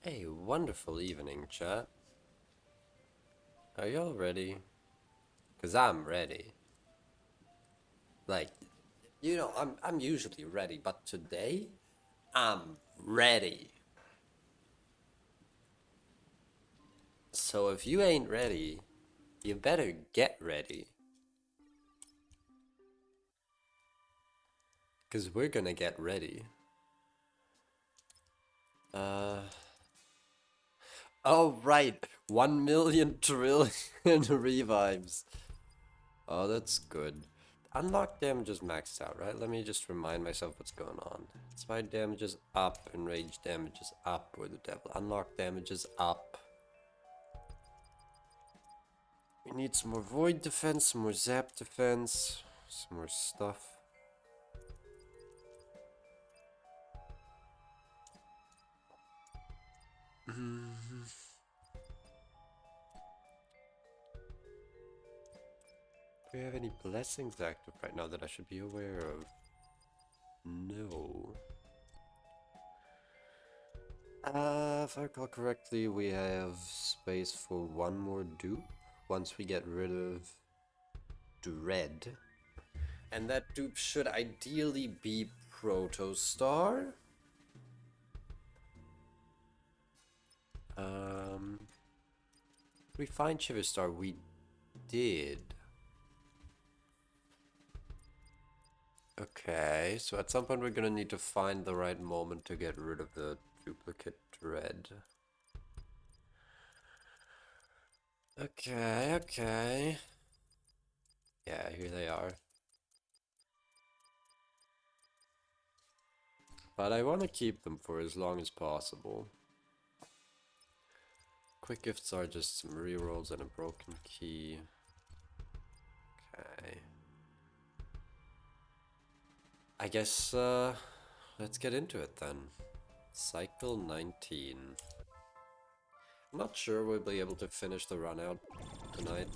A wonderful evening, chat. Are y'all ready? Cause I'm ready. Like, I'm usually ready, but today I'm ready. So if you ain't ready, you better get ready. Cause we're gonna get ready. Oh right, 1,000,000 trillion revives. Oh, that's good. Unlock damage is maxed out, right? Let me just remind myself what's going on. Smite damage is up and rage damage is up with the devil. Unlock damage is up. We need some more void defense, some more zap defense, some more stuff. Do we have any blessings active right now that I should be aware of? No. If I recall correctly, we have space for one more dupe once we get rid of Dread. And that dupe should ideally be Protostar. We find Shiverstar? We did. Okay, so at some point we're gonna need to find the right moment to get rid of the duplicate Dread. Okay. Yeah, here they are. But I want to keep them for as long as possible. Quick gifts are just some rerolls and a broken key. Okay. I guess, let's get into it then. Cycle 19. I'm not sure we'll be able to finish the run out tonight.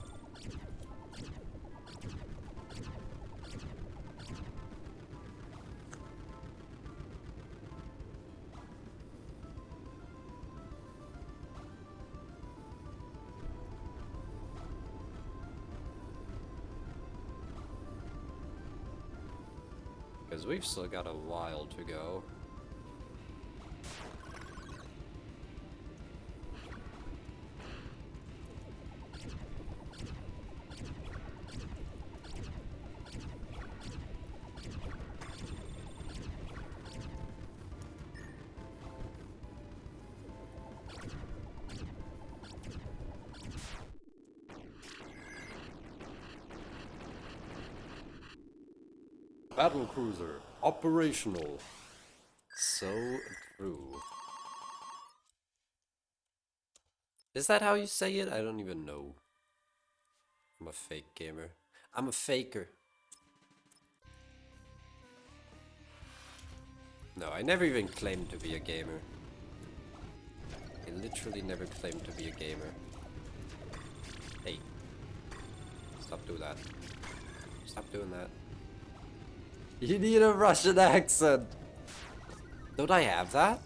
Because we've still got a while to go. Battle cruiser, operational. So true. Is that how you say it? I don't even know. I'm a fake gamer. I'm a faker. No, I never even claimed to be a gamer. I literally never claimed to be a gamer. Hey. Stop doing that. Stop doing that. You need a Russian accent! Don't I have that?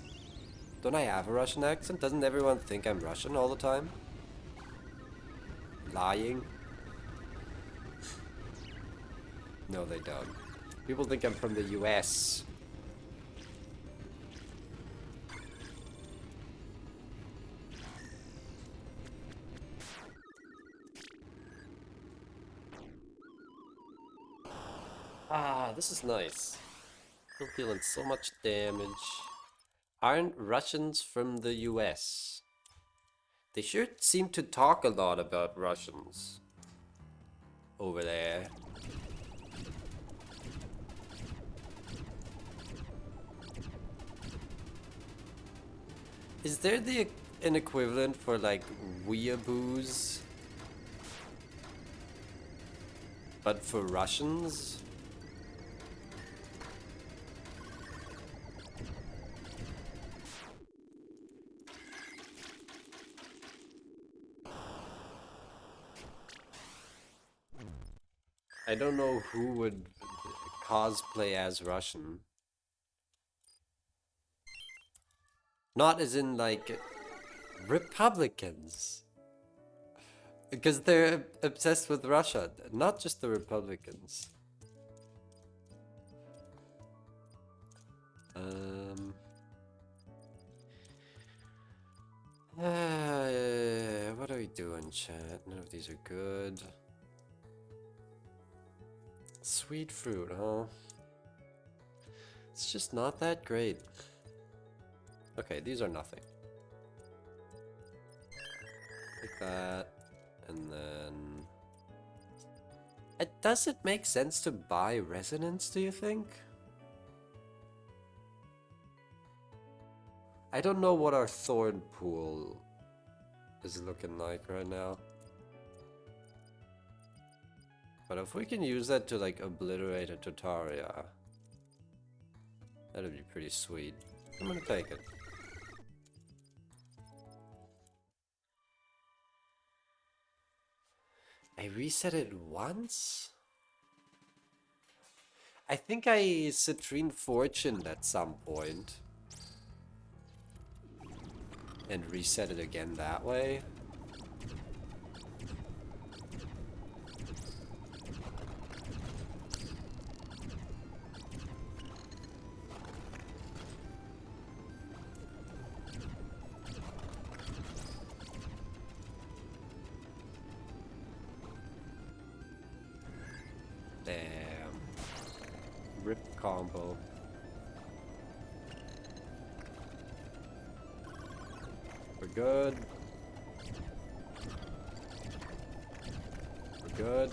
Don't I have a Russian accent? Doesn't everyone think I'm Russian all the time? Lying? No, they don't. People think I'm from the US. Ah, this is nice. Still dealing so much damage. Aren't Russians from the US? They sure seem to talk a lot about Russians. Over there. Is there an equivalent for like weeaboos? But for Russians? I don't know who would cosplay as Russian. Not as in like Republicans. Because they're obsessed with Russia, not just the Republicans. What are we doing, chat? None of these are good. Sweet fruit, huh? It's just not that great. Okay, these are nothing. Like that. And then... does it make sense to buy resonance, do you think? I don't know what our thorn pool is looking like right now. But if we can use that to like obliterate a Tartaria, that'd be pretty sweet. I'm gonna take it. I reset it once? I think I Citrine Fortuned at some point. And reset it again that way. Damn. Rip combo. We're good. We're good.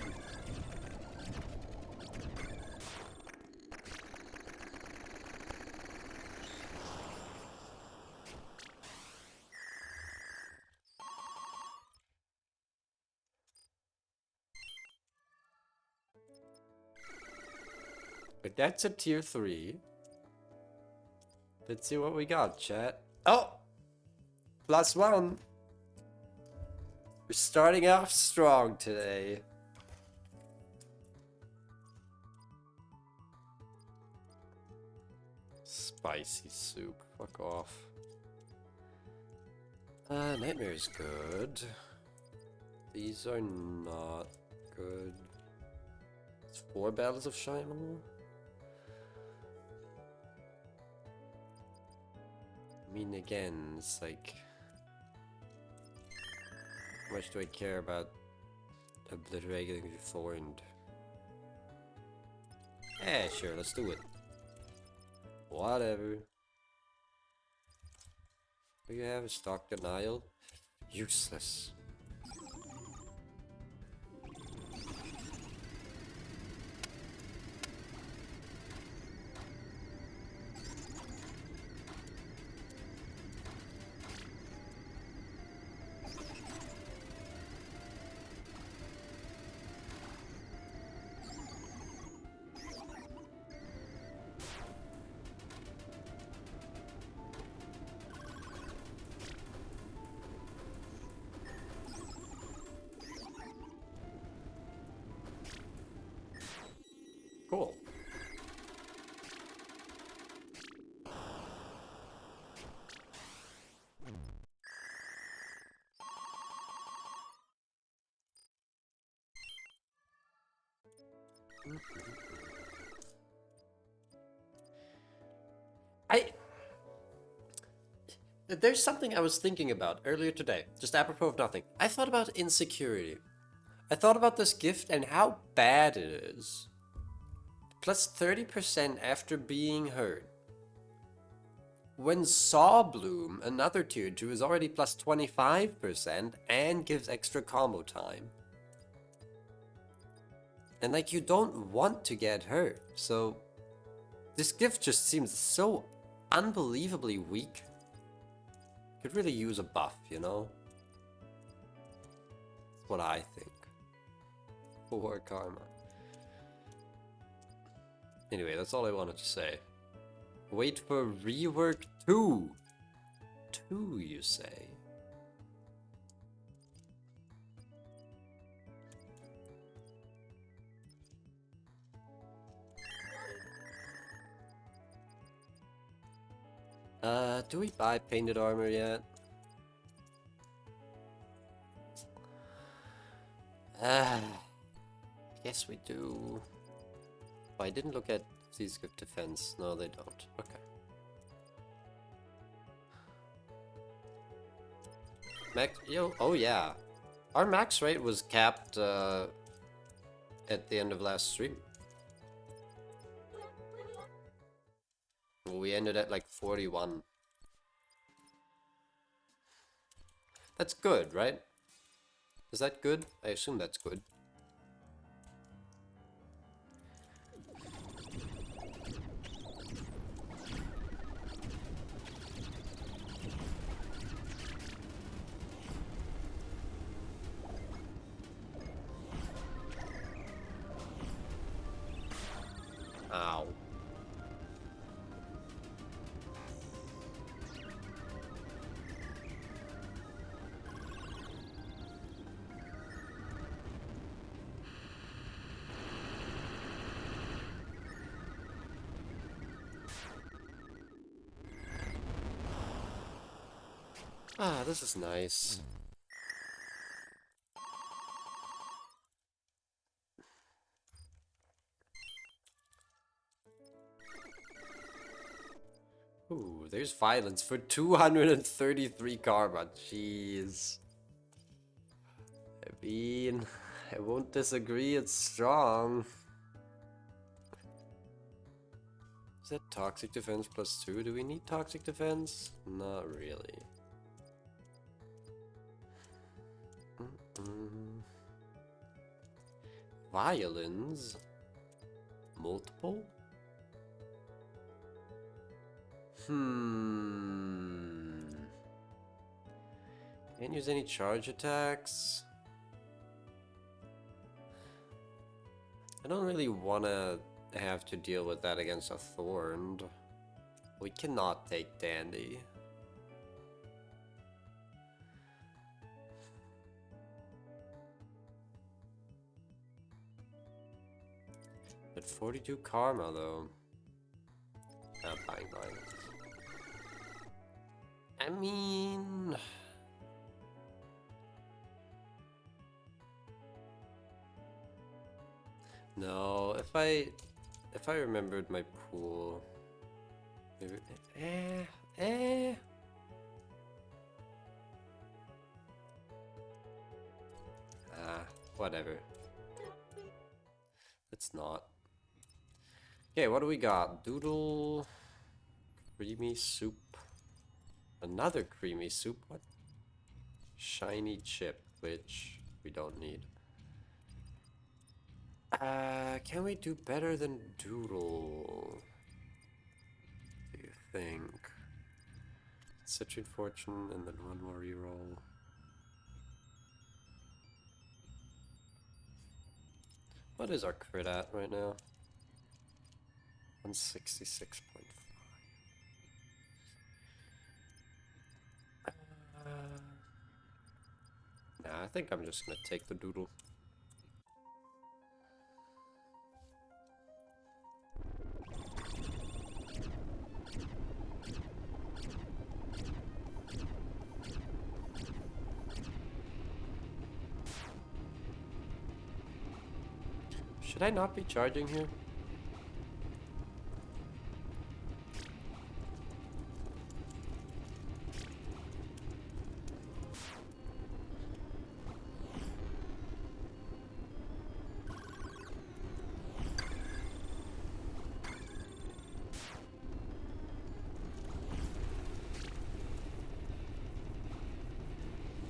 But that's a tier 3. Let's see what we got, chat. Oh! +1. We're starting off strong today. Spicy soup. Fuck off. Nightmare is good. These are not good. It's 4 Battles of Shaimal. I mean, again, it's like... How much do I care about obliterating the Thorned? Yeah, sure, let's do it. Whatever. Do you have a stock denial? Useless. Cool. There's something I was thinking about earlier today, just apropos of nothing. I thought about insecurity. I thought about this gift and how bad it is. Plus 30% after being hurt. When Sawbloom, another tier 2, is already plus 25% and gives extra combo time. And like, you don't want to get hurt, so this gift just seems so unbelievably weak. Could really use a buff, you know? That's what I think. Poor karma. Anyway, that's all I wanted to say. Wait for rework 2. 2, you say? Do we buy painted armor yet? I guess we do. Oh, I didn't look at these give defense. No, they don't. Okay. Max, yo, oh yeah. Our max rate was capped at the end of last stream. We ended at like 41. That's good, right? Is that good? I assume that's good. Ow. Ah, this is nice. Ooh, there's violence for 233 karma. Jeez. I mean, I won't disagree, it's strong. Is that toxic defense +2? Do we need toxic defense? Not really. Violence? Multiple? Can't use any charge attacks. I don't really want to have to deal with that against a Thorned. We cannot take Dandy. But 42 karma though. Bang. I mean... No, if I remembered my pool... Maybe, whatever. It's not. Okay, what do we got? Doodle... Creamy soup. Another creamy soup? What? Shiny chip, which we don't need. Can we do better than Doodle? Do you think? Citrine Fortune and then one more reroll. What is our crit at right now? 166.5. Nah, I think I'm just gonna take the Doodle. Should I not be charging here?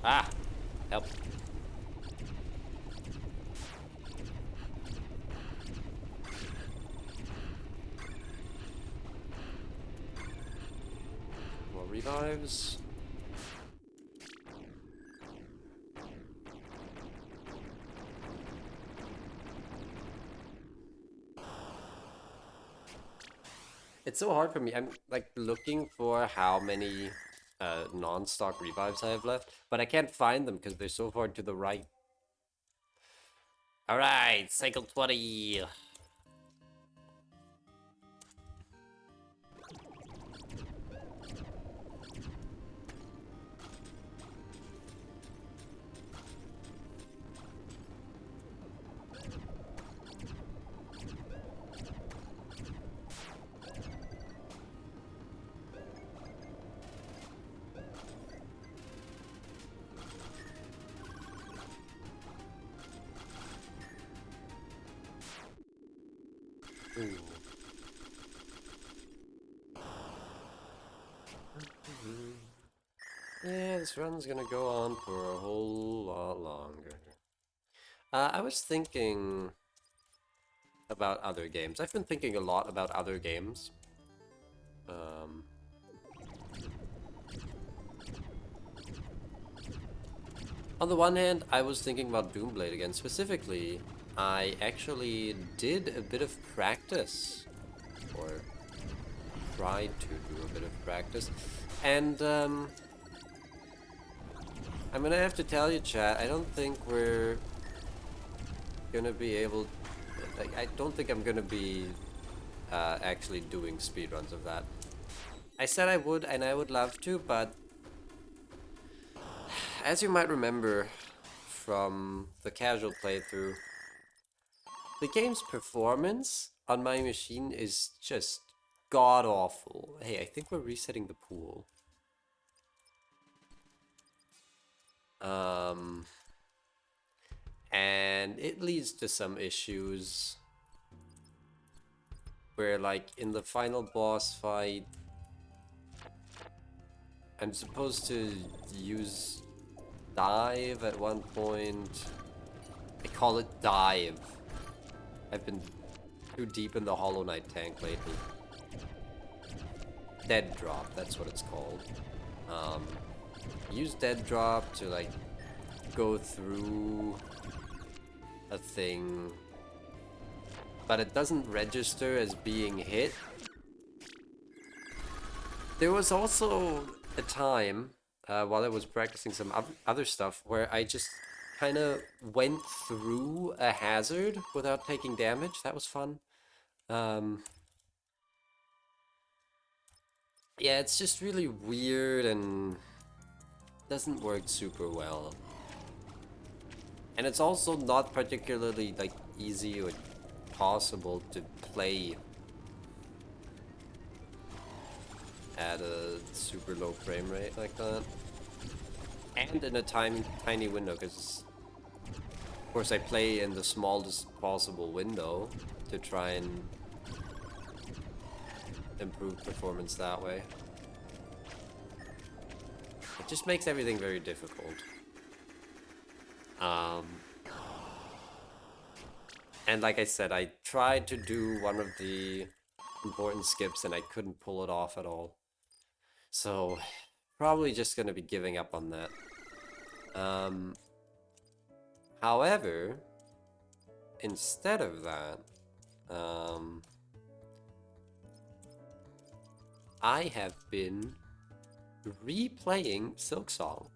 Ah! Help. More revives. It's so hard for me. I'm like looking for how many non-stock revives I have left, but I can't find them because they're so far to the right. Alright, cycle 20. Ooh. Yeah, this run's gonna go on for a whole lot longer. I was thinking about other games. I've been thinking a lot about other games. Um, on the one hand, I was thinking about Doomblade again. Specifically, I actually did a bit of practice, or tried to do a bit of practice, and I'm gonna have to tell you, chat, I don't think we're gonna be able... Like, I don't think I'm gonna be actually doing speedruns of that. I said I would, and I would love to, but as you might remember from the casual playthrough, the game's performance on my machine is just god-awful. Hey, I think we're resetting the pool. And it leads to some issues where, like, in the final boss fight, I'm supposed to use dive at one point. I call it dive. I've been too deep in the Hollow Knight tank lately. Dead drop, that's what it's called. Use dead drop to, like, go through a thing, but it doesn't register as being hit. There was also a time while I was practicing some other stuff where I just kind of went through a hazard without taking damage. That was fun. Yeah, it's just really weird and doesn't work super well. And it's also not particularly, like, easy or possible to play at a super low frame rate like that. And in a tiny window, because of course I play in the smallest possible window to try and improve performance that way. It just makes everything very difficult. And like I said, I tried to do one of the important skips and I couldn't pull it off at all. So, probably just gonna be giving up on that. However, instead of that, I have been replaying Silksong.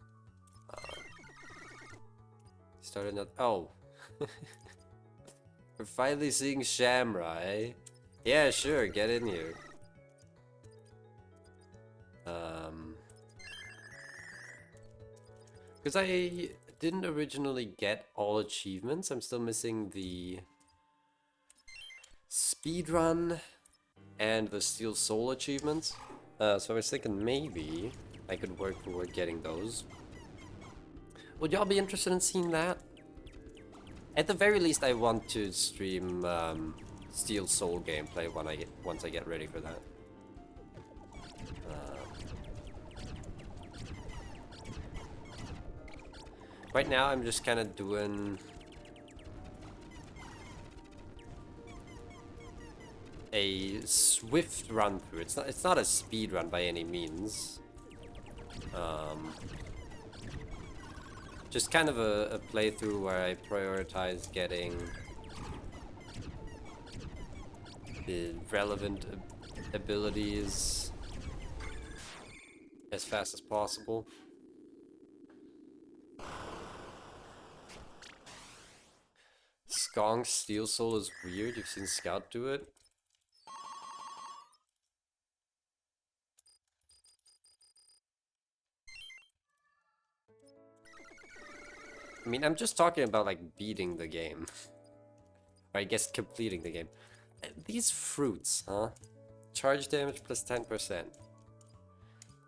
Started another... Oh. We're finally seeing Shamra, eh? Yeah, sure, get in here. Because I didn't originally get all achievements. I'm still missing the speedrun and the Steel Soul achievements. So I was thinking maybe I could work toward getting those. Would y'all be interested in seeing that? At the very least, I want to stream Steel Soul gameplay once I get ready for that. Right now, I'm just kind of doing a swift run through. It's not a speed run by any means. Just kind of a playthrough where I prioritize getting the relevant abilities as fast as possible. Skonk's Steel Soul is weird. You've seen Scout do it. I mean, I'm just talking about, like, beating the game. Or I guess completing the game. These fruits, huh? Charge damage plus 10%.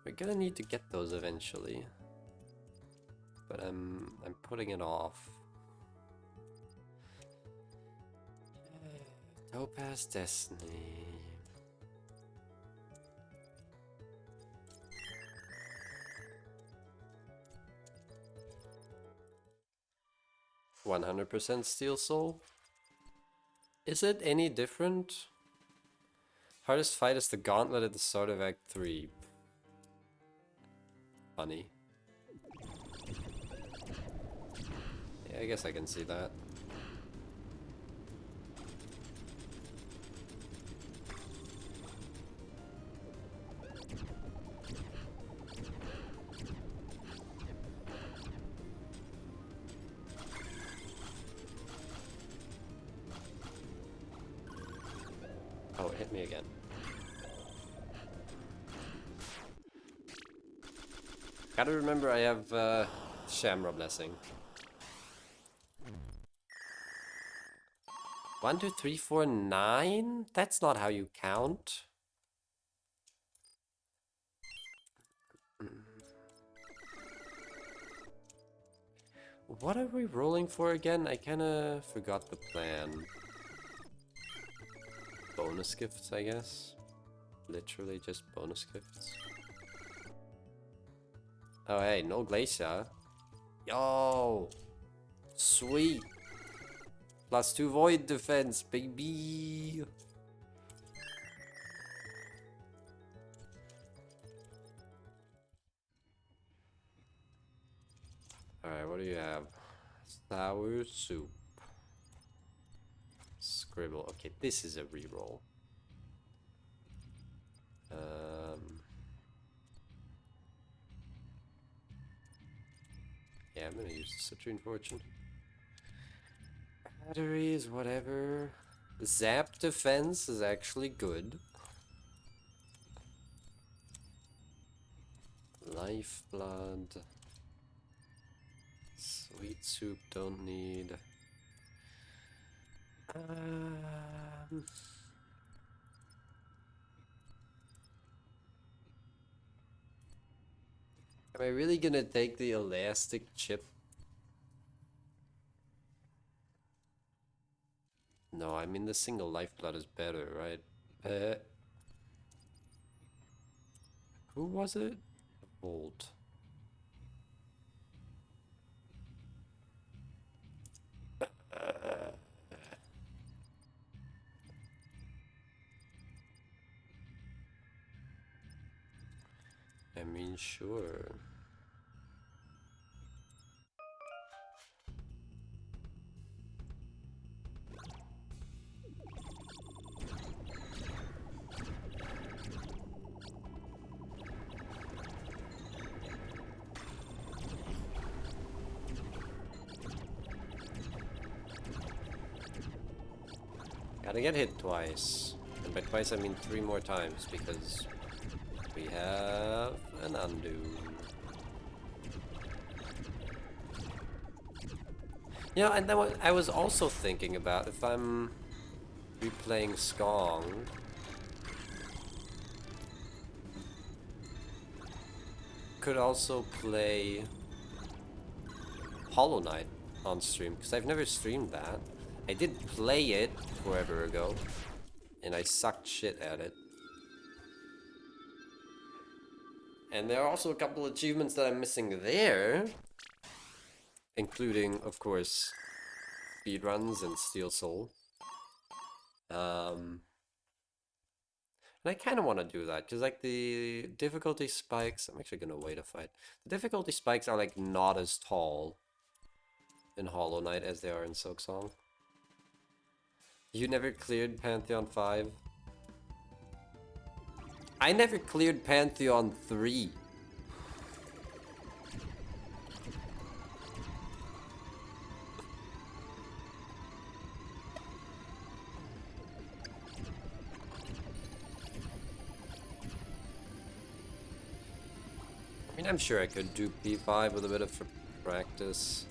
We're gonna need to get those eventually. But I'm putting it off. Topaz Destiny. "100% Steel Soul? Is it any different? Hardest fight is the gauntlet at the start of Act 3. Funny. Yeah, I guess I can see that. Oh, it hit me again. Gotta remember I have Shamra Blessing. 1, 2, 3, 4, 9? That's not how you count. What are we rolling for again? I kinda forgot the plan. Bonus gifts, I guess. Literally just bonus gifts. Oh hey, no Glacia. Yo! Sweet! +2 void defense, baby! Alright, what do you have? Sour soup. Scribble. Okay, this is a reroll. Yeah, I'm gonna use the Citrine Fortune. Batteries, whatever. Zap defense is actually good. Lifeblood. Sweet soup, don't need. Am I really gonna take the elastic chip? No, I mean the single lifeblood is better, right? Who was it? Volt. I mean, sure. Gotta get hit twice. And by twice I mean 3 more times, because we have an undo. You know, and then what I was also thinking about, if I'm replaying Skong, could also play Hollow Knight on stream, because I've never streamed that. I did play it forever ago, and I sucked shit at it. And there are also a couple achievements that I'm missing there, including, of course, speedruns and Steel Soul. And I kind of want to do that, because like the difficulty spikes, I'm actually going to wait a fight. The difficulty spikes are like not as tall in Hollow Knight as they are in Silksong. You never cleared Pantheon 5? I never cleared Pantheon 3. I mean, I'm sure I could do P5 with a bit of practice.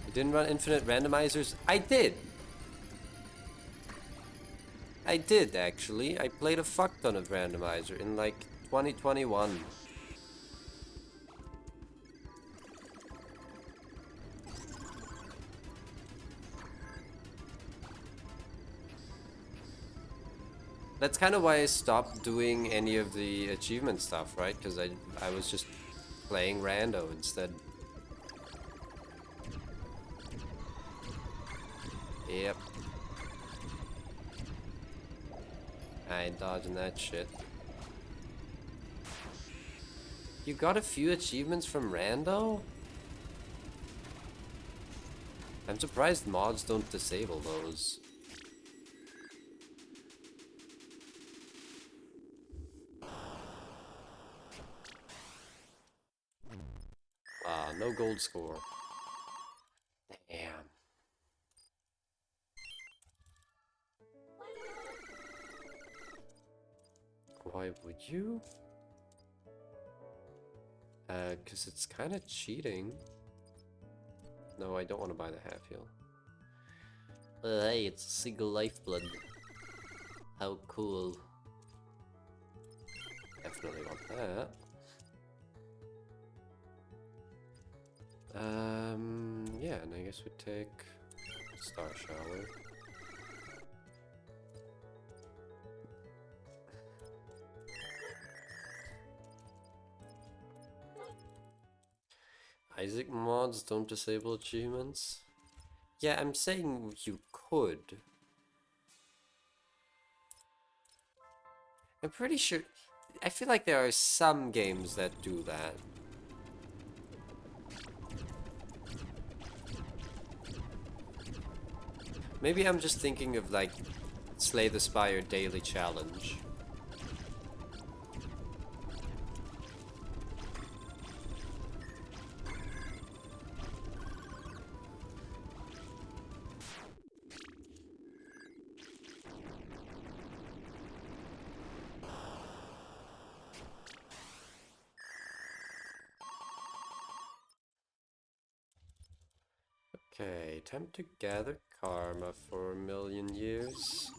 You didn't run infinite randomizers? I did! I did, actually. I played a fuck ton of randomizer in like 2021. That's kind of why I stopped doing any of the achievement stuff, right? Because I was just playing rando instead. Yep. I ain't dodging that shit. You got a few achievements from rando? I'm surprised mods don't disable those. Ah, no gold score. Damn. Why would you? 'Cause it's kind of cheating. No, I don't want to buy the half heal. Hey, it's a single lifeblood. How cool. Definitely want that. Yeah, and I guess we take Star Shower. Isaac mods don't disable achievements? Yeah, I'm saying you could. I'm pretty sure... I feel like there are some games that do that. Maybe I'm just thinking of like Slay the Spire daily challenge. Okay, time to gather karma for 1,000,000 years.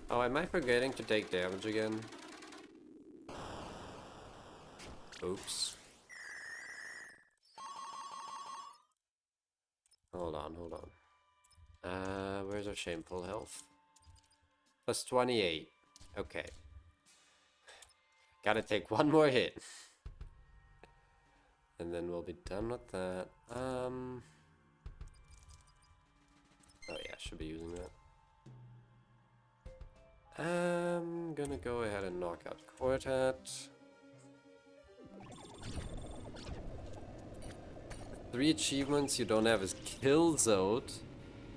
Oh, am I forgetting to take damage again? Oops. Hold on, hold on. Where's our shameful health? Plus 28. Okay. Gotta take one more hit. And then we'll be done with that. Oh yeah, should be using that. I'm gonna go ahead and knock out Quartet. 3 achievements you don't have is Kill Zode,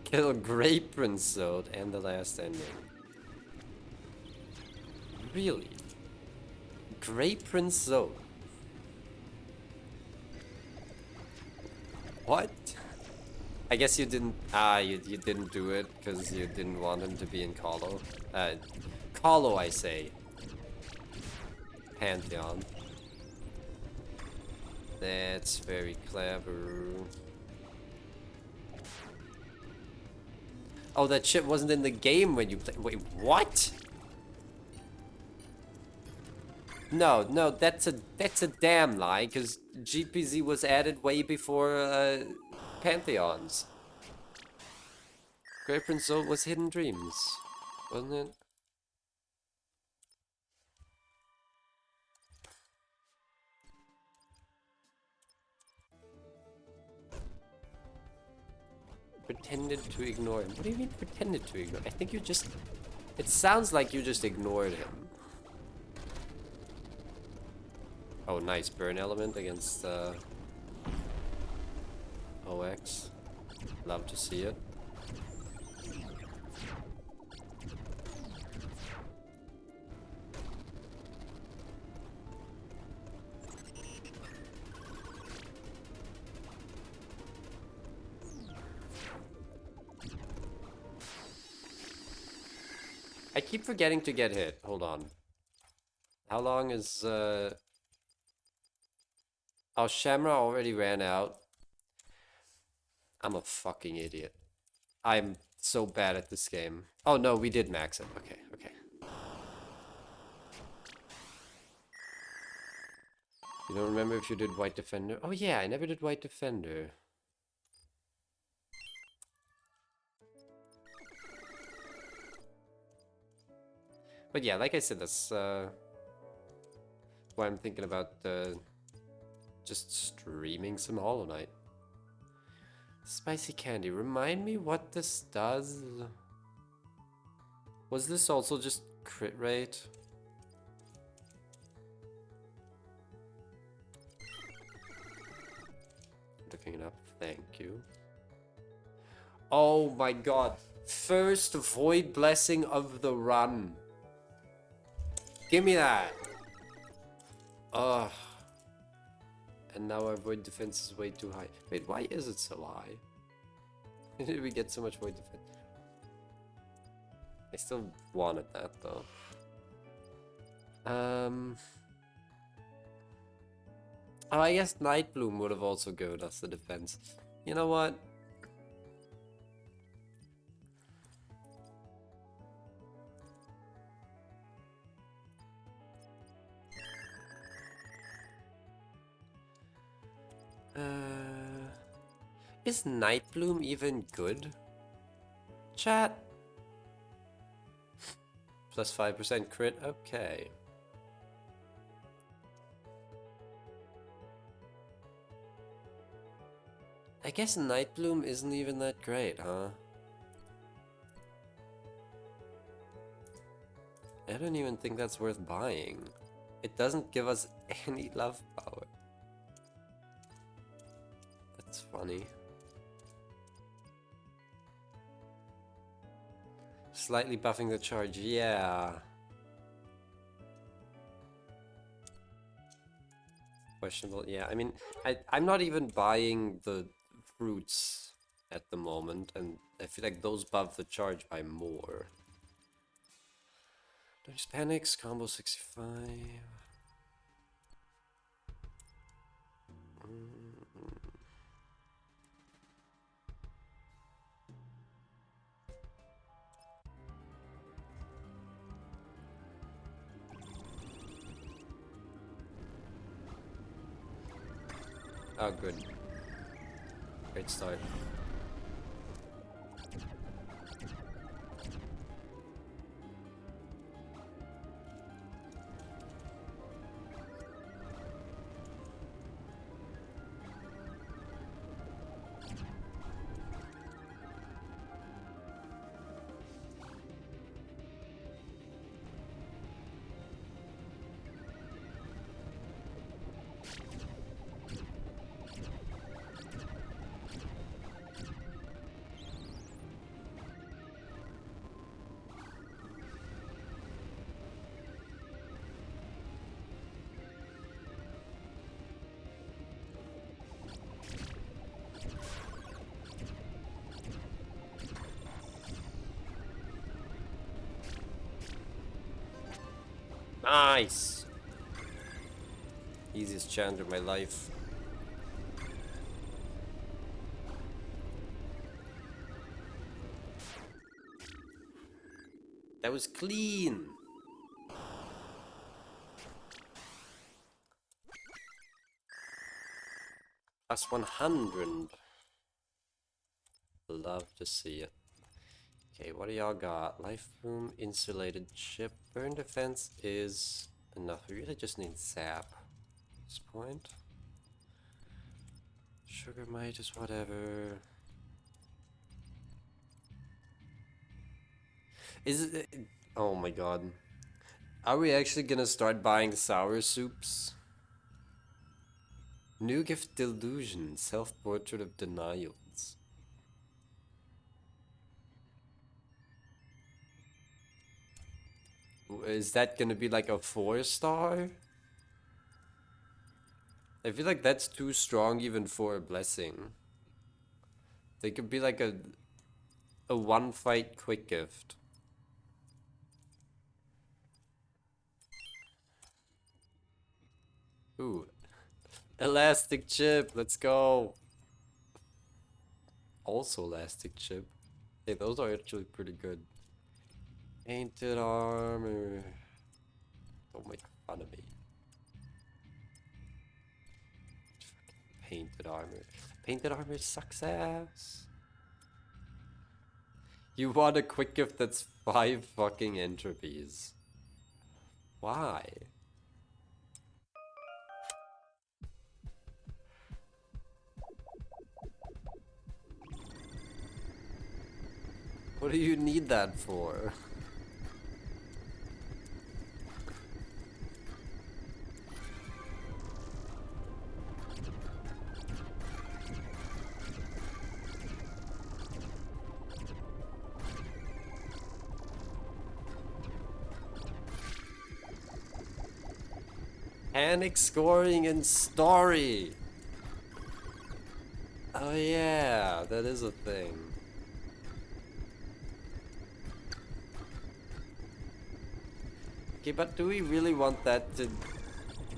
Kill Grey Prince Zode, and the last ending. Really? Grey Prince Zode? What? I guess you didn't, you didn't do it because you didn't want him to be in Colo. Colo, I say. Pantheon. That's very clever. Oh, that shit wasn't in the game when you played. Wait, what? No, no, that's a damn lie, because GPZ was added way before Pantheons. Grey Prince Zode was Hidden Dreams, wasn't it? Pretended to ignore him. What do you mean pretended to ignore? I think you just... It sounds like you just ignored him. Oh, nice burn element against OX. Love to see it. I keep forgetting to get hit. Hold on. How long is Oh, Shamra already ran out. I'm a fucking idiot. I'm so bad at this game. Oh no, we did max it. Okay, okay. You don't remember if you did White Defender? Oh yeah, I never did White Defender. But yeah, like I said, that's why I'm thinking about just streaming some Hollow Knight. Spicy candy. Remind me what this does. Was this also just crit rate? Looking it up. Thank you. Oh my god. First Void Blessing of the run. Give me that. Ugh. And now our Void Defense is way too high. Wait, why is it so high? When did we get so much Void Defense? I still wanted that though. Oh, I guess Nightbloom would have also good as the defense. You know what? Is Nightbloom even good? Chat? Plus 5% crit? Okay. I guess Nightbloom isn't even that great, huh? I don't even think that's worth buying. It doesn't give us any love power. That's funny. Slightly buffing the charge, yeah. Questionable, yeah. I mean, I'm not even buying the fruits at the moment, and I feel like those buff the charge by more. There's Panics, combo 65. Oh, good. Great start. Nice! Easiest chant of my life. That was clean! Plus 100. Love to see it. Okay, what do y'all got? Life Room, Insulated Chip. Burn Defense is enough. We really just need Zap at this point. Sugar Mite is whatever. Is it... Oh my god. Are we actually gonna start buying sour soups? New Gift Delusion, Self-Portrait of Denials. Is that gonna be like a 4-star? I feel like that's too strong even for a blessing. They could be like a one fight quick gift. Ooh. Elastic chip, let's go. Also elastic chip. Hey, those are actually pretty good. Painted armor. Don't make fun of me. Painted armor. Painted armor sucks ass. You want a quick gift that's 5 fucking entropies. Why? What do you need that for? Panic scoring and story. Oh yeah, that is a thing. Okay, but do we really want that to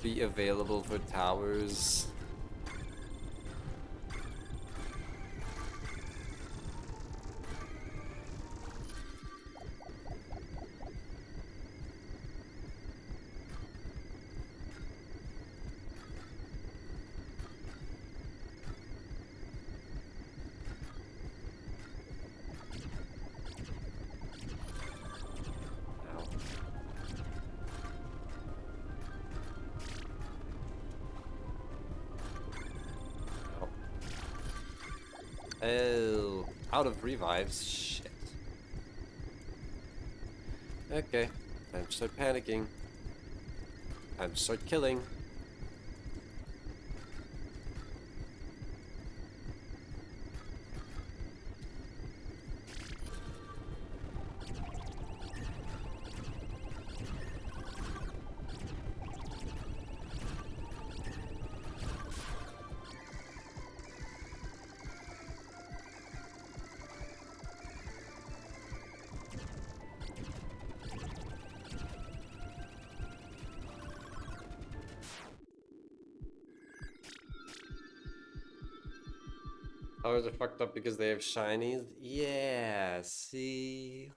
be available for towers? Oh, out of revives? Shit. Okay, time to start panicking. Time to start killing. Towers are fucked up because they have shinies? Yeah, see?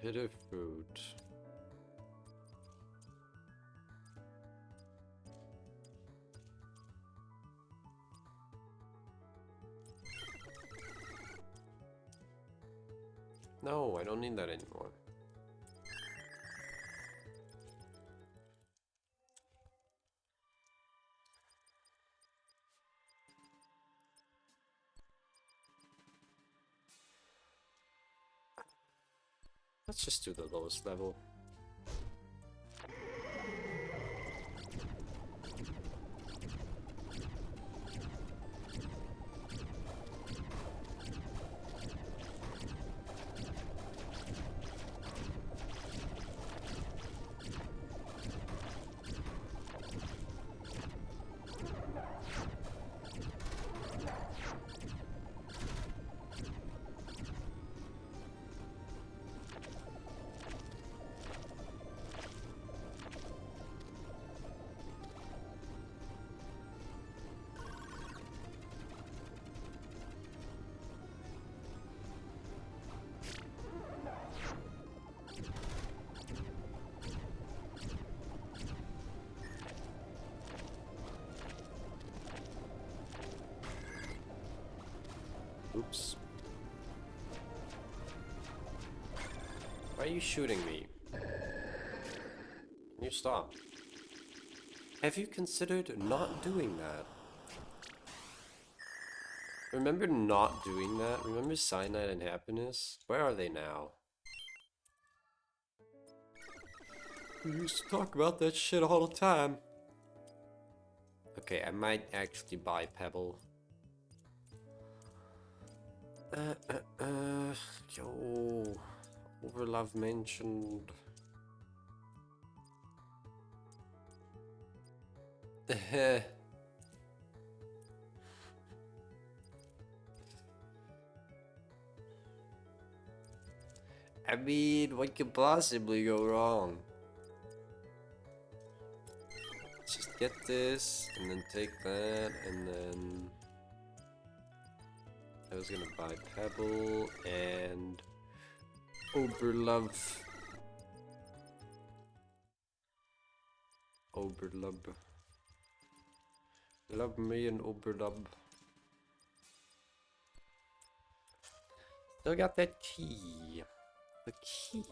Bitter fruit. No, I don't need that anymore. Let's just do the lowest level. Oops. Why are you shooting me? Can you stop? Have you considered not doing that? Remember not doing that? Remember Cyanide and Happiness? Where are they now? We used to talk about that shit all the time. Okay, I might actually buy Pebble. Yo, Overlove mentioned. I mean, what could possibly go wrong? Just get this, and then take that, and then... I was gonna buy Pebble, and... Oberlove. Oberlove. Love me and Oberlove. Still got that key. The key.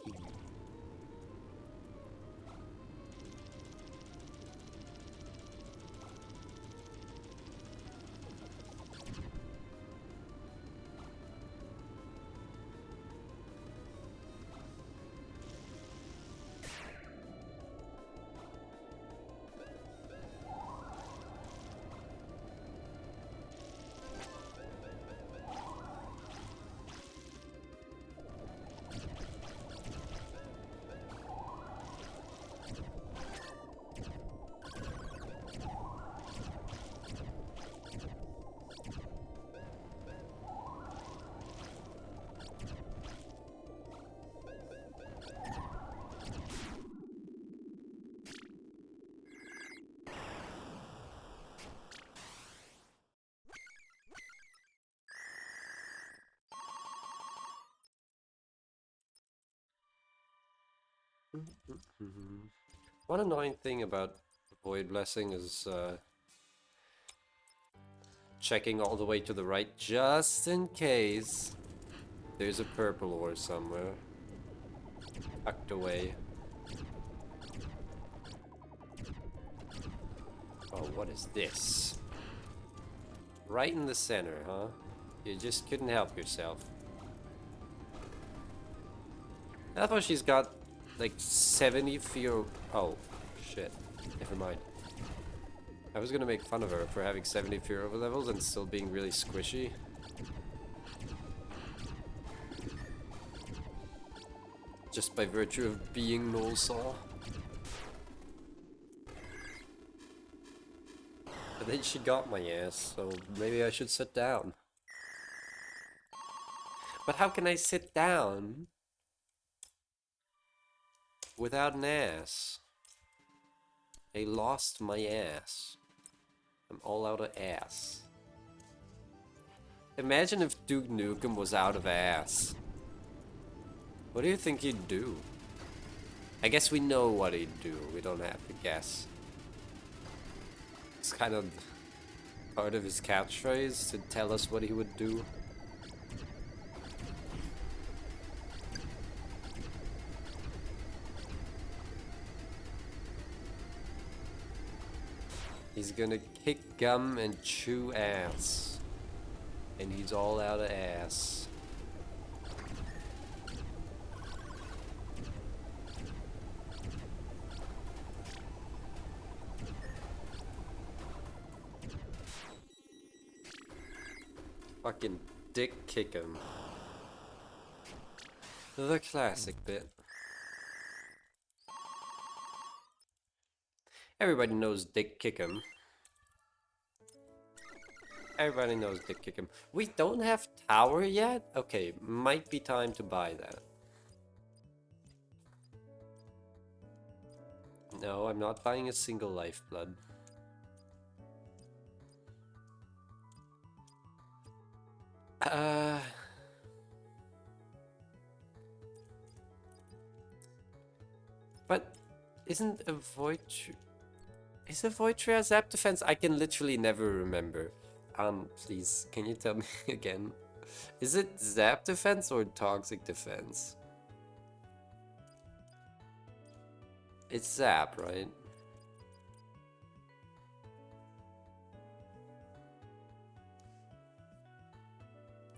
One annoying thing about Void Blessing is checking all the way to the right just in case there's a purple ore somewhere tucked away. Oh, what is this? Right in the center, huh? You just couldn't help yourself. I thought she's got like 70 fear. Oh, shit. Never mind. I was gonna make fun of her for having 70 fear over levels and still being really squishy. Just by virtue of being Nullsaw. But then she got my ass, so maybe I should sit down. But how can I sit down without an ass? I lost my ass. I'm all out of ass. Imagine if Duke Nukem was out of ass. What do you think he'd do? I guess we know what he'd do. We don't have to guess. It's kind of part of his catchphrase to tell us what he would do. He's gonna kick gum and chew ass. And he's all out of ass. Fucking dick kick him. The classic bit. Everybody knows Dick Kickem. Everybody knows Dick Kickem. We don't have tower yet? Okay, might be time to buy that. No, I'm not buying a single lifeblood. But isn't a void... Is a Voidria Zap defense? I can literally never remember. Please, can you tell me again? Is it Zap defense or Toxic defense? It's Zap, right?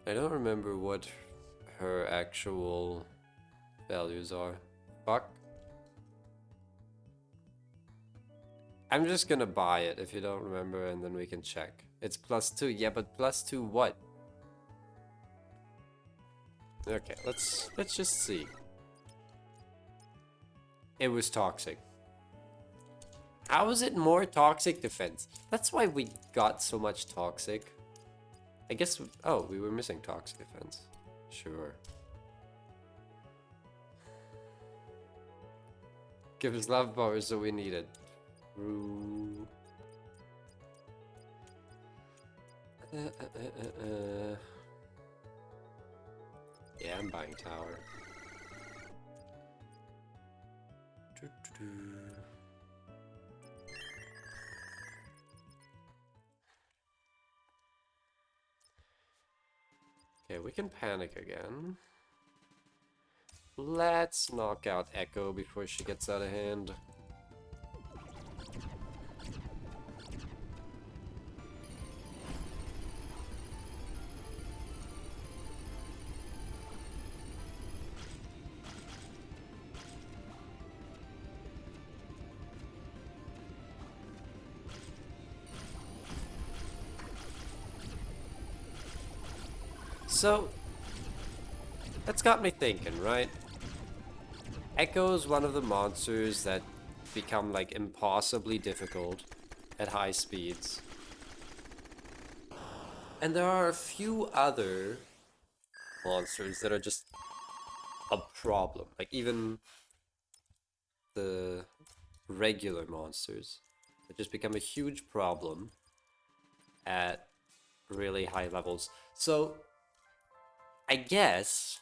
I don't remember what her actual values are. Fuck. I'm just gonna buy it if you don't remember, and then we can check. It's +2. Yeah, but +2 what? Okay, let's just see. It was Toxic. How is it more toxic defense? That's why we got so much toxic. I guess, oh, we were missing toxic defense. Sure. Give us love power, so we need it. Ooh. Yeah, I'm buying tower. Okay, we can panic again. Let's knock out Echo before she gets out of hand. So, that's got me thinking, right? Echo is one of the monsters that become like impossibly difficult at high speeds. And there are a few other monsters that are just a problem. Like even the regular monsters that just become a huge problem at really high levels. So I guess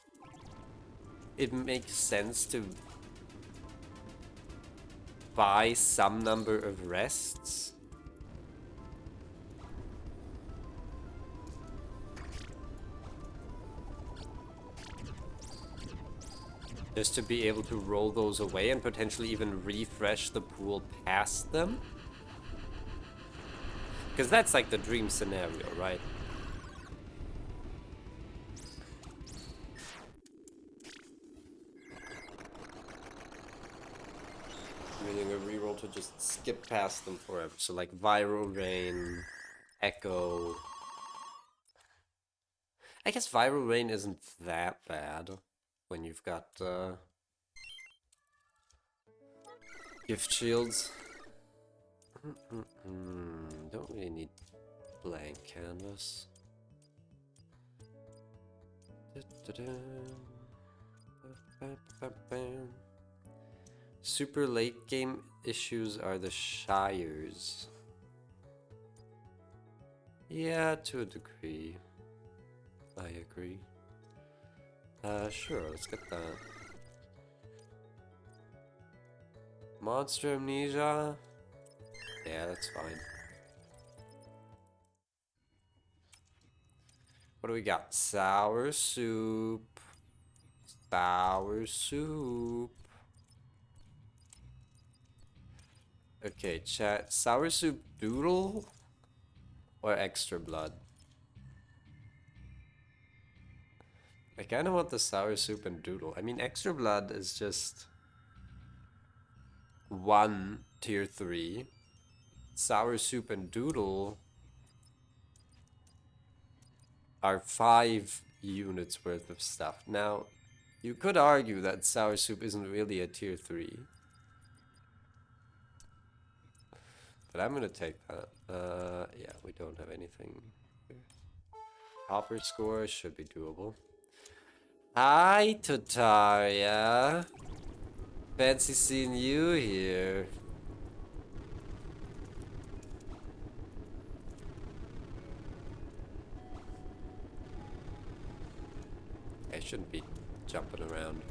it makes sense to buy some number of rests. Just to be able to roll those away and potentially even refresh the pool past them. Because that's like the dream scenario, right? Meaning a reroll to just skip past them forever. So like Viral Rain, Echo. I guess Viral Rain isn't that bad when you've got gift shields. Don't really need blank canvas. Super late game issues are the Shires. Yeah, to a degree. I agree. Sure, let's get that. Monster Amnesia? Yeah, that's fine. What do we got? Sour soup. Sour soup. Okay, chat. Sour soup doodle or extra blood? I kind of want the sour soup and doodle. I mean, extra blood is just 1 tier 3. Sour soup and doodle are 5 units worth of stuff. Now, you could argue that sour soup isn't really a tier 3. But I'm gonna take that. Yeah, we don't have anything. Hopper score should be doable. Hi, Totaria. Fancy seeing you here. I shouldn't be jumping around.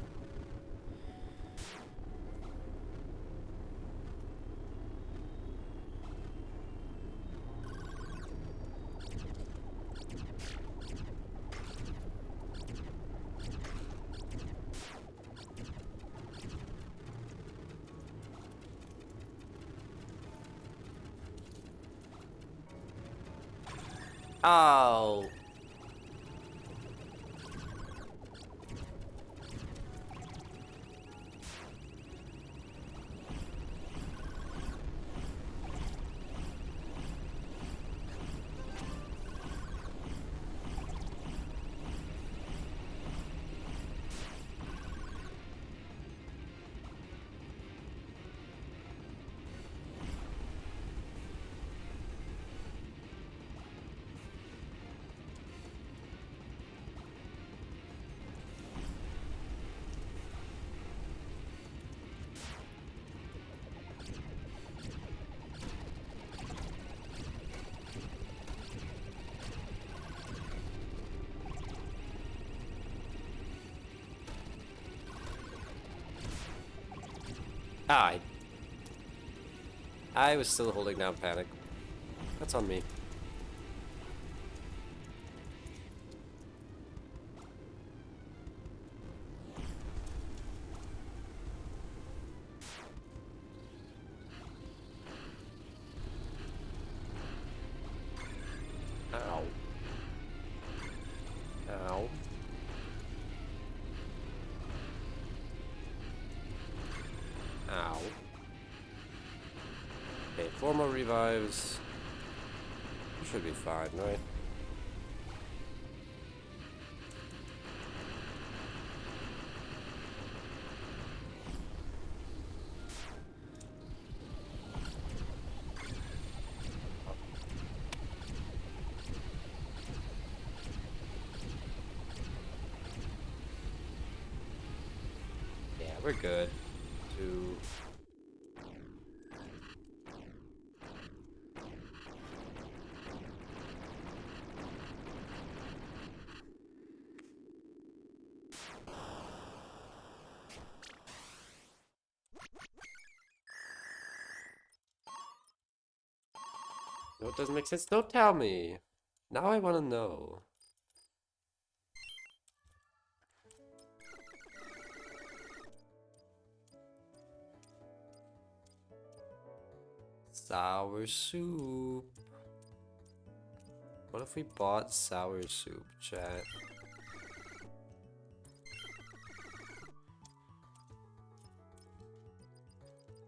Oh. Ah, I was still holding down panic. That's on me. Ow. Ow. Ow. Okay, 4 more revives. You should be fine, right? Yeah, we're good. 2. No, it doesn't make sense. Don't tell me. Now I want to know. Sour soup. What if we bought sour soup, chat?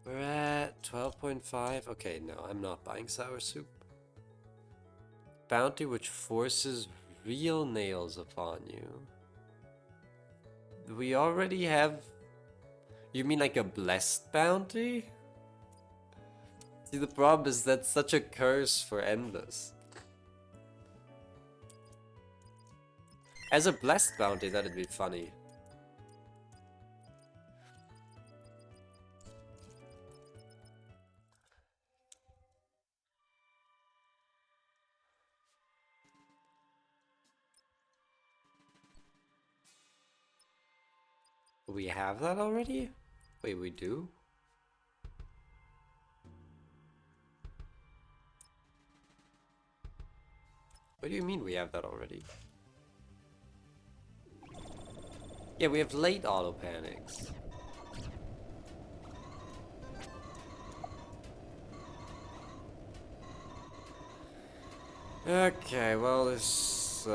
We're at 12.5. Okay, no, I'm not buying sour soup. Bounty which forces real nails upon you. We already have... You mean like a blessed bounty? See, the problem is that's such a curse for Endless. As a blessed bounty, that'd be funny. We have that already? Wait, we do? What do you mean we have that already? Yeah, we have late auto panics. Okay, well, this,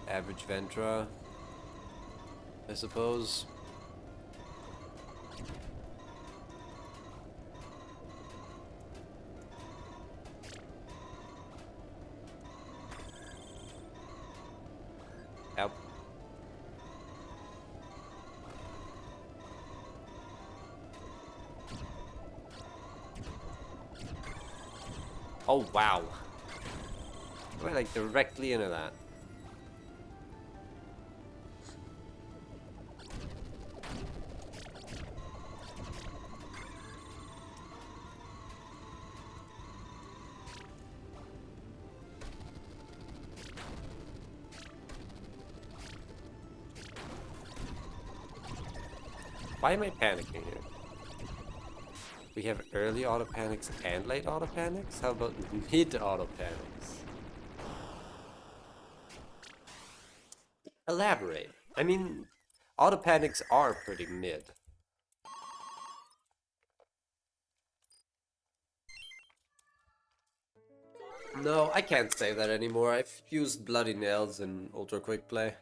average Ventra, I suppose. Yep. Oh, wow. We're like directly into that. Why am I panicking here? We have early auto panics and late auto panics? How about mid auto panics? Elaborate. I mean, auto panics are pretty mid. No, I can't say that anymore. I've used Bloody Nails in Ultra Quick Play.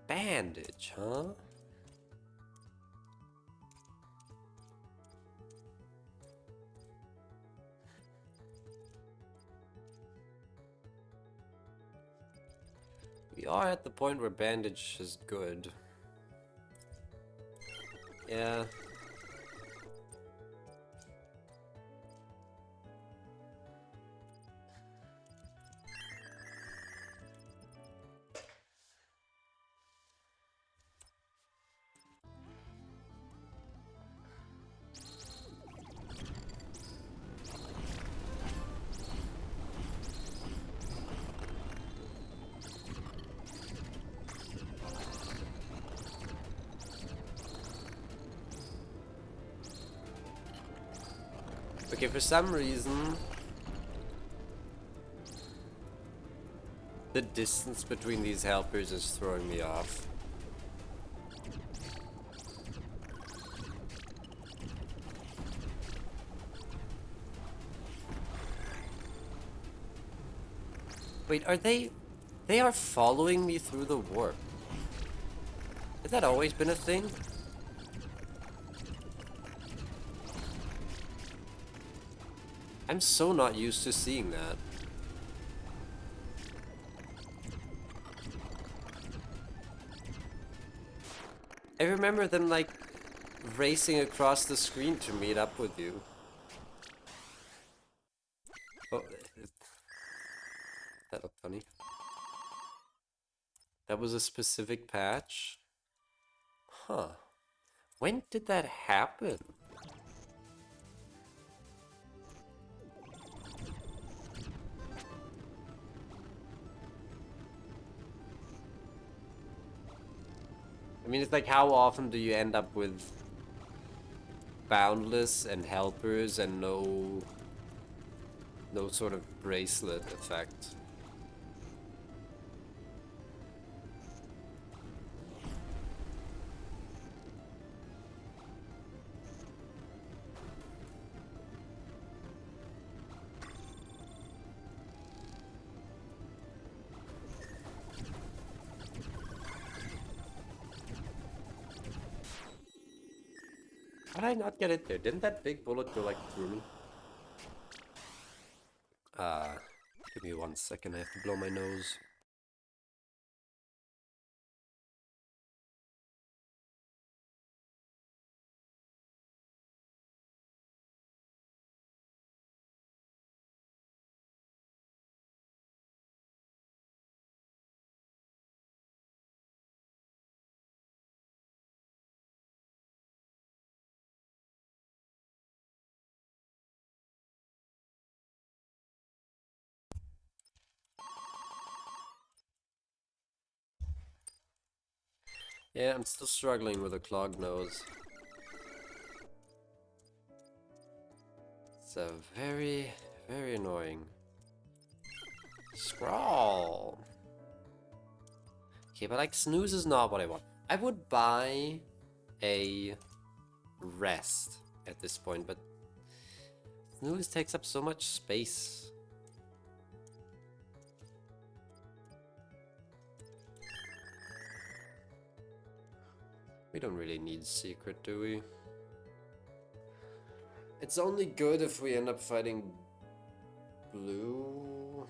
Bandage, huh? We are at the point where bandage is good. Yeah. Okay, for some reason, the distance between these helpers is throwing me off. Wait, are they... They are following me through the warp. Has that always been a thing? I'm so not used to seeing that. I remember them like racing across the screen to meet up with you. Oh, that looked funny. That was a specific patch? Huh. When did that happen? I mean, it's like, how often do you end up with Boundless and Helpers and no sort of bracelet effect? How did I not get it there? Didn't that big bullet go like through me? Give me 1 second, I have to blow my nose. Yeah, I'm still struggling with a clogged nose. It's very, very annoying. Scroll. Okay, but like snooze is not what I want. I would buy a rest at this point, but snooze takes up so much space. We don't really need secret, do we? It's only good if we end up fighting blue.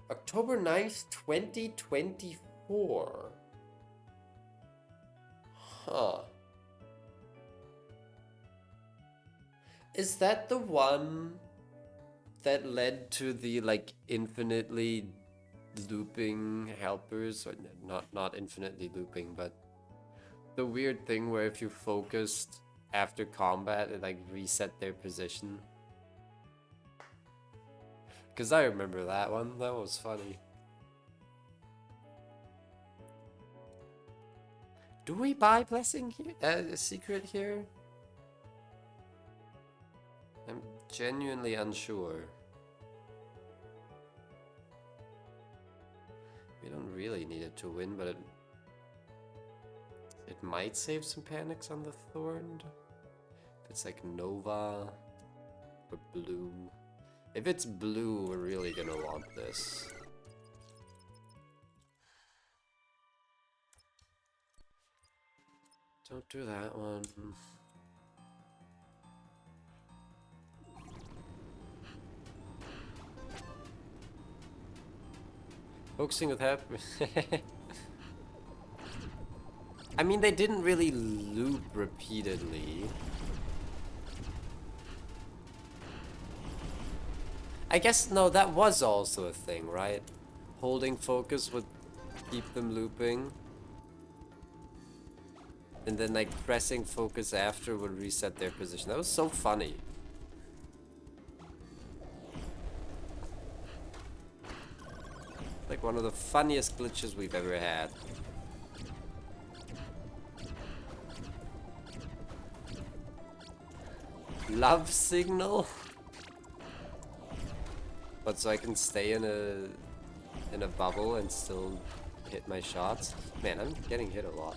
October 9th, 2024. Huh. Is that the one that led to the like infinitely looping helpers? Or not infinitely looping, but the weird thing where if you focused after combat it like reset their position? Because I remember that one. That was funny. Do we buy blessing here? A secret here? I'm genuinely unsure. We don't really need it to win, but it might save some panics on the Thorned. If it's like Nova or blue. If it's blue, we're really gonna want this. Don't do that one. Focusing with happiness. I mean, they didn't really loop repeatedly. I guess, no, that was also a thing, right? Holding focus would keep them looping. And then, like, pressing focus after would reset their position. That was so funny. Like, one of the funniest glitches we've ever had. love signal. But so I can stay in a bubble and still hit my shots. Man, I'm getting hit a lot.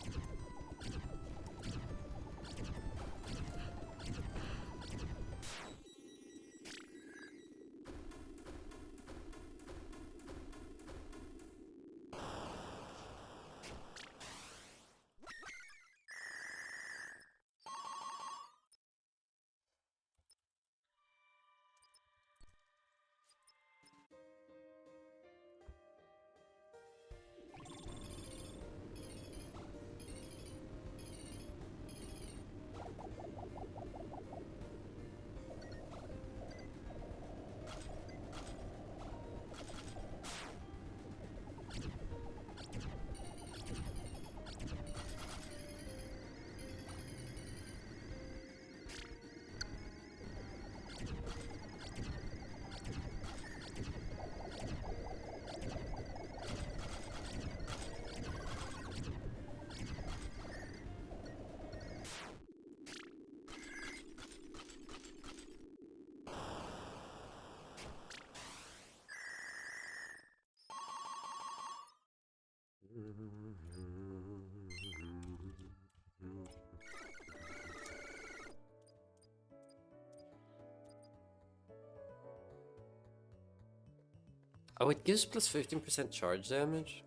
Oh, it gives plus 15% charge damage?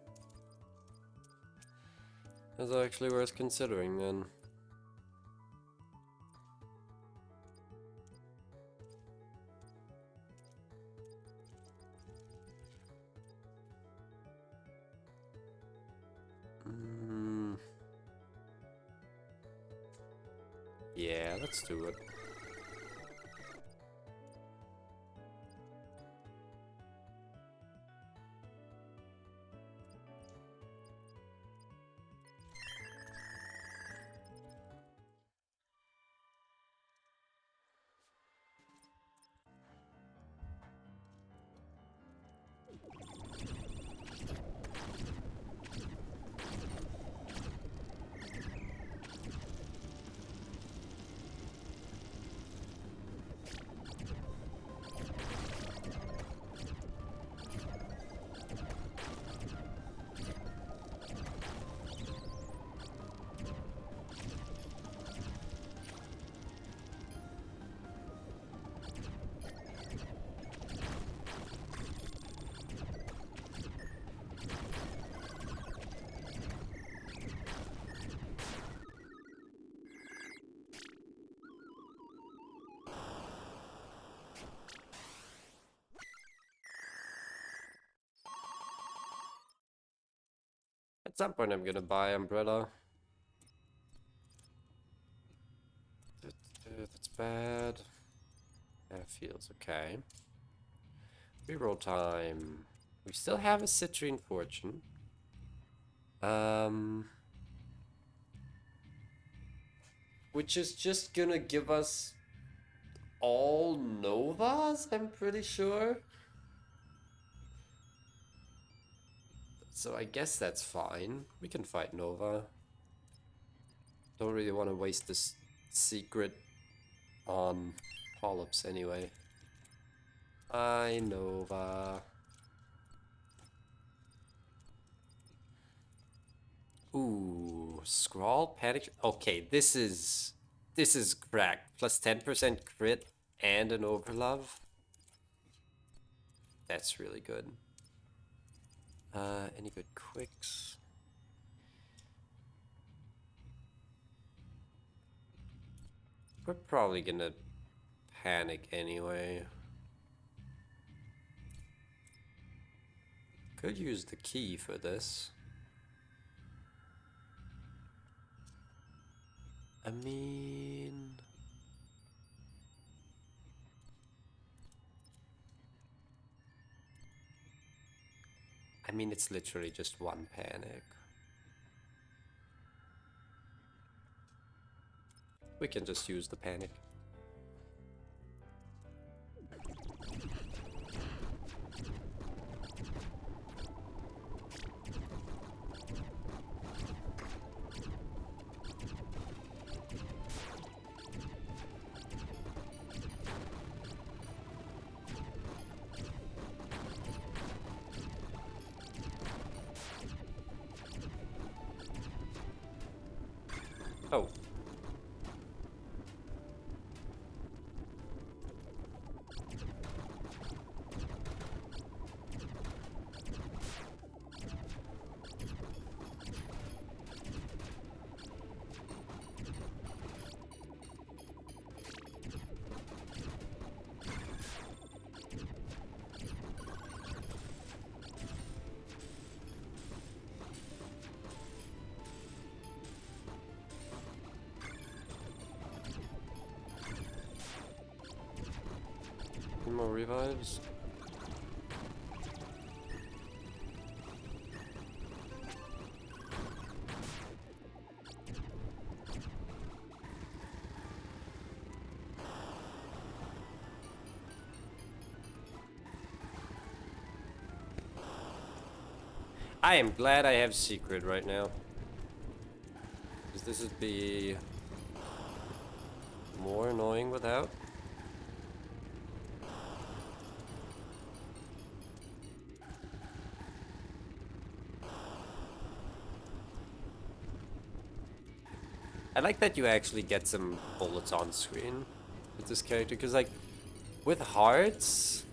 That's actually worth considering then. Yeah, let's do it. At some point I'm gonna buy Umbrella. That's bad. That feels okay. Reroll time. We still have a Citrine Fortune. Which is just gonna give us all Novas, I'm pretty sure. So I guess that's fine. We can fight Nova. Don't really want to waste this secret on Polyps anyway. Hi, Nova. Ooh, Scrawl, Panic. Okay, this is cracked. Plus 10% crit and an Overlove. That's really good. Any good quicks? We're probably gonna panic anyway. Could use the key for this. I mean... it's literally just one panic. We can just use the panic. more revives. I am glad I have secret right now. Because this would be more annoying without. I like that you actually get some bullets on screen with this character, because like with hearts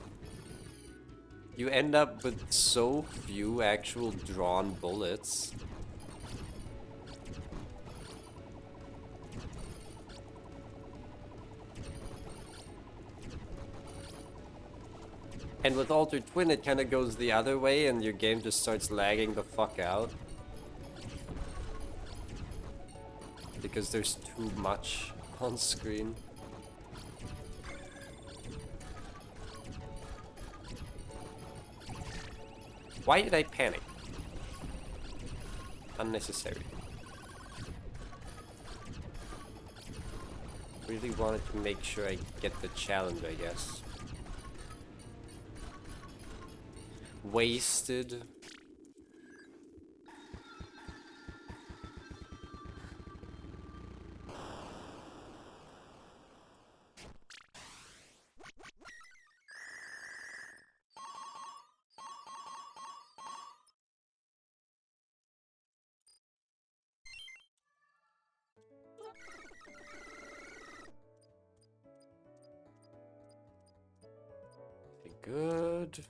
you end up with so few actual drawn bullets. And with Altered Twin it kind of goes the other way and your game just starts lagging the fuck out. Because there's too much on screen. Why did I panic? Unnecessary. Really wanted to make sure I get the challenge, I guess. Wasted. Good.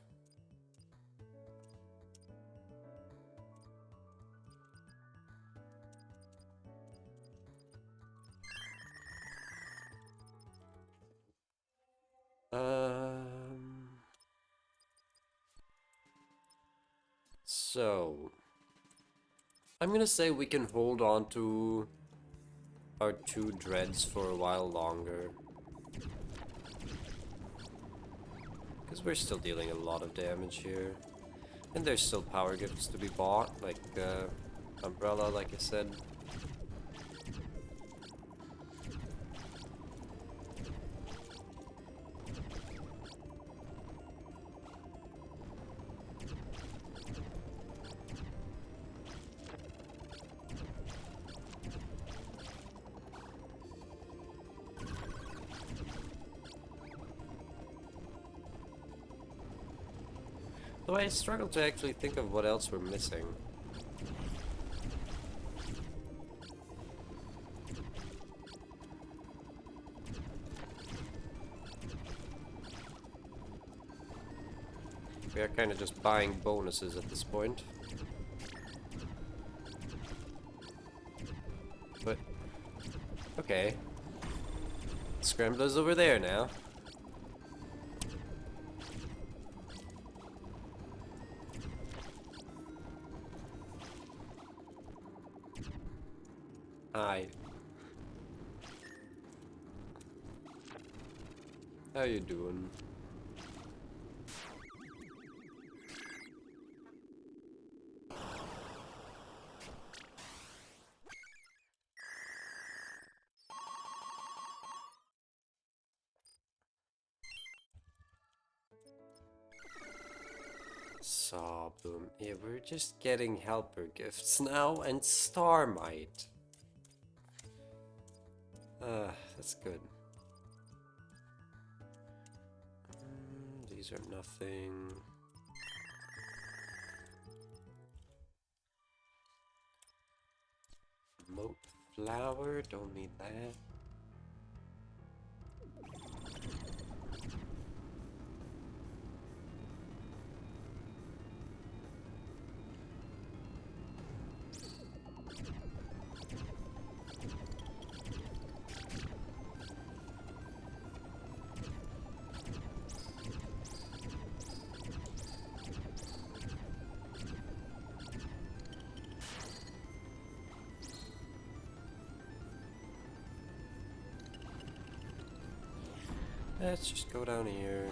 So I'm gonna say we can hold on to our 2 dreads for a while longer. Because we're still dealing a lot of damage here. And there's still power gifts to be bought, like Umbrella, like I said. Though I struggle to actually think of what else we're missing. We are kind of just buying bonuses at this point. But, okay. Scrambler's over there now. Hi. How you doing? Sawboom. Yeah, we're just getting helper gifts now and Starmite. That's good. These are nothing. Moat flower, don't need that. Let's just go down here.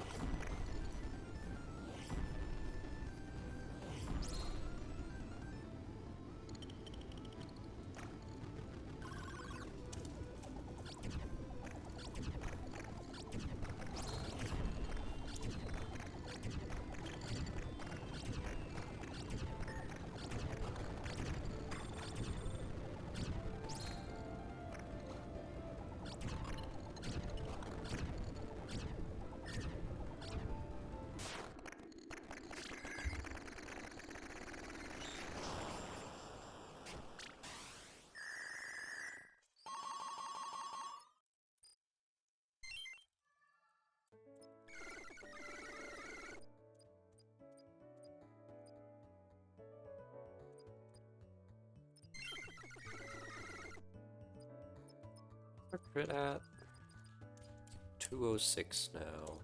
crit at? 206 now.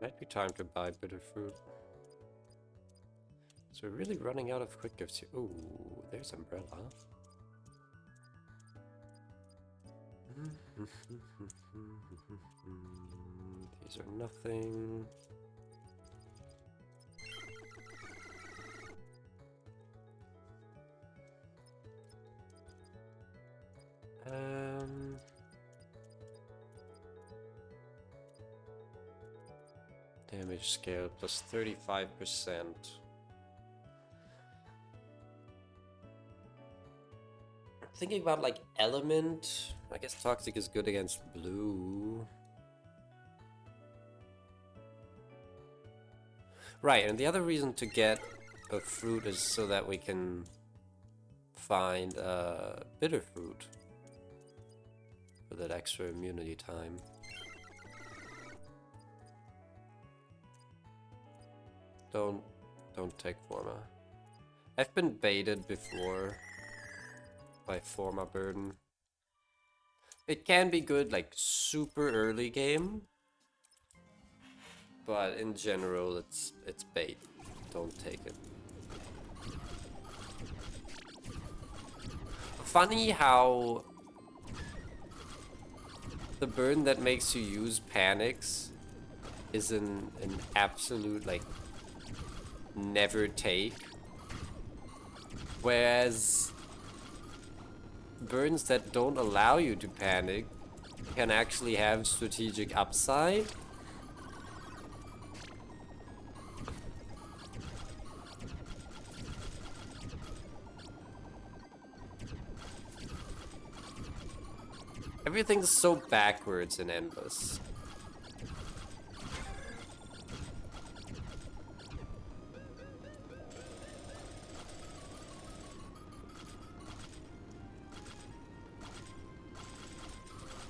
Might be time to buy bitter fruit. So we're really running out of quick gifts here. Ooh, there's umbrella. These are nothing. Damage scale plus 35%. Thinking about like element, I guess toxic is good against blue. Right, and the other reason to get a fruit is so that we can find bitter fruit for that extra immunity time. Don't take Forma. I've been baited before by Forma Burden. It can be good like super early game, but in general it's bait. Don't take it. Funny how the burden that makes you use panics is an absolute like never take, whereas burns that don't allow you to panic can actually have strategic upside. Everything's so backwards in Endless.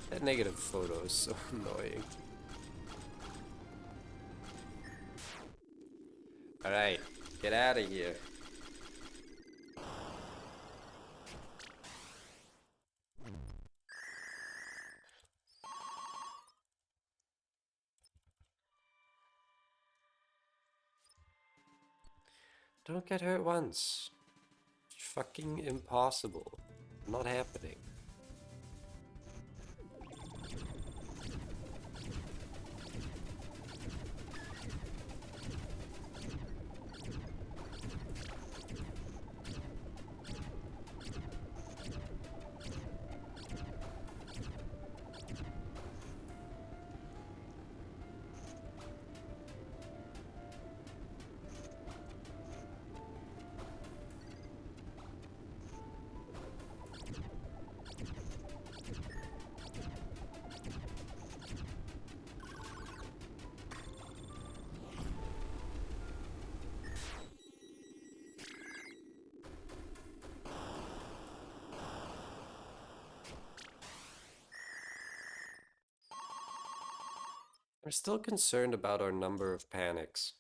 That negative photo is so annoying. Alright, get out of here. Don't get hurt once. It's fucking impossible. Not happening. I'm still concerned about our number of panics.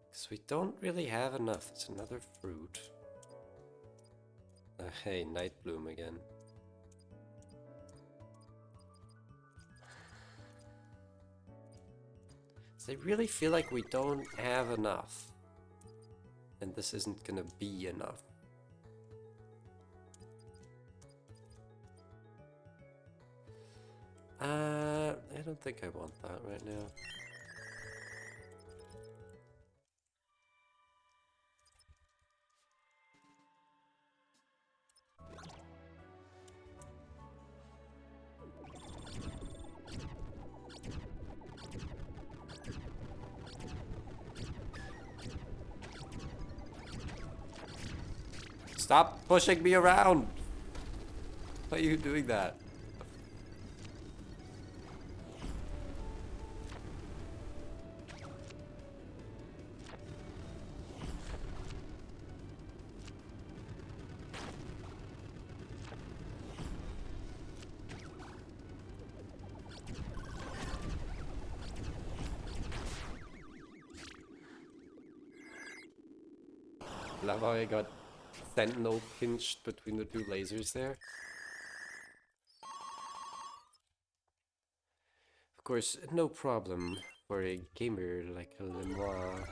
Because we don't really have enough. It's another fruit. Hey, Night Bloom again. So I really feel like we don't have enough. And this isn't gonna be enough. I don't think I want that right now. Stop pushing me around! Why are you doing that? Love how I got Sentinel pinched between the two lasers there. Of course, no problem for a gamer like Lemois.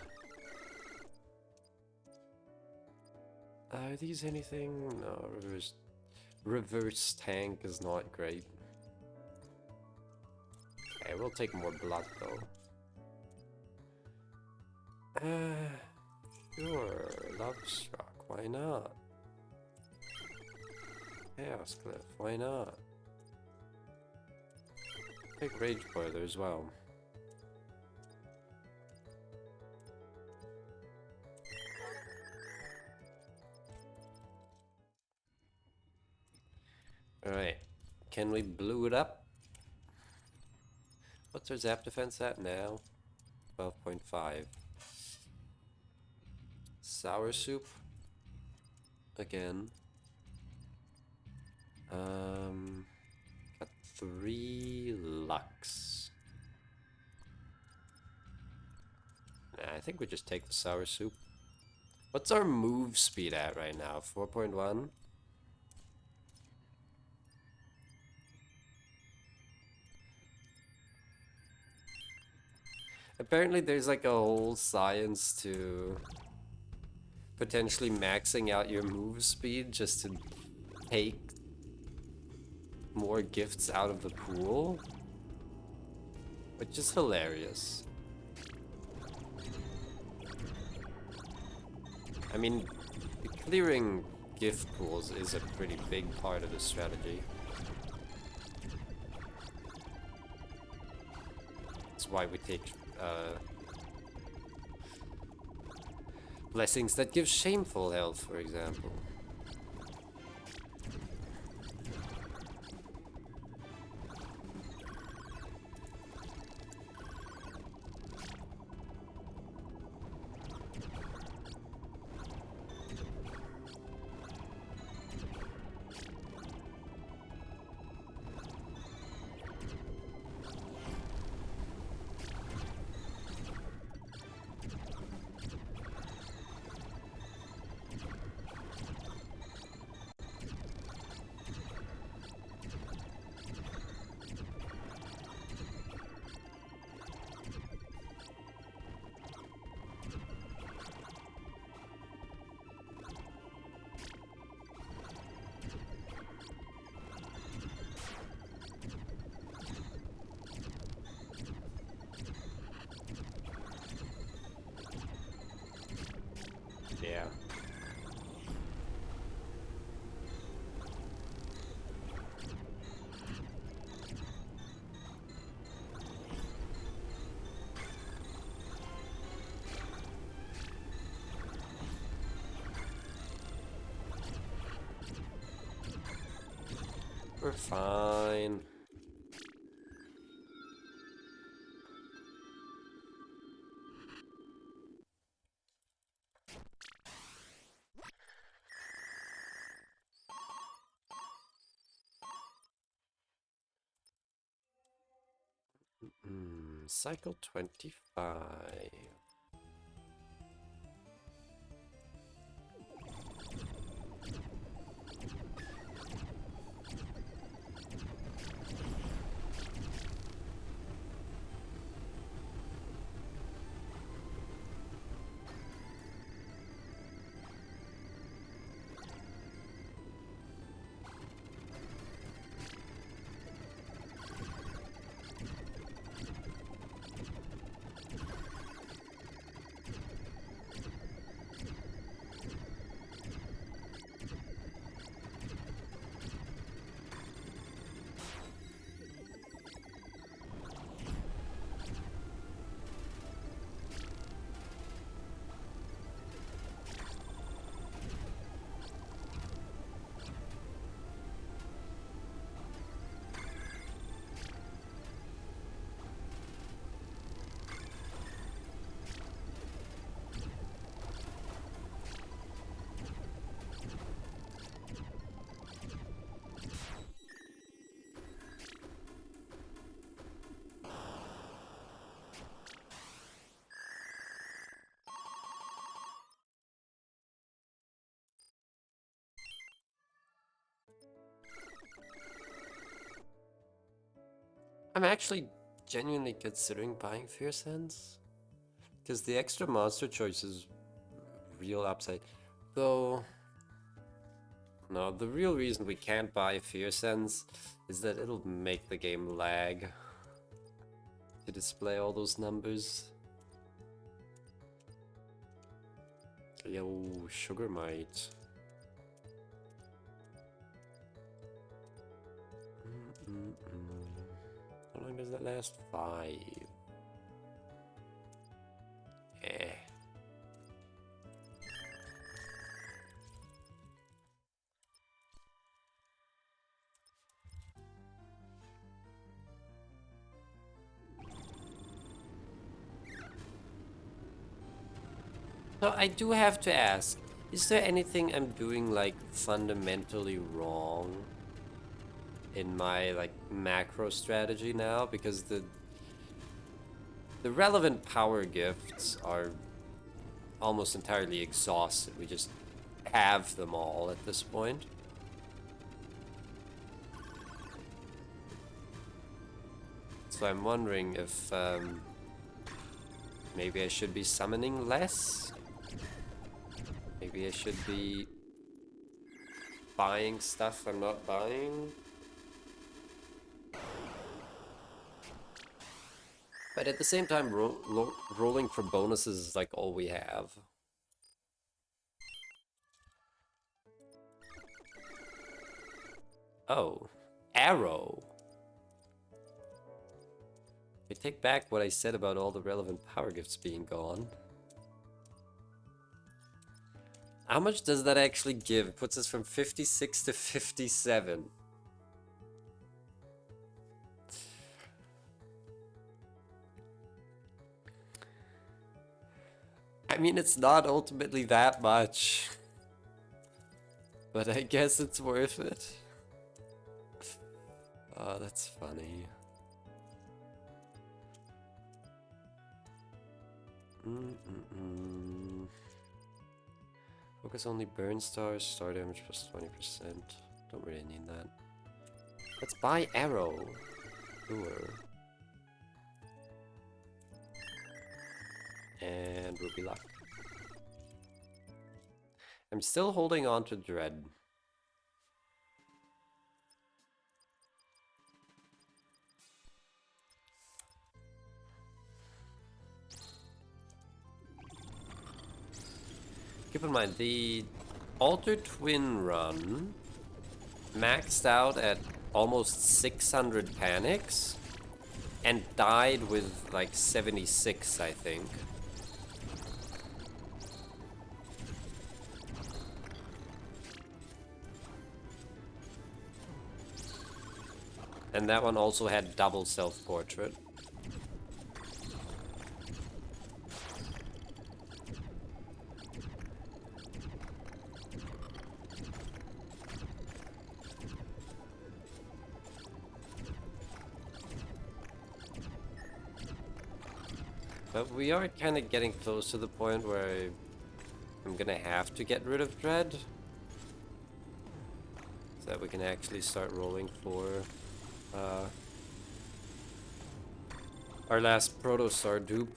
Are these anything? No, reverse tank is not great. Okay, we'll take more blood though. Sure, Lovestruck, why not? Chaos Cliff, why not? Take Rage Boiler as well. Alright, can we blue it up? What's our zap defense at now? 12.5. Sour soup. Again. Got 3 Lux. Nah, I think we just take the sour soup. What's our move speed at right now? 4.1? Apparently there's like a whole science to potentially maxing out your move speed just to take more gifts out of the pool, which is hilarious. I mean, clearing gift pools is a pretty big part of the strategy. That's why we take blessings that give shameful health, for example. Yeah. We're fine. Cycle 25. I'm actually genuinely considering buying Fear Sense. Because the extra monster choice is real upside. Though, no, the real reason we can't buy Fear Sense is that it'll make the game lag to display all those numbers. Yo, Sugar Mite. How long does that last? 5. Eh. So I do have to ask, is there anything I'm doing like fundamentally wrong in my like macro strategy now? Because the relevant power gifts are almost entirely exhausted. We just have them all at this point. So I'm wondering if maybe I should be summoning less. Maybe I should be buying stuff I'm not buying. But at the same time, rolling for bonuses is like all we have. Oh, arrow. I take back what I said about all the relevant power gifts being gone. How much does that actually give? It puts us from 56 to 57. I mean, it's not ultimately that much. But I guess it's worth it. Oh, that's funny. Focus only burn stars, star damage plus 20%. Don't really need that. Let's buy arrow. Lure. And ruby luck. I'm still holding on to dread. Keep in mind, the Alter Twin run maxed out at almost 600 panics and died with like 76, I think. And that one also had double self-portrait. But we are kind of getting close to the point where I'm gonna have to get rid of Dread. So that we can actually start rolling for our last Protostar dupe.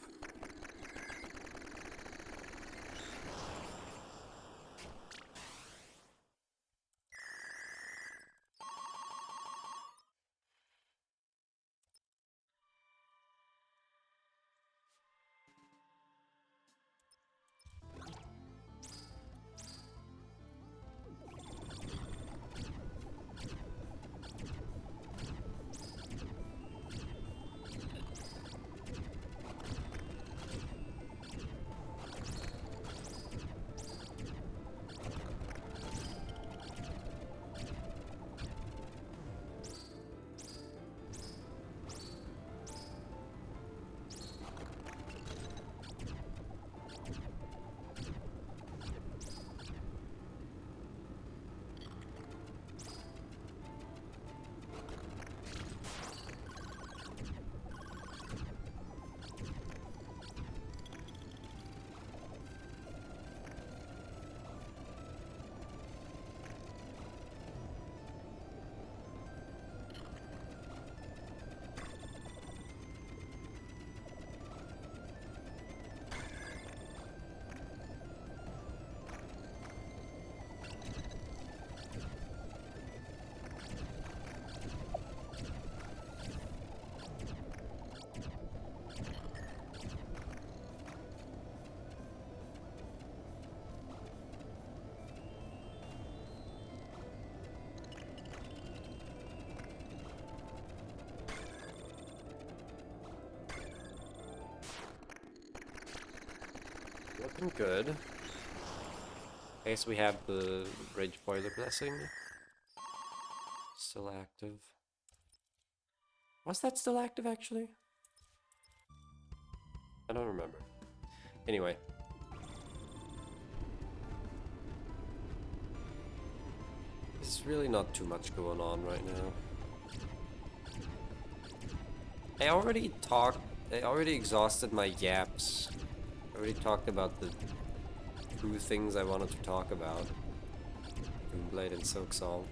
Looking good. I guess we have the Rage Boiler Blessing still active. Was that still active actually? I don't remember. Anyway. There's really not too much going on right now. I already exhausted my yaps. I already talked about the two things I wanted to talk about. Doomblade and Silksong.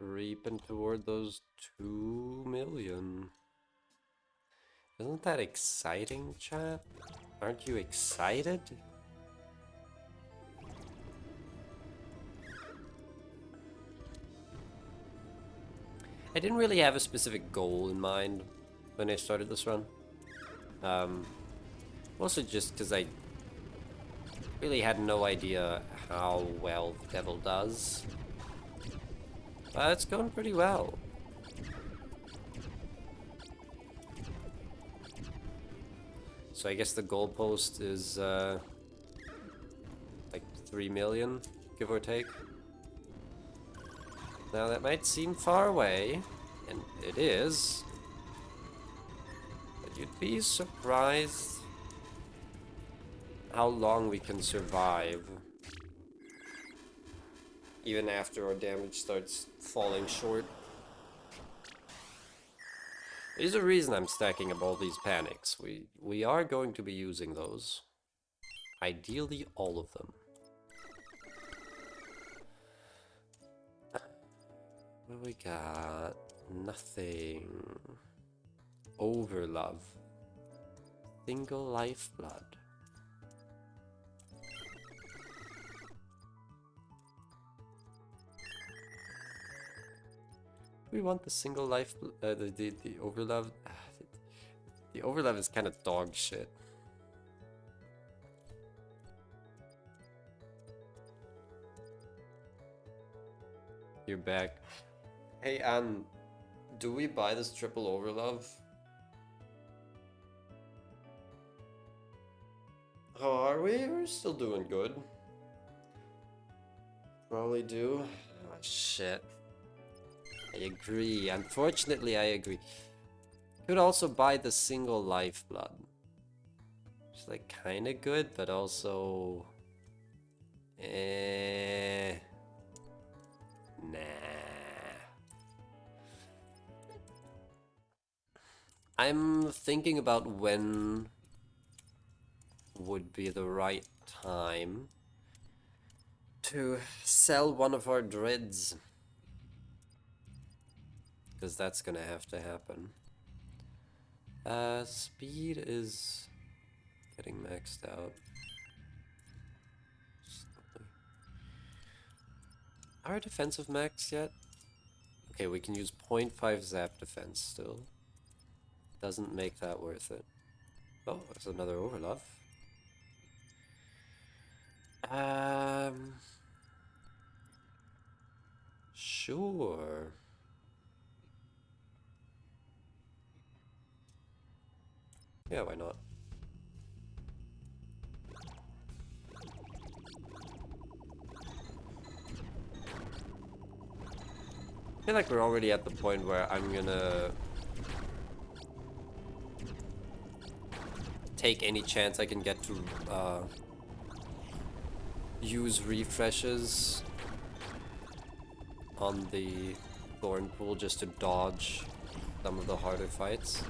Creeping toward those 2 million. Isn't that exciting, chat? Aren't you excited? I didn't really have a specific goal in mind when I started this run. Also just because I really had no idea how well Devil does. It's going pretty well. So I guess the goalpost is like 3 million, give or take. Now that might seem far away, and it is. But you'd be surprised how long we can survive. Even after our damage starts falling short. There's a reason I'm stacking up all these panics. We are going to be using those. Ideally, all of them. What do we got? Nothing. Overlove. Single lifeblood. We want the single life, the overlove. The overlove is kind of dog shit. You're back. Hey, Anne, do we buy this triple overlove? How are we? We're still doing good. Probably do. Oh, shit. I agree. Unfortunately, I agree. Could also buy the single lifeblood. It's like kind of good, but also... Nah. I'm thinking about when would be the right time to sell one of our dreads. Because that's gonna have to happen. Speed is getting maxed out. Are defensive max yet? Okay, we can use 0.5 zap defense still. Doesn't make that worth it. Oh, there's another overlove. Sure. Yeah, why not? I feel like we're already at the point where I'm gonna take any chance I can get to use refreshes on the Thorn Pool just to dodge some of the harder fights.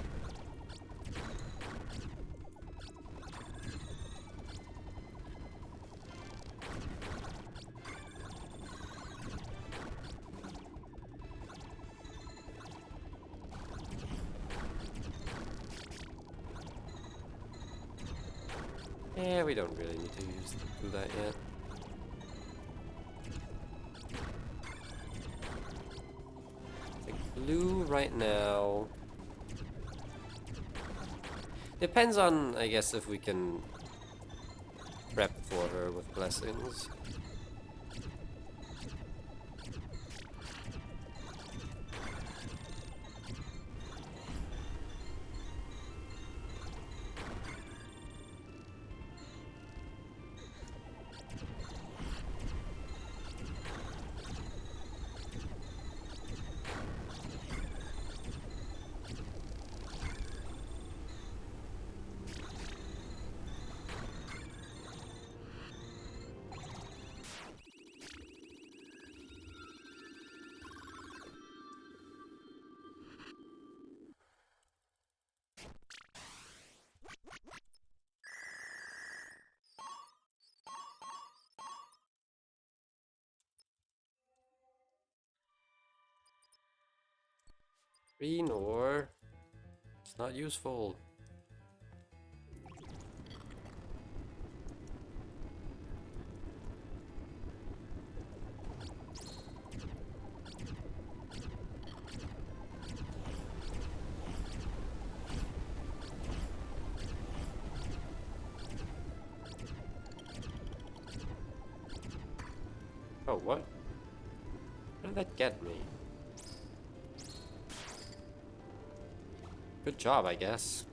Yeah, we don't really need to do that yet. Like blue right now. Depends on, I guess, if we can prep for her with blessings. Green ore. It's not useful. Oh, what? How did that get me? Good job, I guess.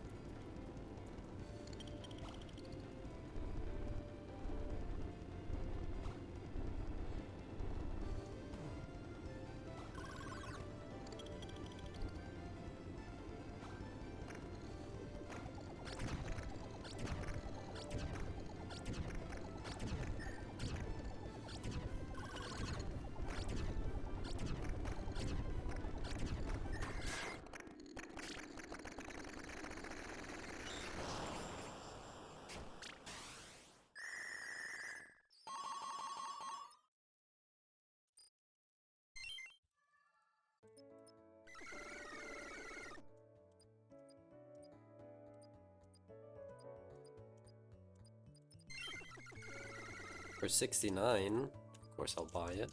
For 69, of course I'll buy it.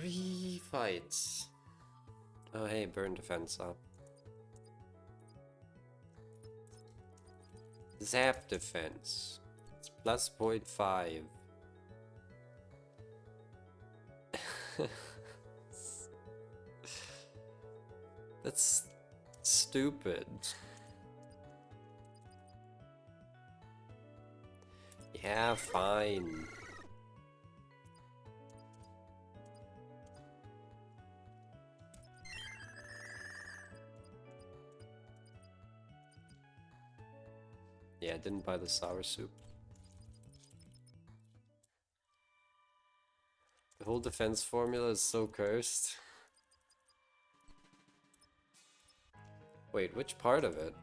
3 fights. Oh hey, burn defense up. Zap defense. It's plus 0.5. That's stupid. Yeah, fine. Yeah, I didn't buy the sour soup. The whole defense formula is so cursed. Wait, which part of it?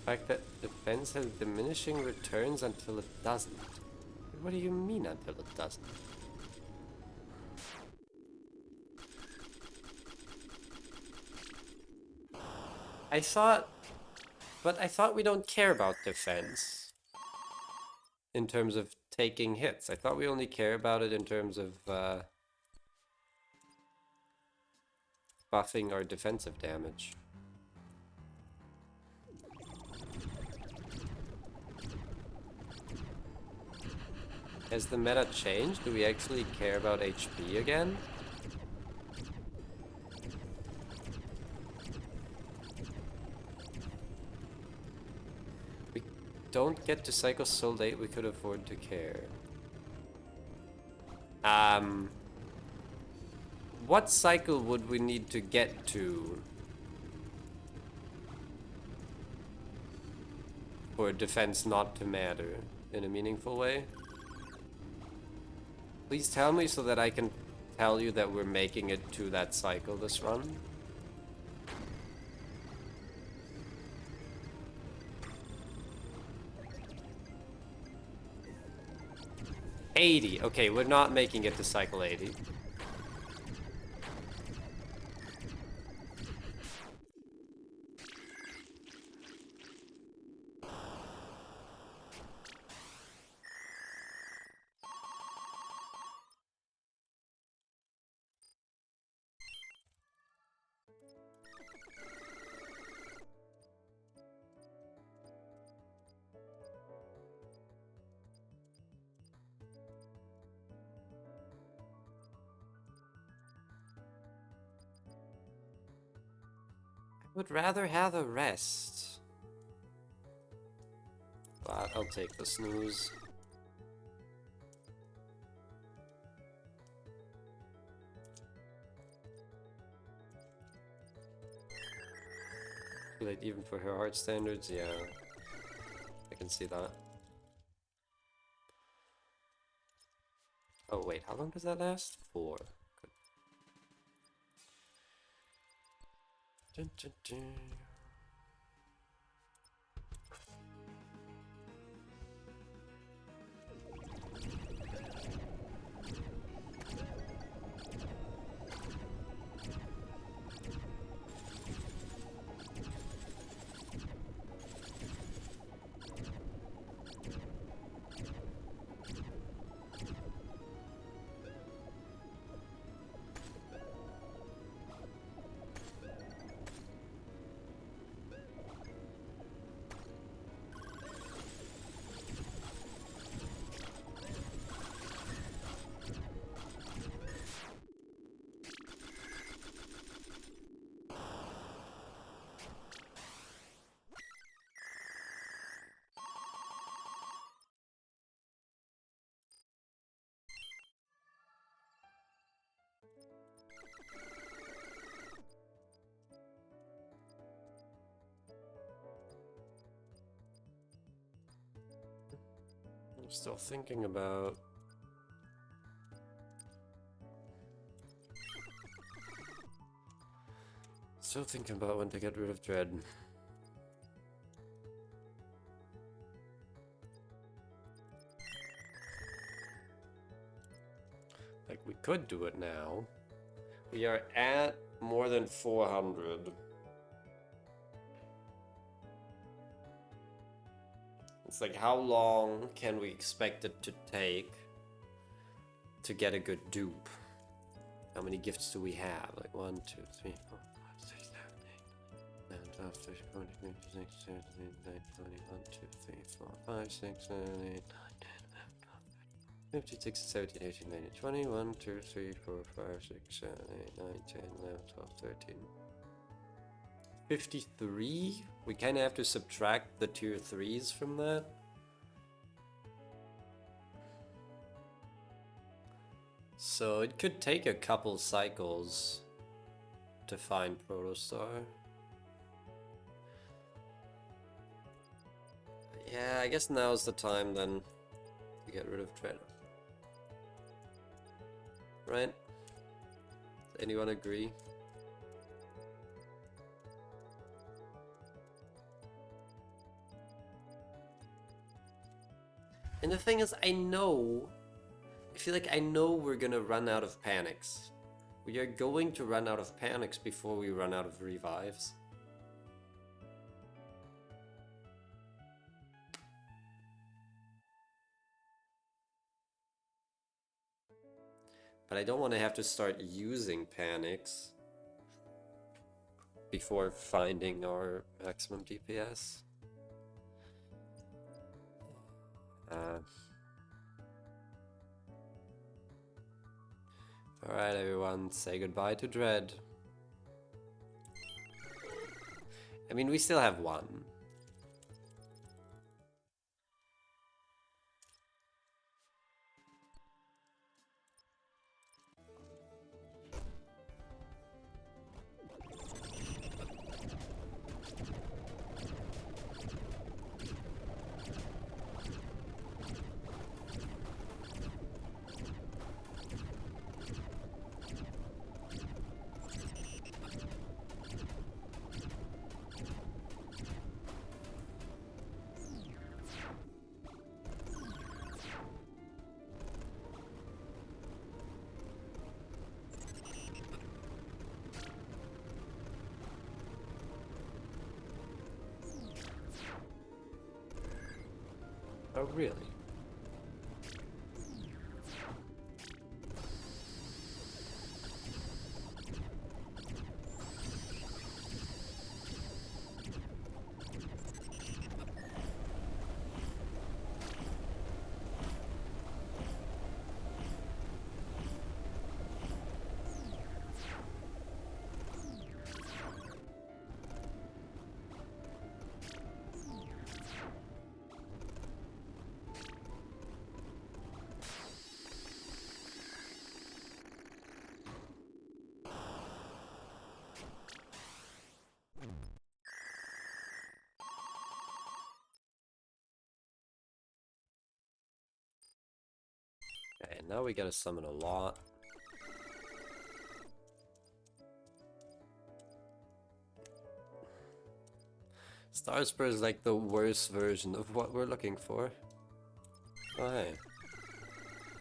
The fact that defense has diminishing returns until it doesn't. What do you mean until it doesn't? I thought we don't care about defense in terms of taking hits. I thought we only care about it in terms of buffing our defensive damage. Has the meta changed? Do we actually care about HP again? We don't get to cycle so late we could afford to care. What cycle would we need to get to for defense not to matter in a meaningful way? Please tell me so that I can tell you that we're making it to that cycle this run. $80. Okay, we're not making it to cycle 80. Would rather have a rest. But I'll take the snooze. Too late even for her heart standards, yeah. I can see that. Oh wait, how long does that last? 4. Good. Dun, dun, dun. Still thinking about... Still thinking about when to get rid of Dread. Like, we could do it now. We are at more than 400. It's like, how long can we expect it to take to get a good dupe? How many gifts do we have? Like 1, 2, 3, 4, 5, 6, 7, 8, 9, 12, 13, 14, 15, 16, 17, 18, 19, 20, 1, 2, 3, 4, 5, 6, 7, 8, 9, 10, 11, 12, 15, 16, 17, 18, 19, 20, 1, 2, 3, 4, 5, 6, 7, 8, 9, 10, 11, 12, 13. 53? We kind of have to subtract the tier 3s from that. So it could take a couple cycles to find Protostar. Yeah, I guess now's the time then to get rid of Dread. Right? Does anyone agree? And the thing is, I feel like I know we're gonna run out of panics. We are going to run out of panics before we run out of revives. But I don't want to have to start using panics before finding our maximum DPS. Alright everyone, say goodbye to Dread. I mean, we still have one. Oh, really? Okay, now we gotta summon a lot. Starspur is like the worst version of what we're looking for. Oh hey.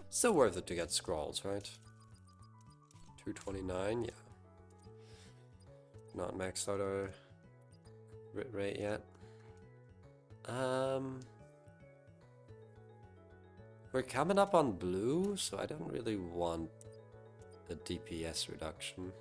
Still worth it to get scrolls, right? 229, yeah. Not maxed out our crit rate yet. We're coming up on blue, so I don't really want the DPS reduction.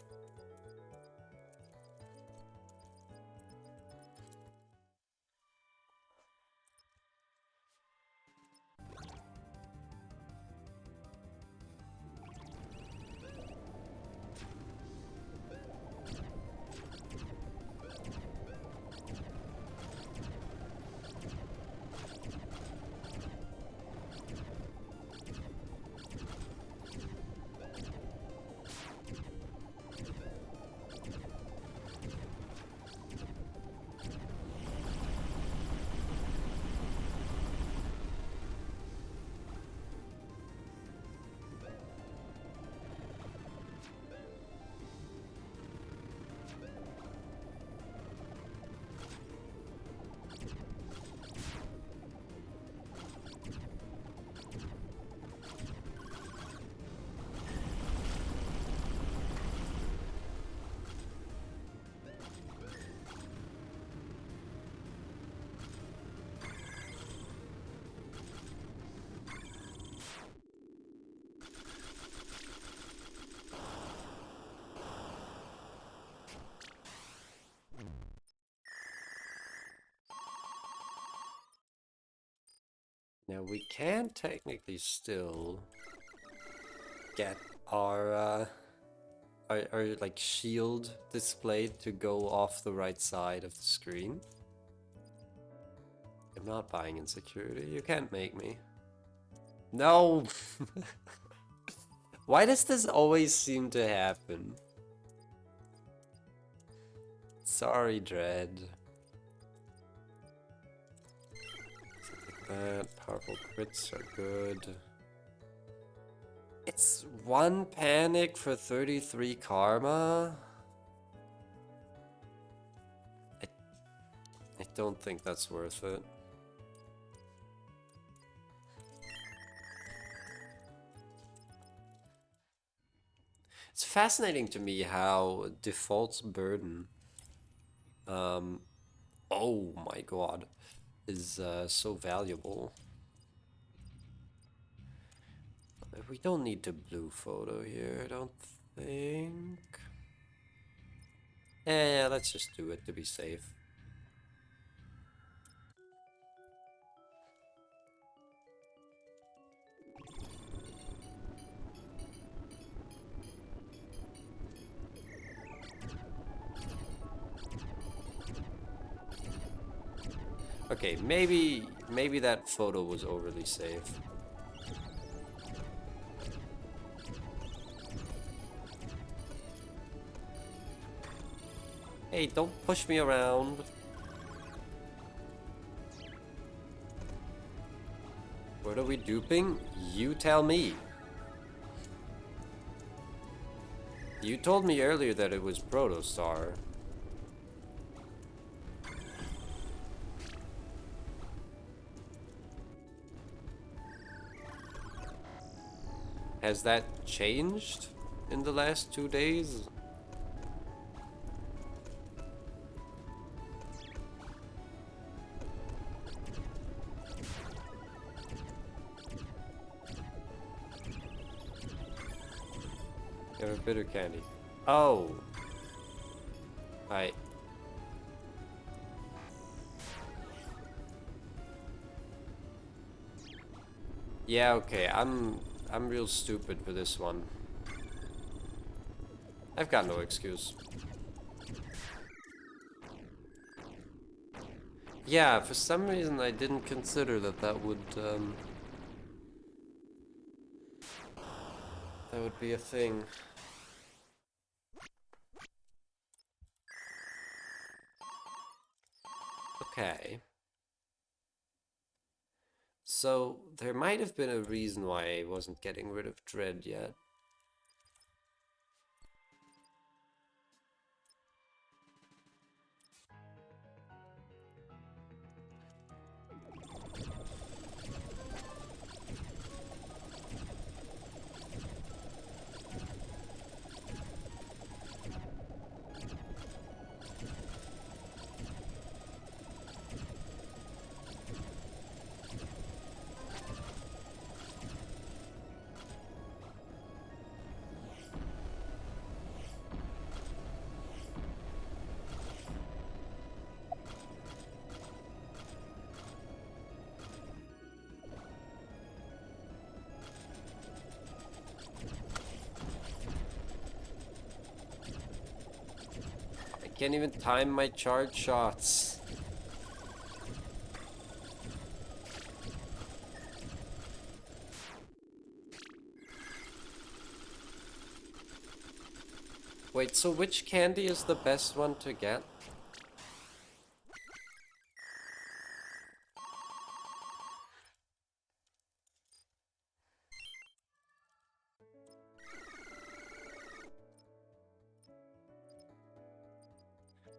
Now we can technically still get our like shield displayed to go off the right side of the screen. I'm not buying insecurity. You can't make me. No! Why does this always seem to happen? Sorry, Dread. Something like that. Powerful crits are good. It's 1 panic for 33 karma? I don't think that's worth it. It's fascinating to me how default's burden, oh my god, is so valuable. We don't need the blue photo here, I don't think. Yeah, let's just do it to be safe. Okay, maybe that photo was overly safe. Hey, don't push me around. What are we duping? You tell me. You told me earlier that it was Protostar. Has that changed in the last 2 days? You have a bitter candy. Oh. Hi. Yeah, okay. I'm real stupid for this one. I've got no excuse. Yeah, for some reason I didn't consider that would be a thing. Okay. So, there might have been a reason why I wasn't getting rid of Dread yet. I can't even time my charge shots. Wait, so which candy is the best one to get?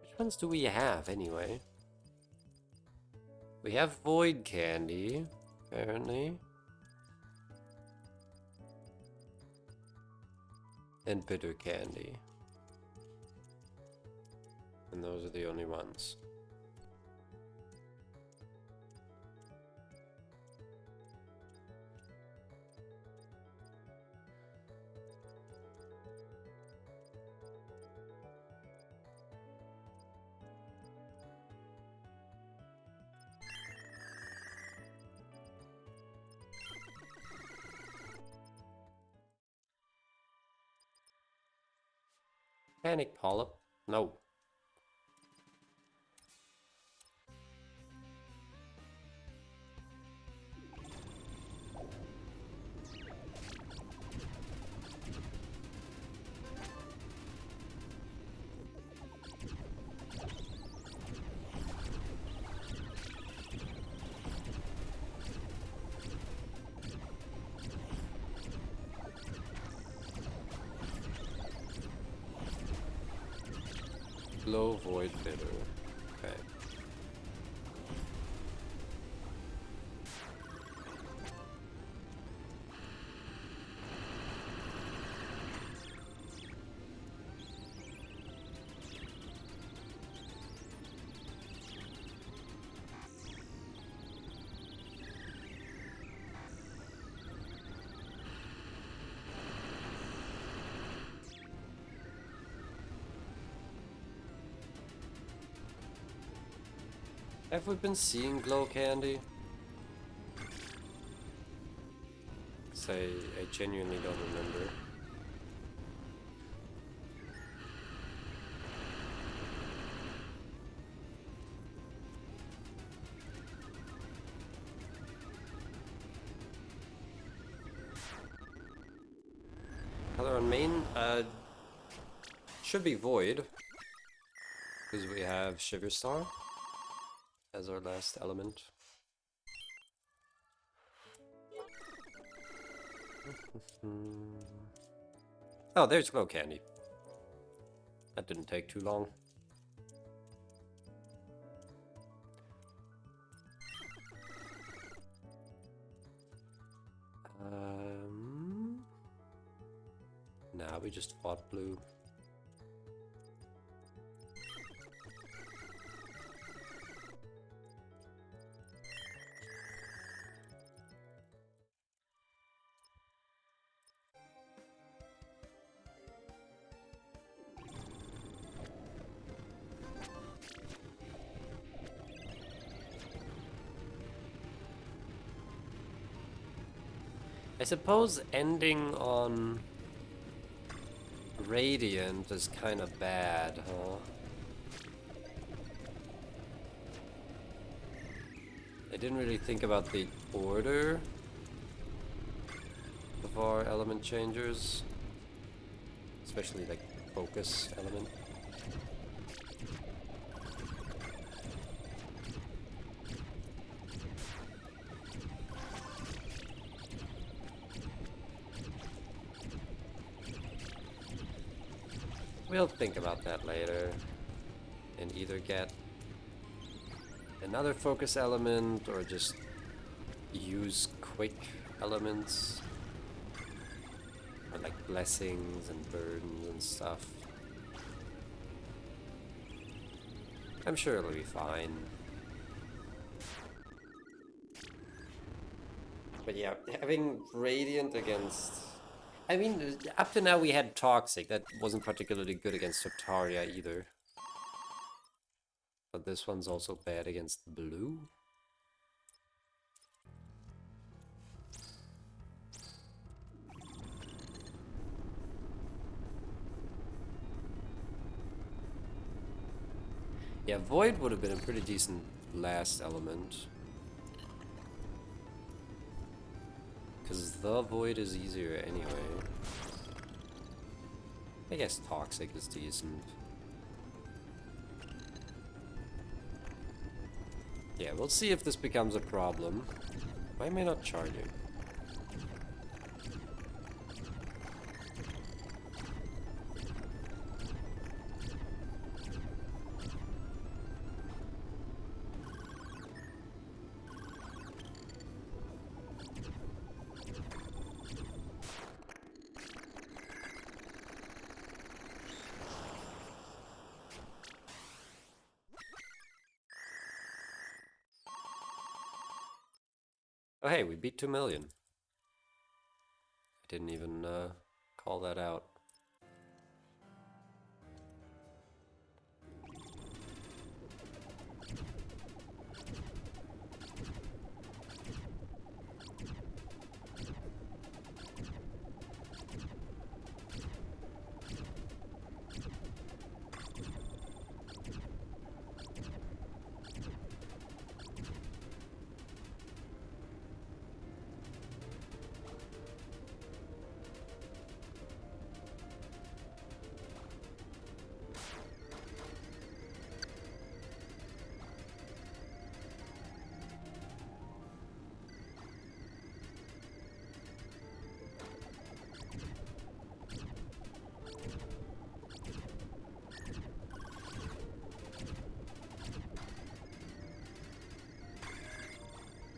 Which ones do we have, anyway? We have Void Candy, apparently. And Bitter Candy. And those are the only ones. Panic Polyp? No. Low Void Bitter. Okay. Have we been seeing Glow Candy? Say, I genuinely don't remember. Color on main? Should be Void. Because we have Shiver Star as our last element. Oh, there's Glow Candy. That didn't take too long. Nah, we just fought blue. I suppose ending on Radiant is kind of bad, huh? I didn't really think about the order of our element changers, especially like focus element. We'll think about that later and either get another focus element or just use quick elements or like blessings and burdens and stuff. I'm sure it'll be fine. But yeah, having Radiant against... I mean, up to now we had Toxic. That wasn't particularly good against Sotaria either. But this one's also bad against blue. Yeah, Void would have been a pretty decent last element. Because the Void is easier anyway. I guess Toxic is decent. Yeah, we'll see if this becomes a problem. Why am I not charging? Oh hey, we beat 2 million. I didn't even call that out.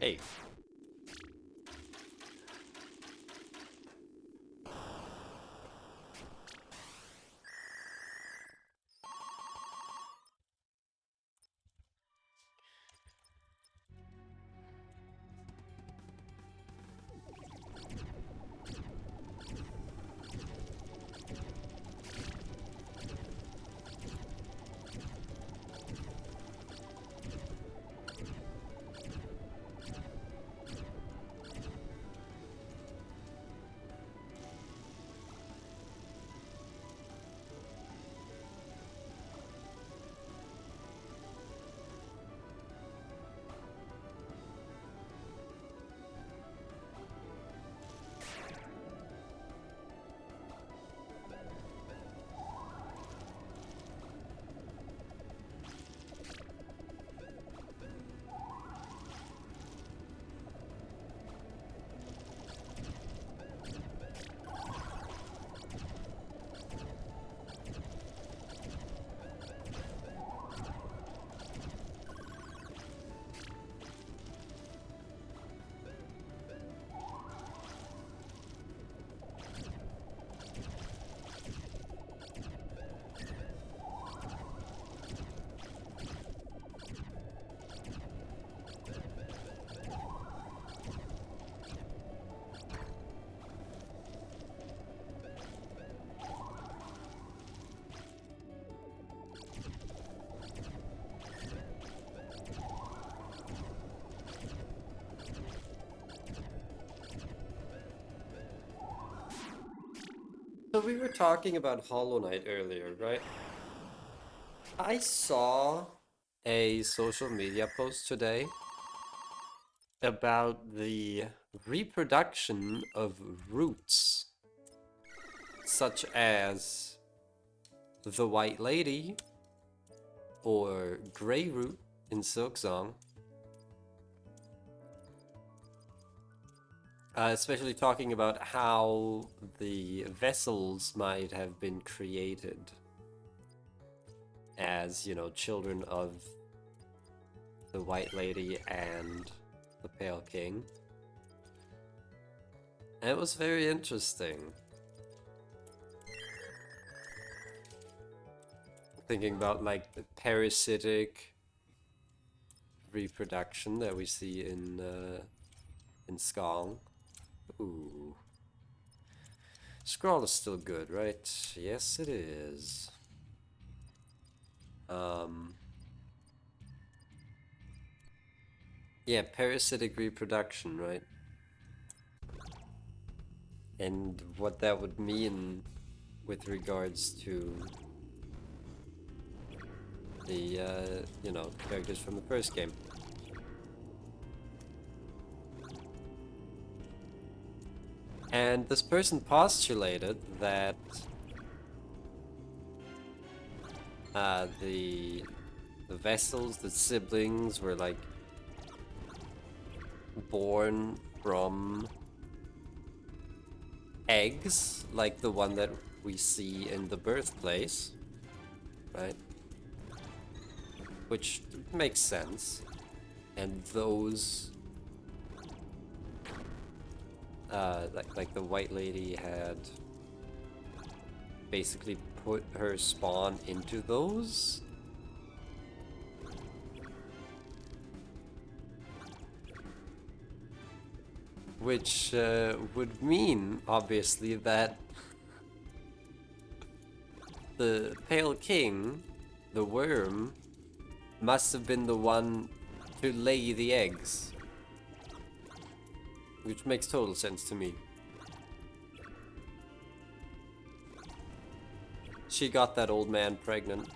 Hey. So we were talking about Hollow Knight earlier, right? I saw a social media post today about the reproduction of roots, such as the White Lady or Grey Root in Silksong. Especially talking about how the vessels might have been created as, you know, children of the White Lady and the Pale King. And it was very interesting. Thinking about like the parasitic reproduction that we see in Skong. Ooh. Scroll is still good, right? Yes, it is. Yeah, parasitic reproduction, right? And what that would mean with regards to the, you know, characters from the first game. And this person postulated that the vessels, the siblings, were like born from eggs, like the one that we see in the birthplace, right? Which makes sense. And those, like the White Lady had basically put her spawn into those. Which would mean, obviously, that the Pale King, the worm, must have been the one to lay the eggs. Which makes total sense to me. She got that old man pregnant.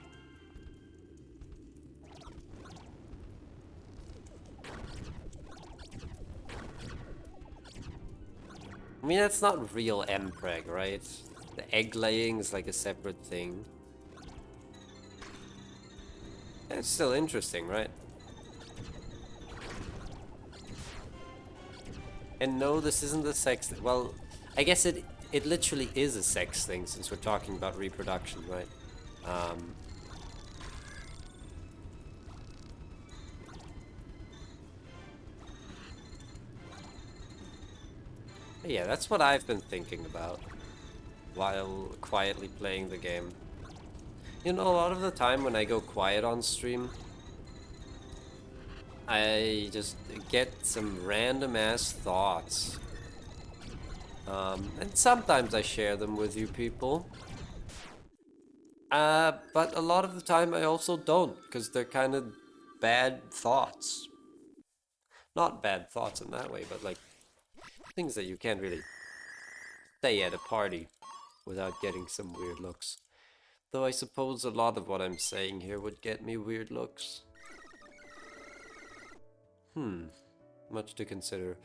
I mean, that's not real mpreg, right? The egg laying is like a separate thing. It's still interesting, right? And no, this isn't a sex thing. Well, I guess it literally is a sex thing since we're talking about reproduction, right? Yeah, that's what I've been thinking about while quietly playing the game. You know, a lot of the time when I go quiet on stream, I just get some random ass thoughts. And sometimes I share them with you people. But a lot of the time I also don't, because they're kind of bad thoughts. Not bad thoughts in that way, but like things that you can't really say at a party without getting some weird looks. Though I suppose a lot of what I'm saying here would get me weird looks. Much to consider.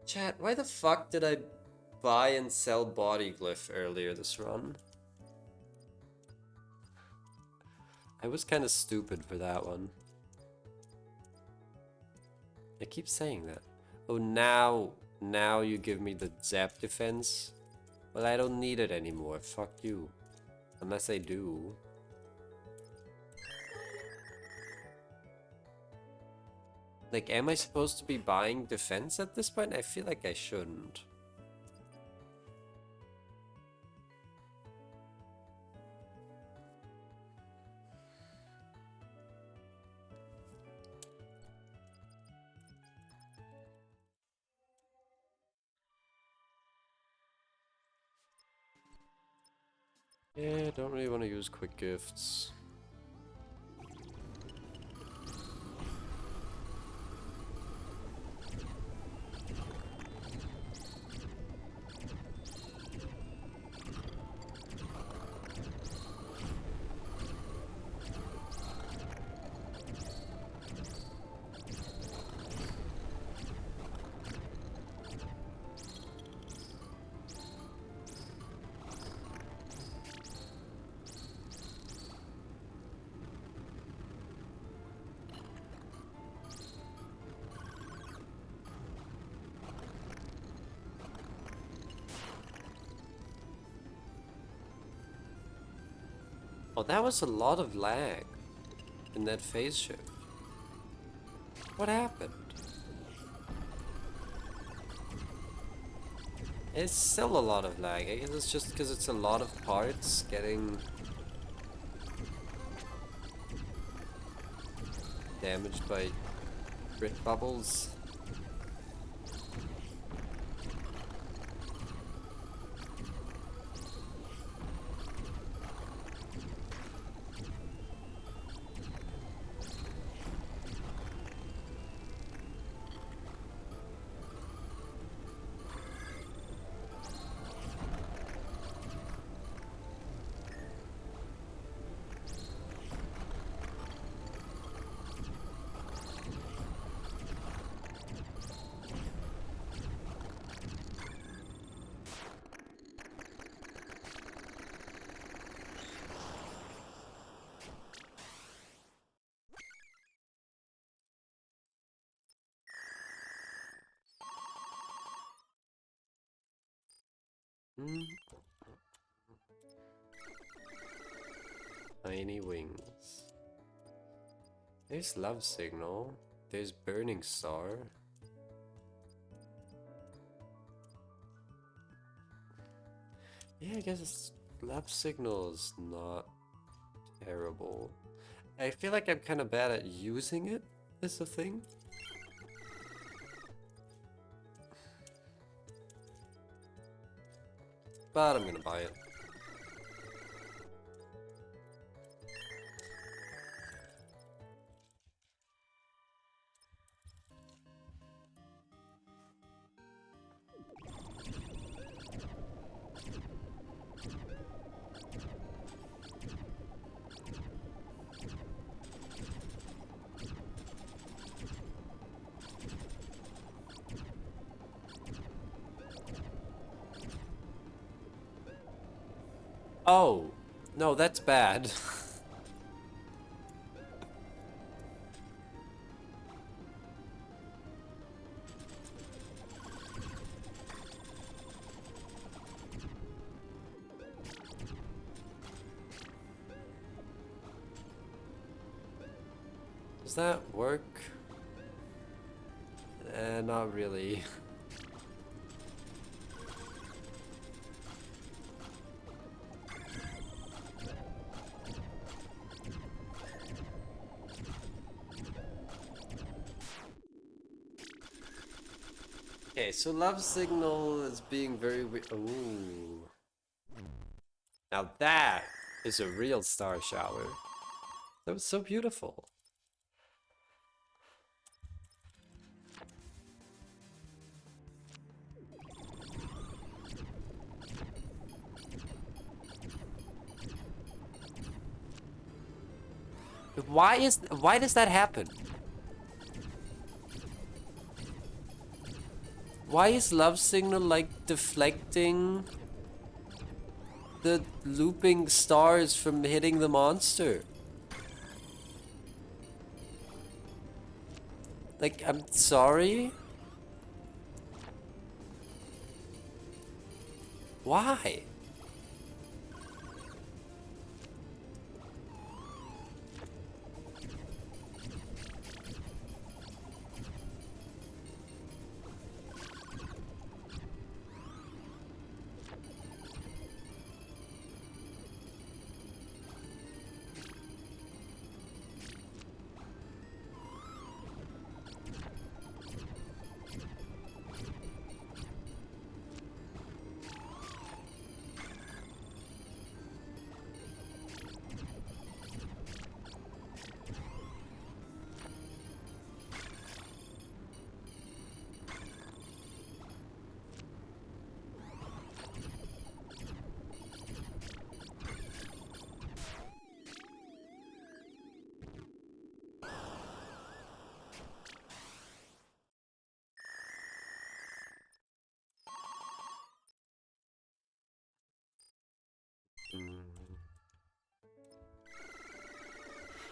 Chat, why the fuck did I buy and sell body glyph earlier this run? I was kind of stupid for that one. I keep saying that. Oh, now you give me the zap defense? Well, I don't need it anymore. Fuck you. Unless I do. Like, am I supposed to be buying defense at this point? I feel like I shouldn't. Yeah, don't really want to use quick gifts. Oh, that was a lot of lag in that phase shift. What happened? It's still a lot of lag. I guess it's just because it's a lot of parts getting damaged by grit bubbles. Hmm. Tiny wings. There's love signal. There's burning star. Yeah, I guess love signal is not terrible. I feel like I'm kind of bad at using it as a thing. But I'm gonna buy it. Oh, no, that's bad. Does that work? Not really. Okay, so Love Signal is being very ooh. Now that is a real star shower. That was so beautiful. Why does that happen? Why is Love Signal like deflecting the looping stars from hitting the monster? Like, I'm sorry? Why?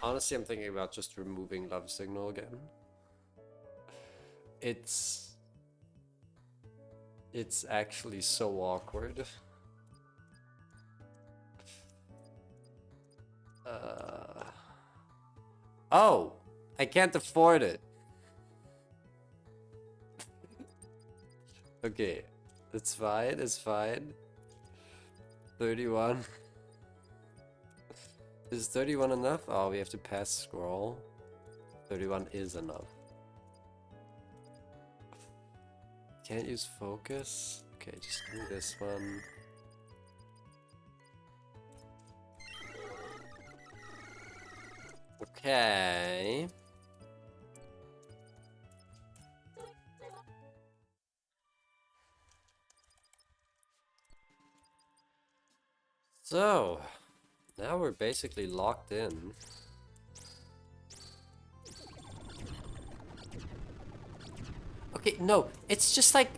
Honestly, I'm thinking about just removing Love Signal again. It's actually so awkward. Oh, I can't afford it. Okay, it's fine, it's fine. 31. Is 31 enough? Oh, we have to pass scroll. 31 is enough. Can't use focus? Okay, just do this one. Okay. So, now we're basically locked in. Okay, no, it's just like...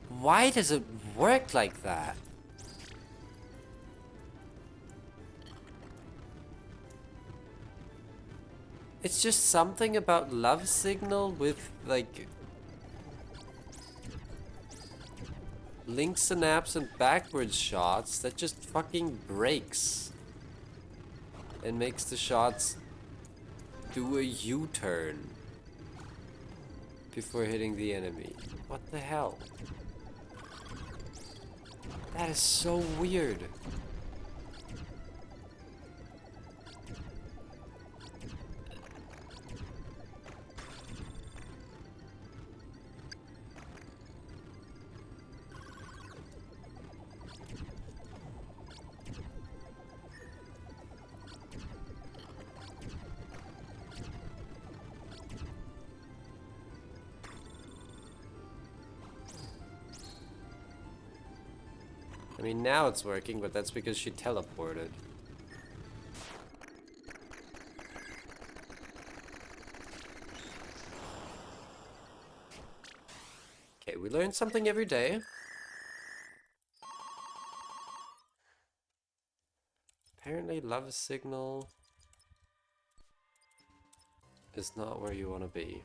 Why does it work like that? It's just something about Love Signal with, like... Link synapse and backwards shots that just fucking breaks. And makes the shots do a U-turn before hitting the enemy. What the hell? That is so weird. I mean, now it's working, but that's because she teleported. Okay, we learn something every day. Apparently, Love Signal is not where you want to be.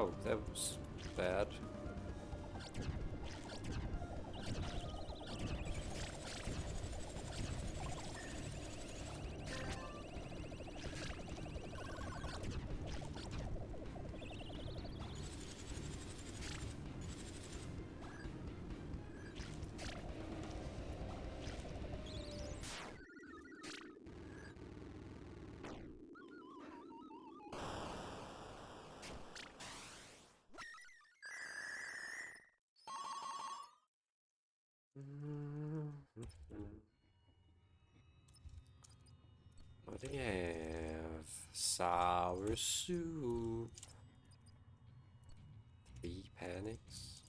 Oh, that was bad. What do you have? Sour soup. 3 panics.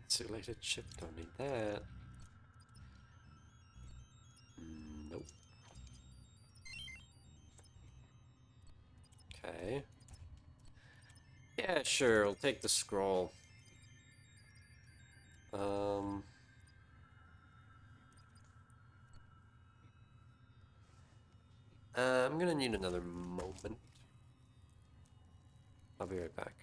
Insulated chip, don't need that. Nope. Okay. Yeah, sure, I'll take the scroll. I'm gonna need another moment. I'll be right back.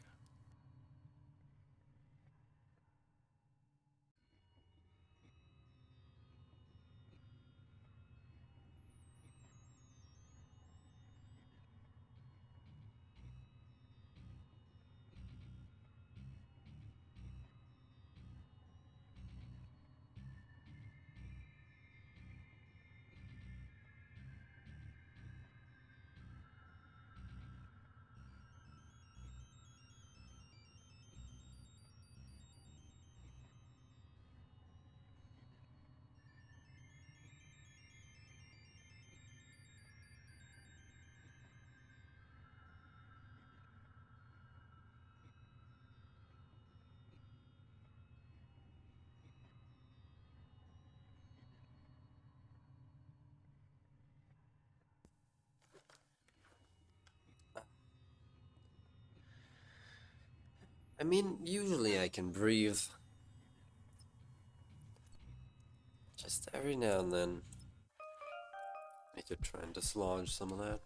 I mean, usually I can breathe. Just every now and then. Need to try and dislodge some of that.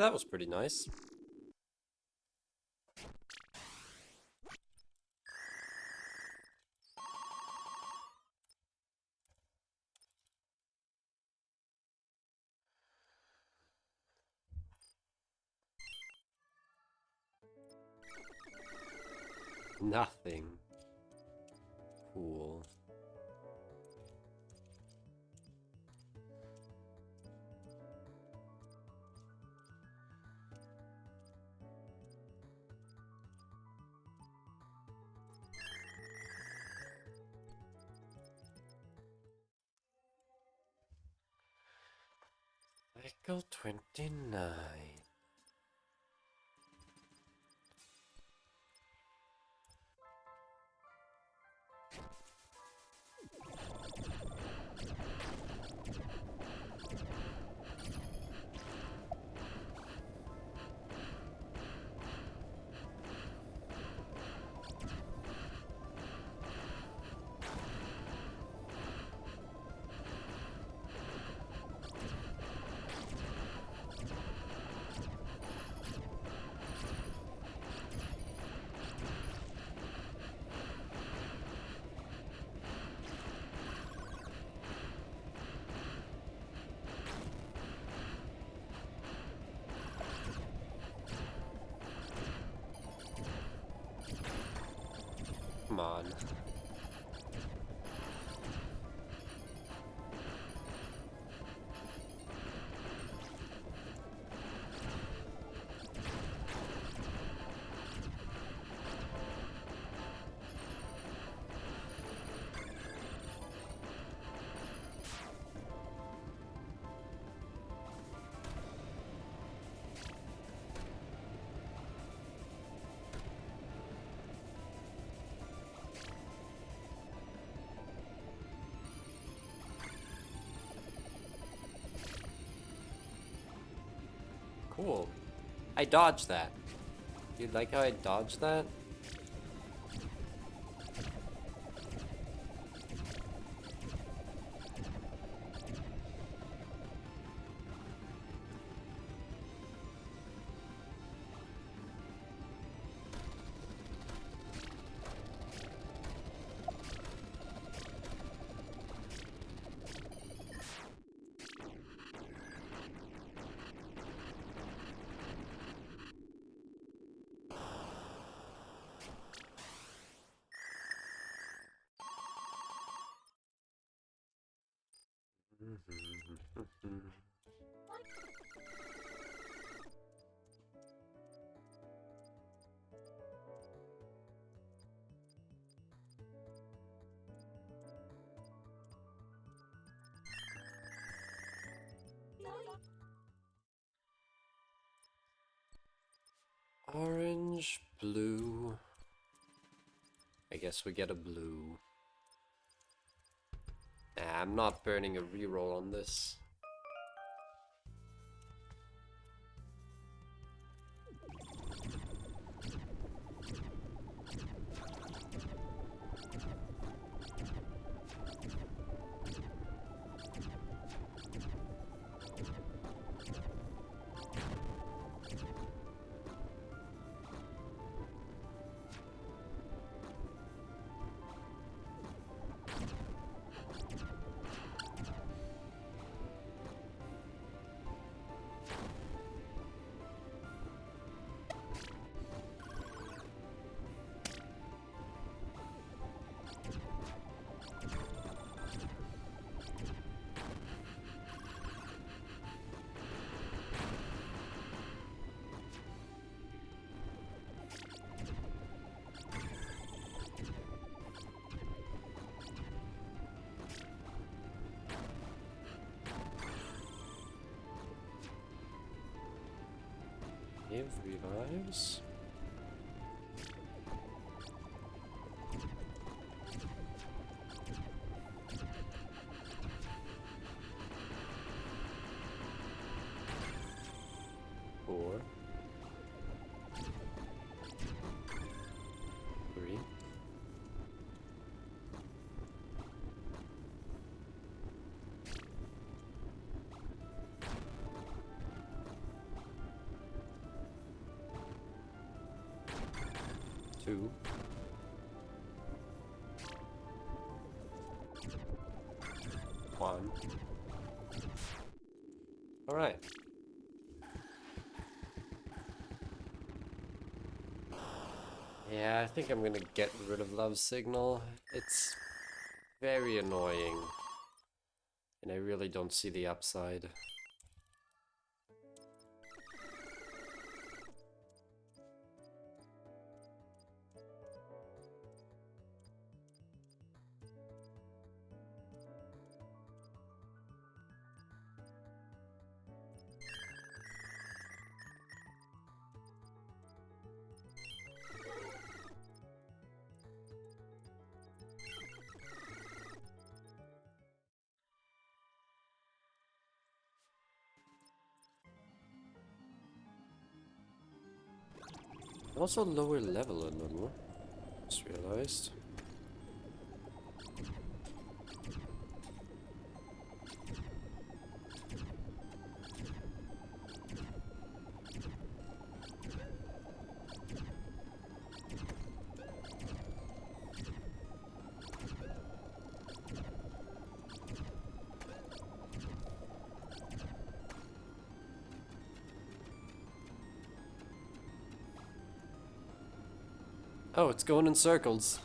that was pretty nice. Nothing. Cool. Cycle 29. Come on. Cool. I dodged that. You like how I dodged that? Orange, blue. I guess we get a blue. Nah, I'm not burning a reroll on this. Give revives. Four. Three. 2. One. Alright. Yeah, I think I'm gonna get rid of Love Signal. It's very annoying. And I really don't see the upside. Also lower level a little. Just realized. Oh, it's going in circles.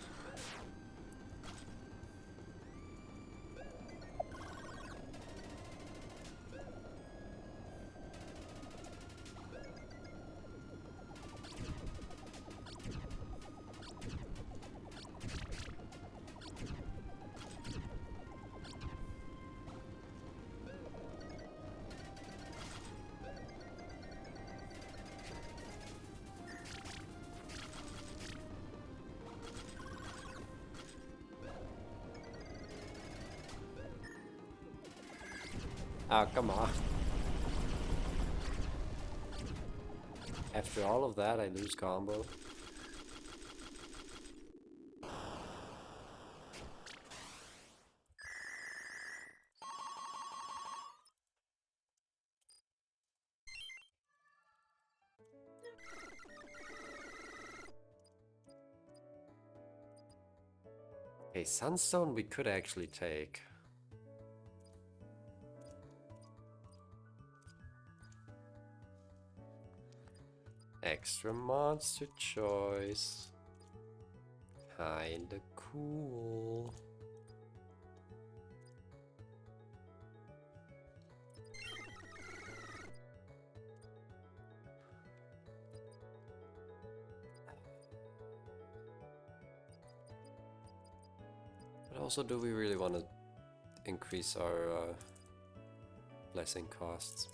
Oh, come on. After all of that, I lose combo. Okay, Sunstone we could actually take. Extra monster choice. Kinda cool. But also, do we really want to increase our blessing costs?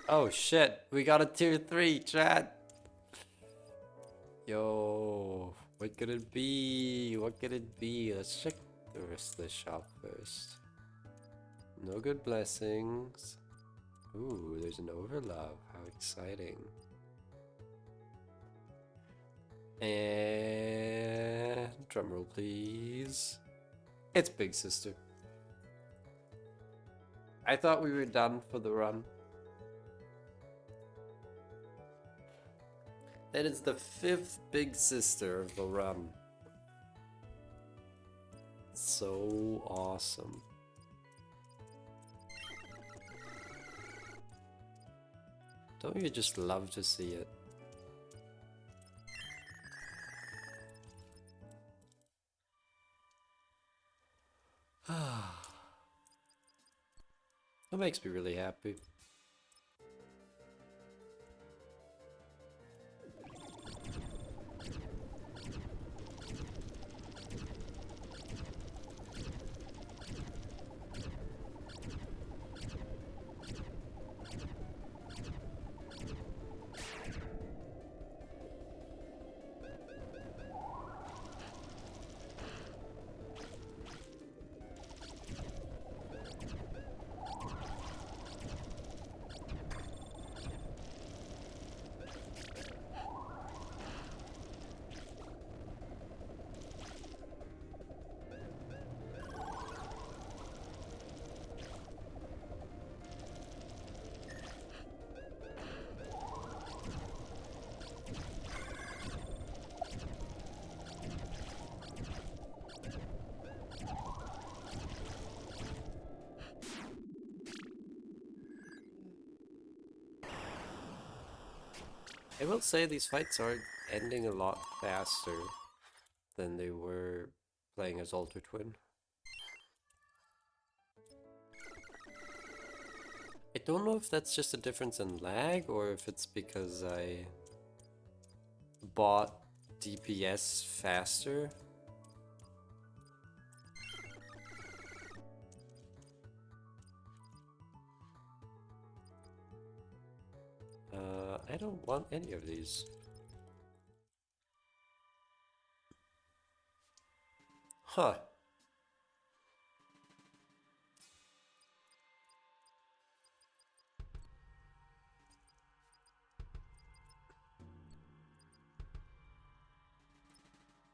Oh shit, we got a tier 3, chat. Yo, what could it be? What could it be? Let's check the rest of the shop first. No good blessings. Ooh, there's an overlap. How exciting. And drumroll, please. It's Big Sister. I thought we were done for the run. That is the 5th Big Sister of the run. So awesome. Don't you just love to see it? That makes me really happy. I will say these fights are ending a lot faster than they were playing as Alter Twin. I don't know if that's just a difference in lag or if it's because I bought DPS faster. I don't want any of these. Huh.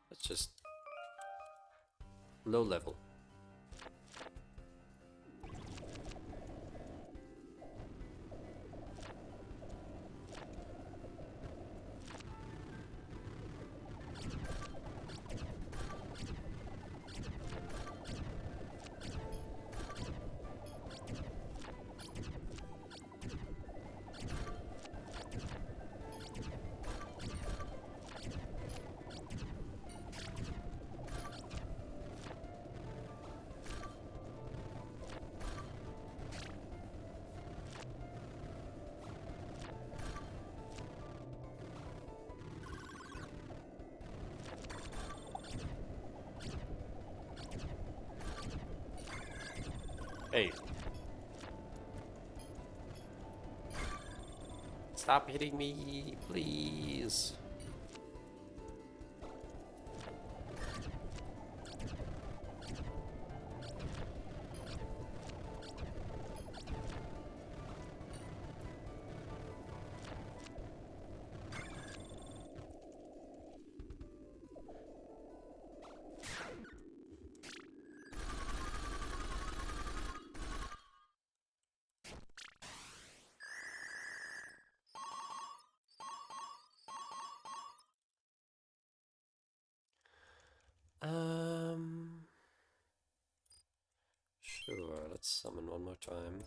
That's just low level. Hey. Stop hitting me, please. Sure, let's summon one more time.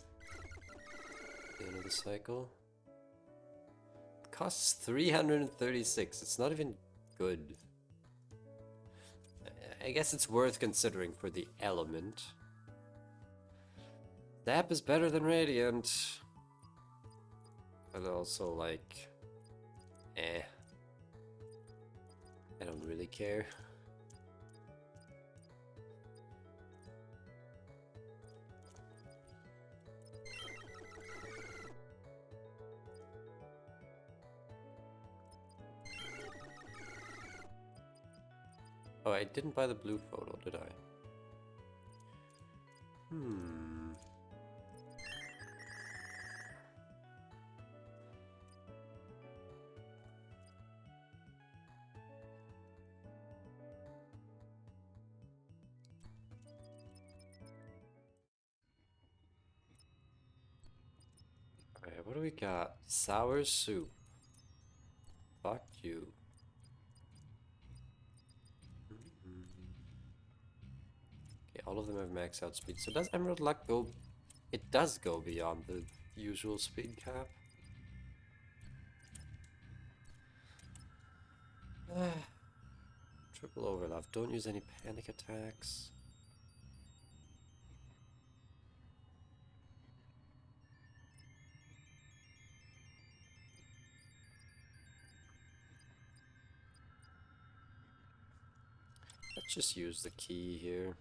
The end of the cycle. Costs 336. It's not even good. I guess it's worth considering for the element. Zap is better than Radiant. But also, like, I don't really care. Oh, I didn't buy the blue photo, did I? Alright, what do we got? Sour soup. Fuck you. Okay, all of them have max out speed. So does Emerald Luck go... It does go beyond the usual speed cap. Triple overlap. Don't use any panic attacks. Let's just use the key here.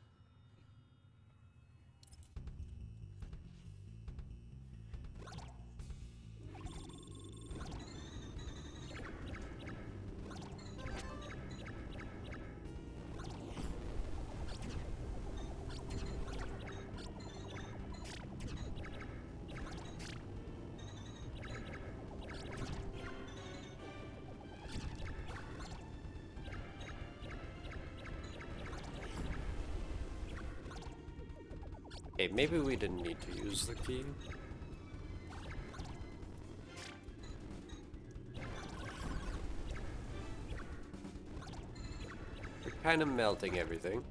Okay, maybe we didn't need to use the key. We're kind of melting everything.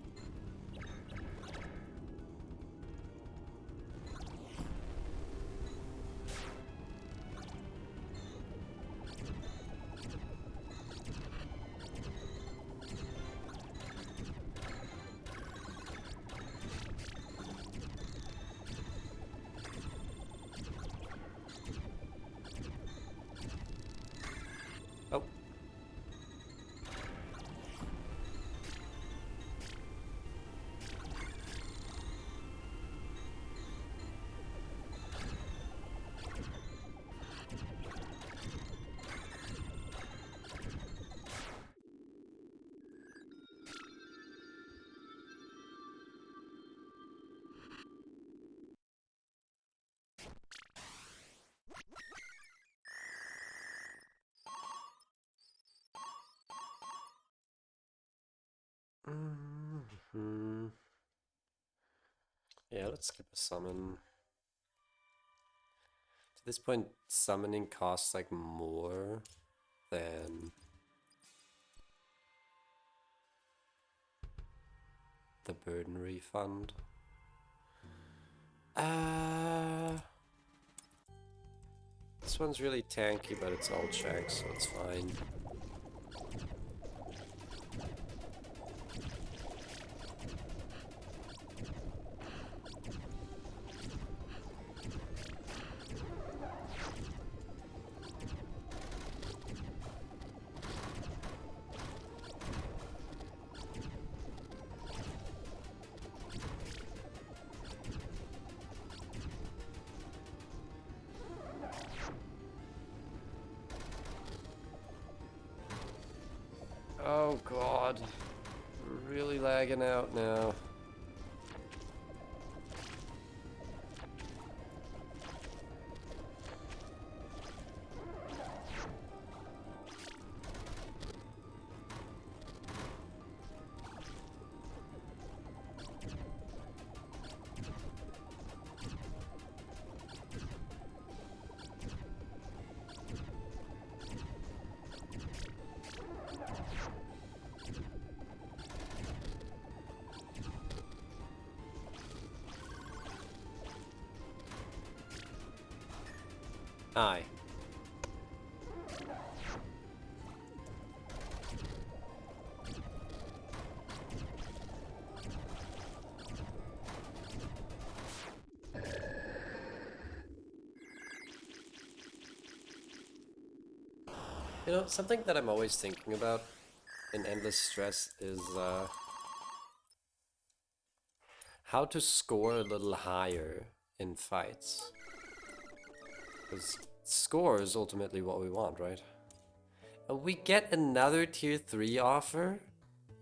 Oh. Yeah, let's skip a summon. To this point, summoning costs like more than the burden refund. This one's really tanky, but it's all check, so it's fine. Oh god, we're really lagging out now. Aye. You know, something that I'm always thinking about in Endless Stress is how to score a little higher in fights. Because score is ultimately what we want, right? And we get another tier 3 offer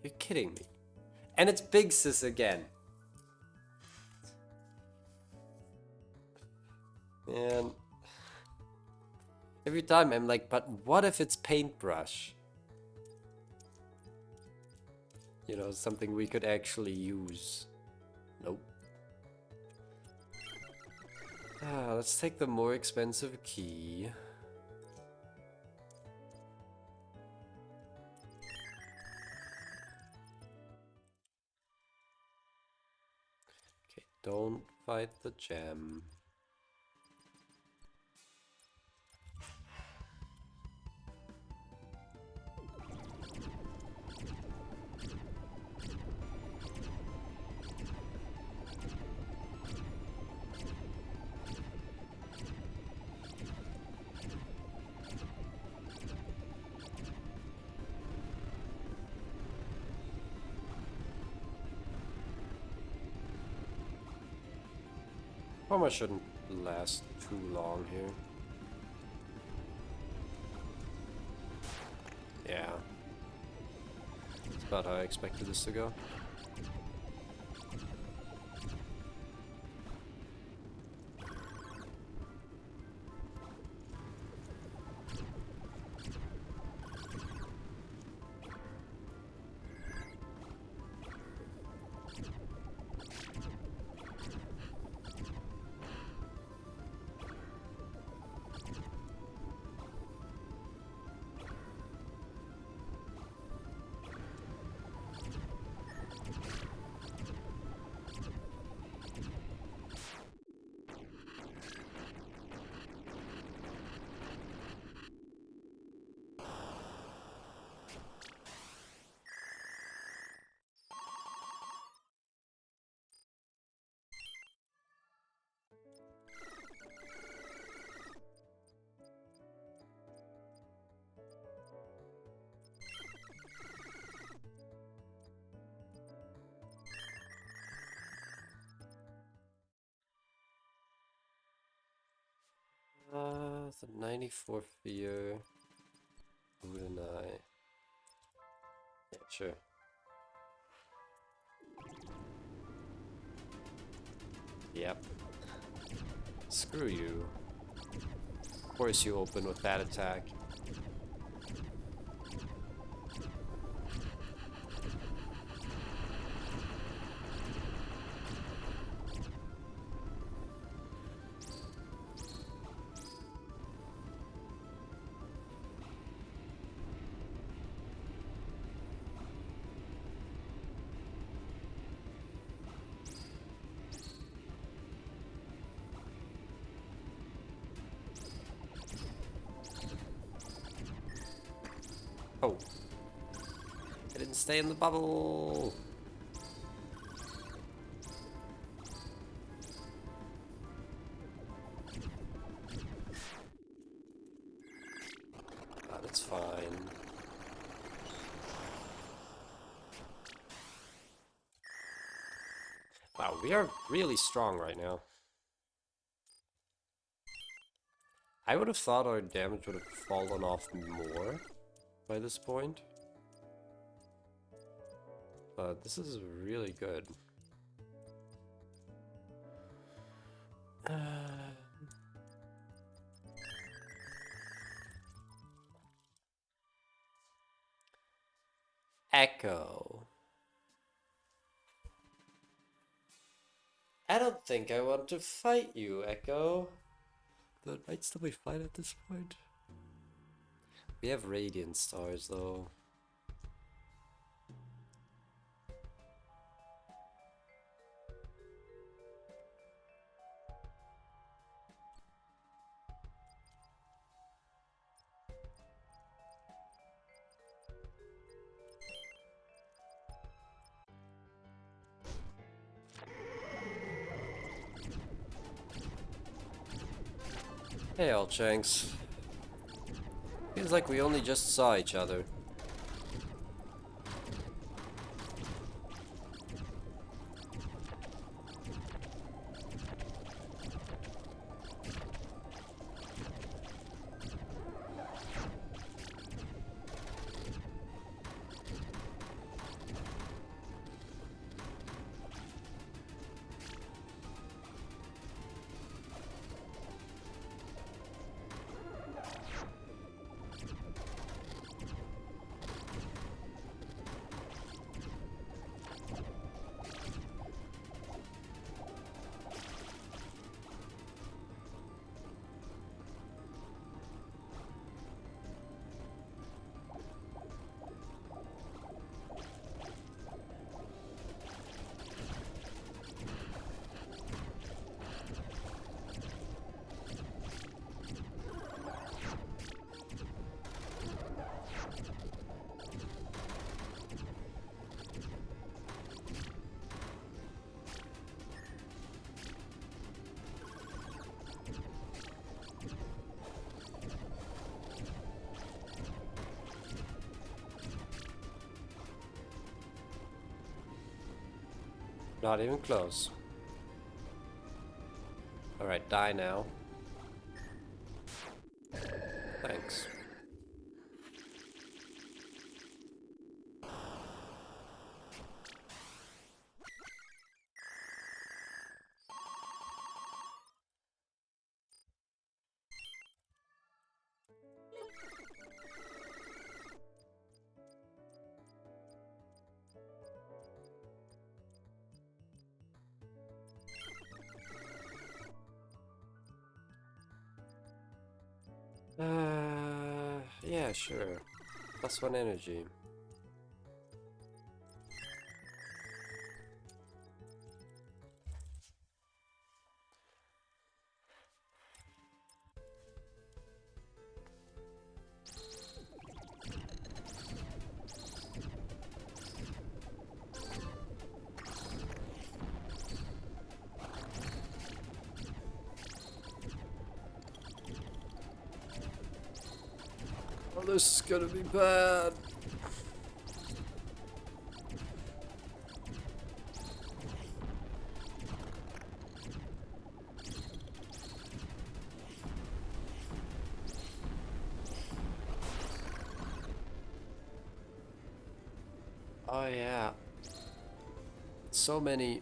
You're kidding me. And it's Big Sis again. Man. Every time I'm like, but what if it's Paintbrush? You know, something we could actually use. Nope. Let's take the more expensive key. Okay, don't fight the gem. Homer shouldn't last too long here. Yeah. That's about how I expected this to go. The 94 fear. Udenai. Yeah, sure. Yep. Screw you. Of course you open with that attack. Oh. I didn't stay in the bubble. That's fine. Wow, we are really strong right now. I would have thought our damage would have fallen off more by this point. But this is really good. Echo. I don't think I want to fight you, Echo. That might still be fine at this point. We have Radiant Stars, though. Hey, Alchanks. Feels like we only just saw each other. Not even close. Alright, die now. Thanks. Yeah, sure. +1 energy. Oh, this is gonna be bad. Oh yeah. So many.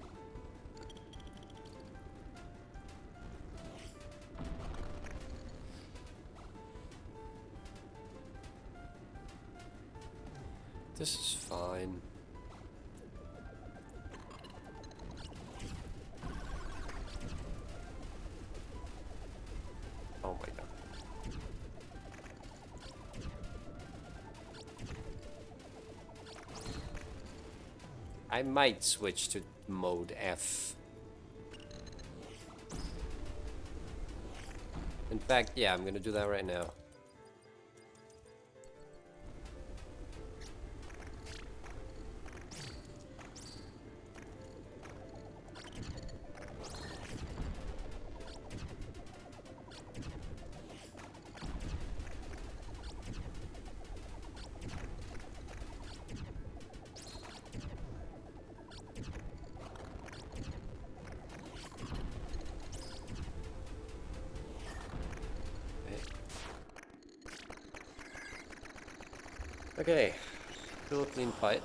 This is fine. Oh my god. I might switch to mode F. In fact, yeah, I'm gonna do that right now. Okay, still a clean fight.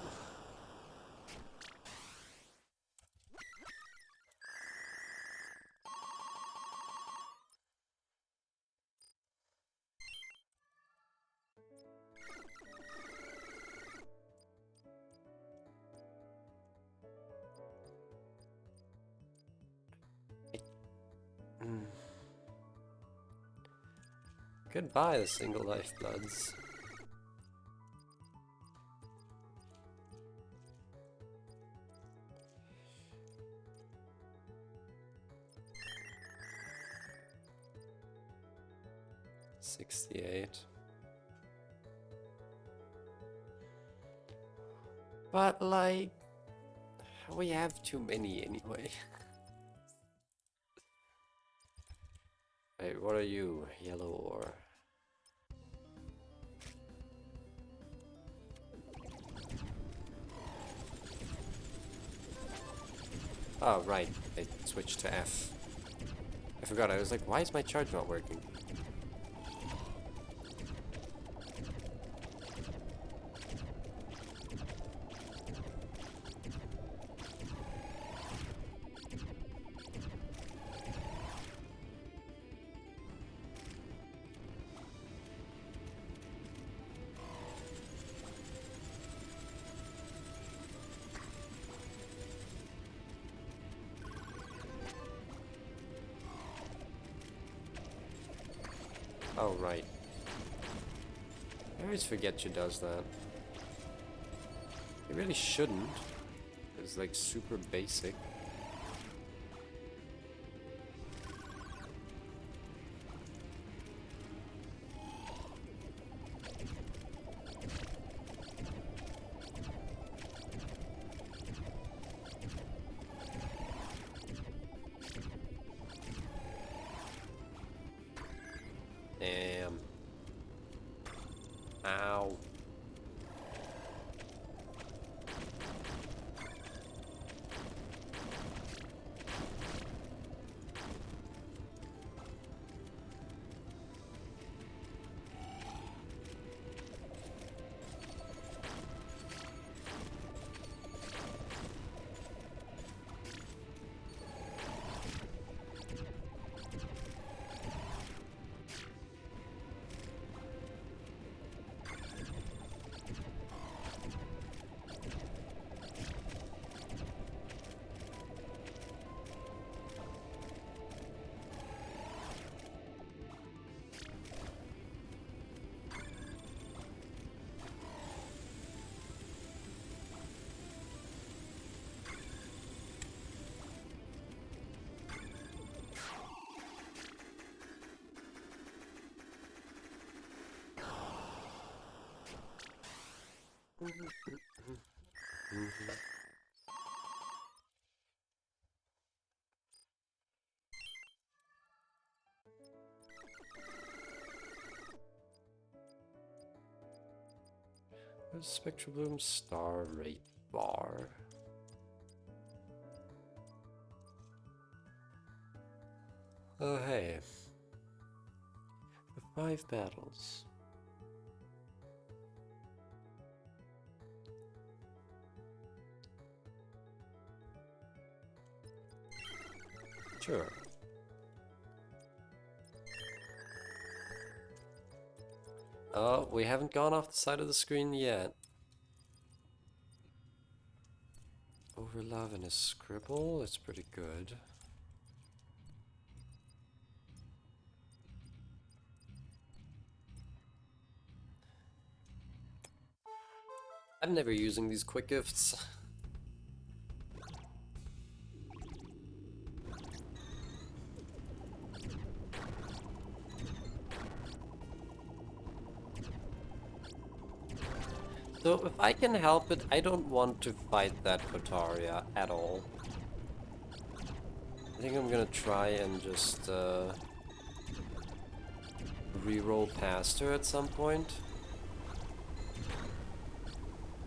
Goodbye, the single lifebloods. $68. But like, we have too many anyway. Wait, what are you? Yellow ore. Oh, right. I switched to F. I forgot. I was like, why is my charge not working? Oh, right. I always forget she does that. It really shouldn't. It's like super basic. Damn. Ow. Spectral Bloom star rate bar. Oh hey. 5 battles. Sure. Oh, we haven't gone off the side of the screen yet. Over love and a scribble, that's pretty good. I'm never using these quick gifts. So if I can help it, I don't want to fight that Kotaria at all. I think I'm gonna try and just re-roll past her at some point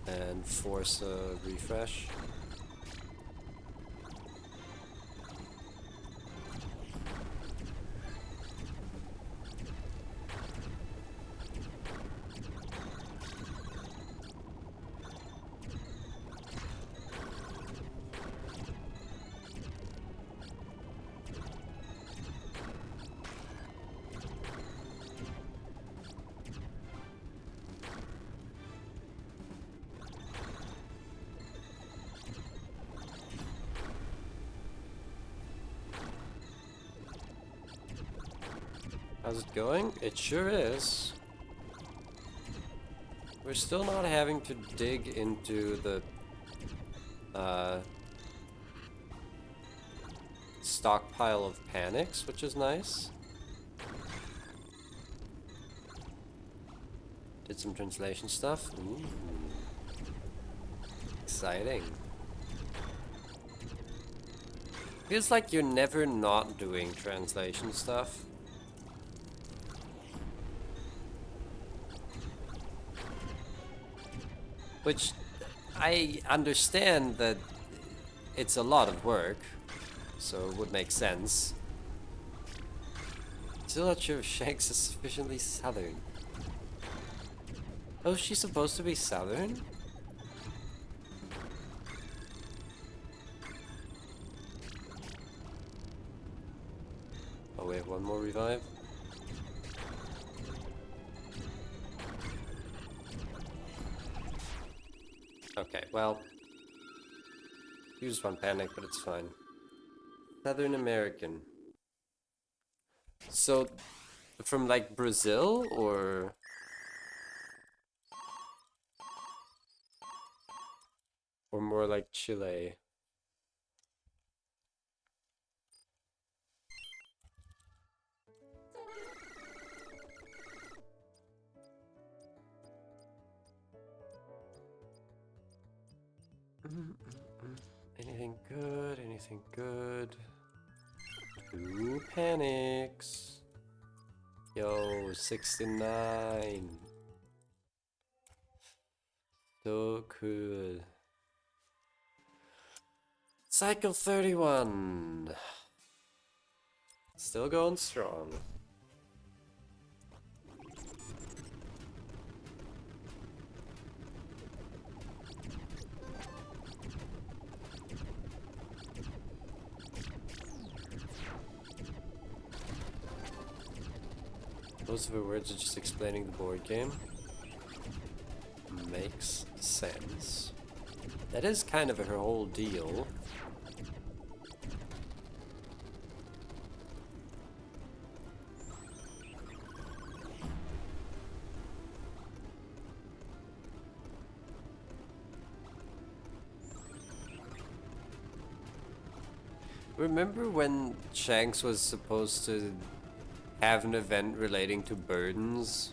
and force a refresh. How's it going? It sure is. We're still not having to dig into the stockpile of panics, which is nice. Did some translation stuff. Ooh. Exciting. Feels like you're never not doing translation stuff. Which I understand that it's a lot of work, so it would make sense. Still not sure if Shanks is sufficiently southern. Oh, she's supposed to be southern? Oh wait, one more revive? Okay, well, used one panic, but it's fine. Southern American. So, from like Brazil or more like Chile? Anything good? Anything good? 2 panics. Yo, 69. So cool. Cycle 31. Still going strong. Most of her words are just explaining the board game. Makes sense. That is kind of her whole deal. Remember when Shanks was supposed to have an event relating to burdens?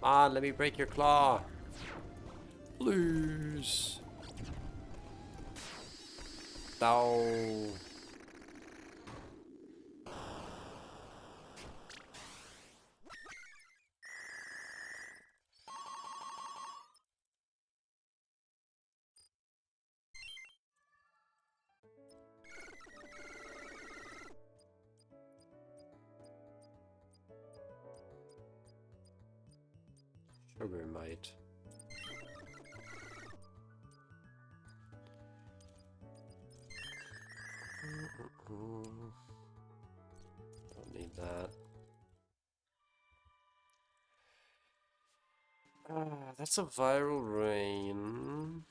Ah, let me break your claw. Please. No. Sugar might. Don't need that. Ah, that's a viral rain.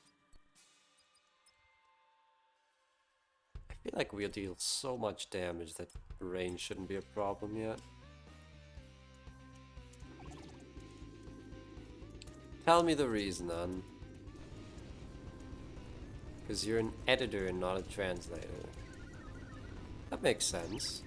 I feel like we'll deal so much damage that rain shouldn't be a problem yet. Tell me the reason, An. Because you're an editor and not a translator. That makes sense.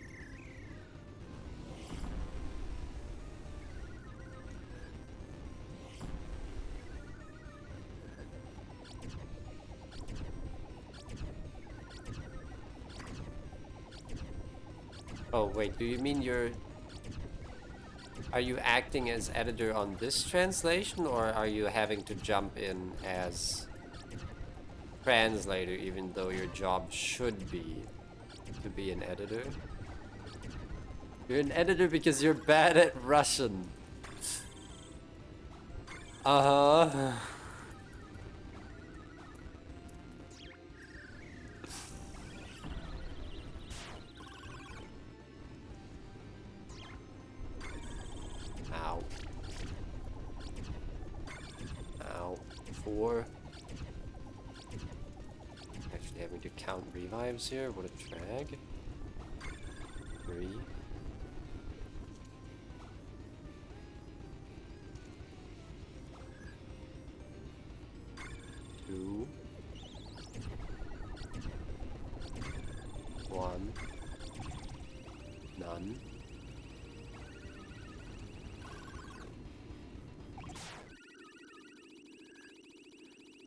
Oh wait, do you mean you're... Are you acting as editor on this translation, or are you having to jump in as translator even though your job should be to be an editor? You're an editor because you're bad at Russian. Uh-huh. Ow. Ow. 4. Actually having to count revives here, what a drag. 3. 2. 1. None.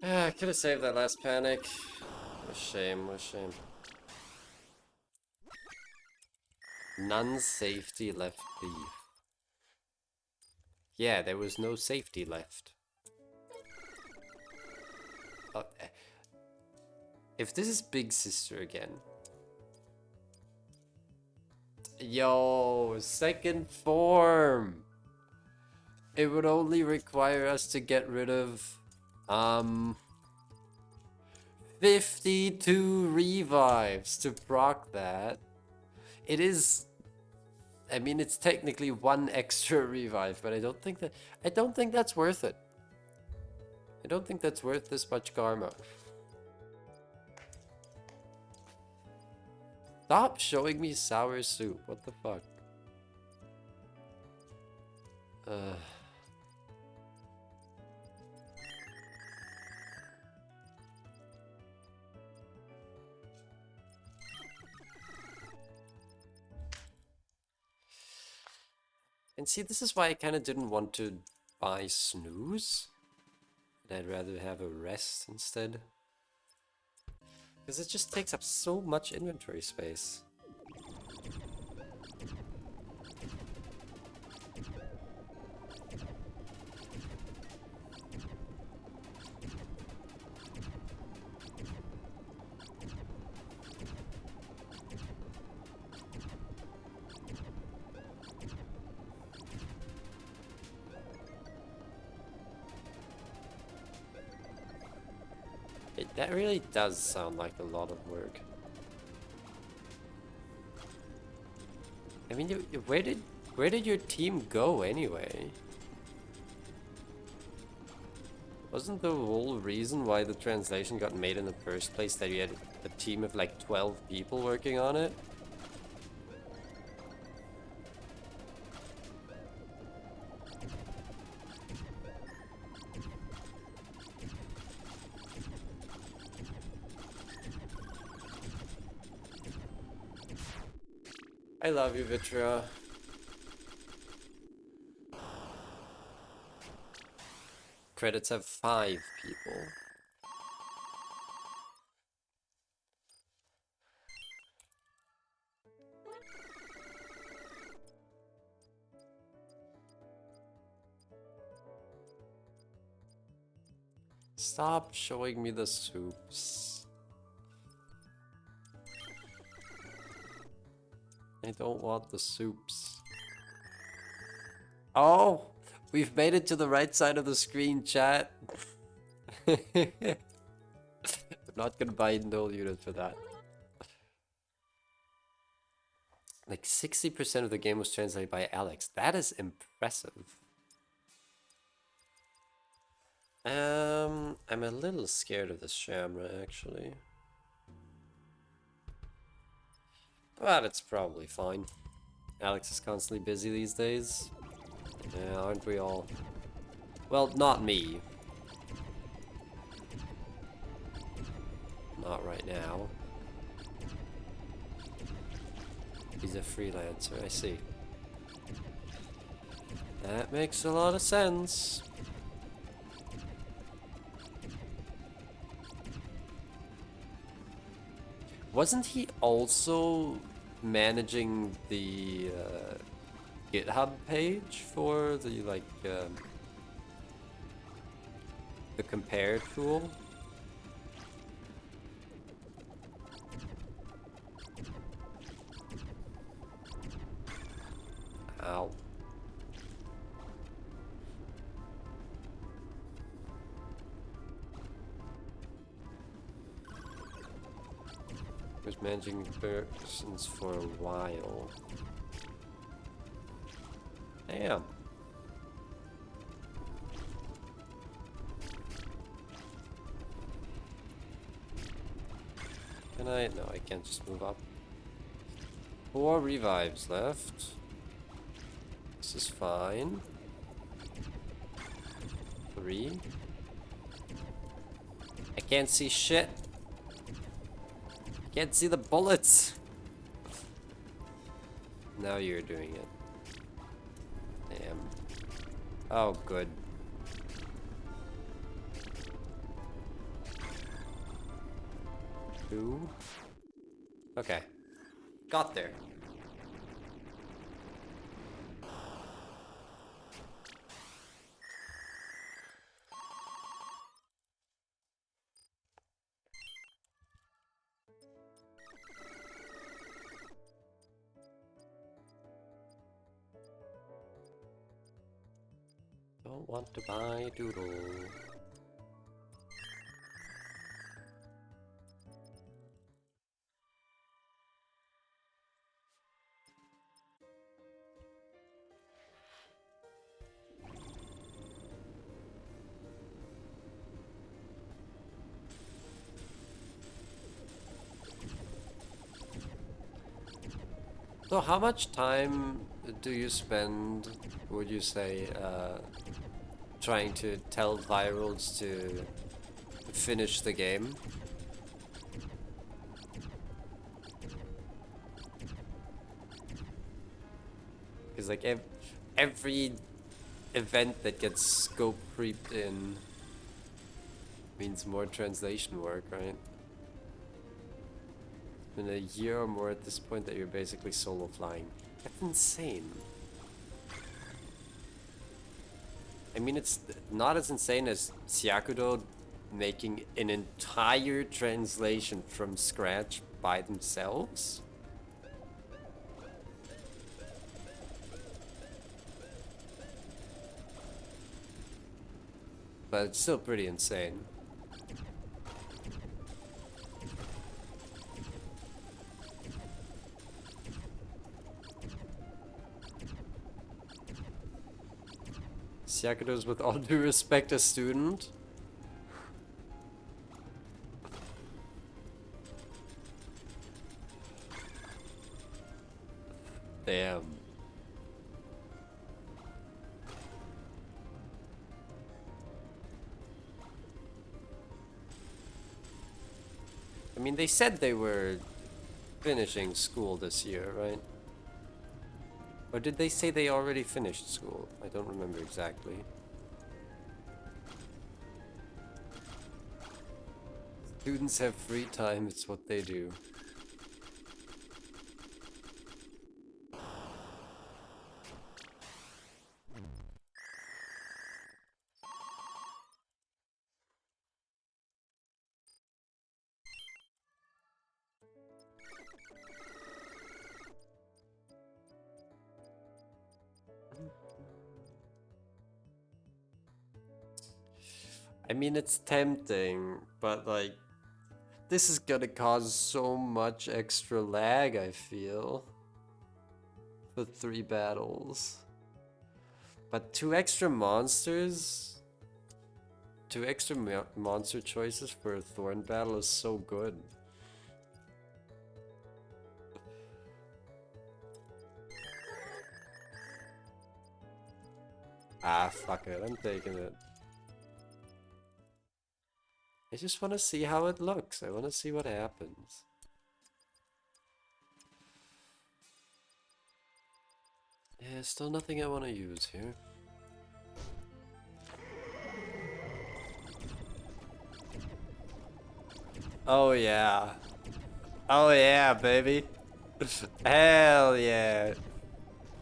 Ah, I could have saved that last panic. What a shame, what a shame. None safety left beef. Yeah, there was no safety left. Oh, if this is Big Sister again. Yo, second form. It would only require us to get rid of 52 revives to proc that. It is, I mean, it's technically 1 extra revive, but I don't think that's worth it. I don't think that's worth this much karma. Stop showing me sour soup. What the fuck? And see, this is why I kind of didn't want to buy Snooze. I'd rather have a Rest instead. Because it just takes up so much inventory space. That really does sound like a lot of work. I mean, where did your team go anyway? Wasn't the whole reason why the translation got made in the first place that you had a team of like 12 people working on it? I love you, Vitra. credits have 5 people. Stop showing me the soups. I don't want the soups. Oh, we've made it to the right side of the screen, chat. I'm not gonna buy a null unit for that. Like 60% of the game was translated by Alex. That is impressive. I'm a little scared of this Shamra, actually. But it's probably fine. Alex is constantly busy these days. Yeah, aren't we all? Well, not me. Not right now. He's a freelancer, I see. That makes a lot of sense. Wasn't he also managing the GitHub page for the the compare tool? Ow. Was managing persons for a while. Damn. Can I? No, I can't just move up. 4 revives left. This is fine. 3. I can't see shit. Can't see the bullets. Now you're doing it. Damn. Oh, good. Two. Okay. Got there. Don't want to buy Doodle. So how much time do you spend, would you say, trying to tell virals to finish the game? Because like every event that gets scope creeped in means more translation work, right? In a year or more at this point that you're basically solo flying. That's insane. I mean, it's not as insane as Syakudo making an entire translation from scratch by themselves. But it's still pretty insane. Syakudo's, with all due respect, a student. Damn. I mean, they said they were finishing school this year, right? Or did they say they already finished school? I don't remember exactly. Students have free time, it's what they do. I mean, it's tempting, but like, this is gonna cause so much extra lag, I feel. For 3 battles. But 2 extra monsters? 2 extra monster choices for a Thorn battle is so good. Ah, fuck it, I'm taking it. I just want to see how it looks. I want to see what happens. Yeah, still nothing I want to use here. Oh yeah. Oh yeah, baby. Hell yeah.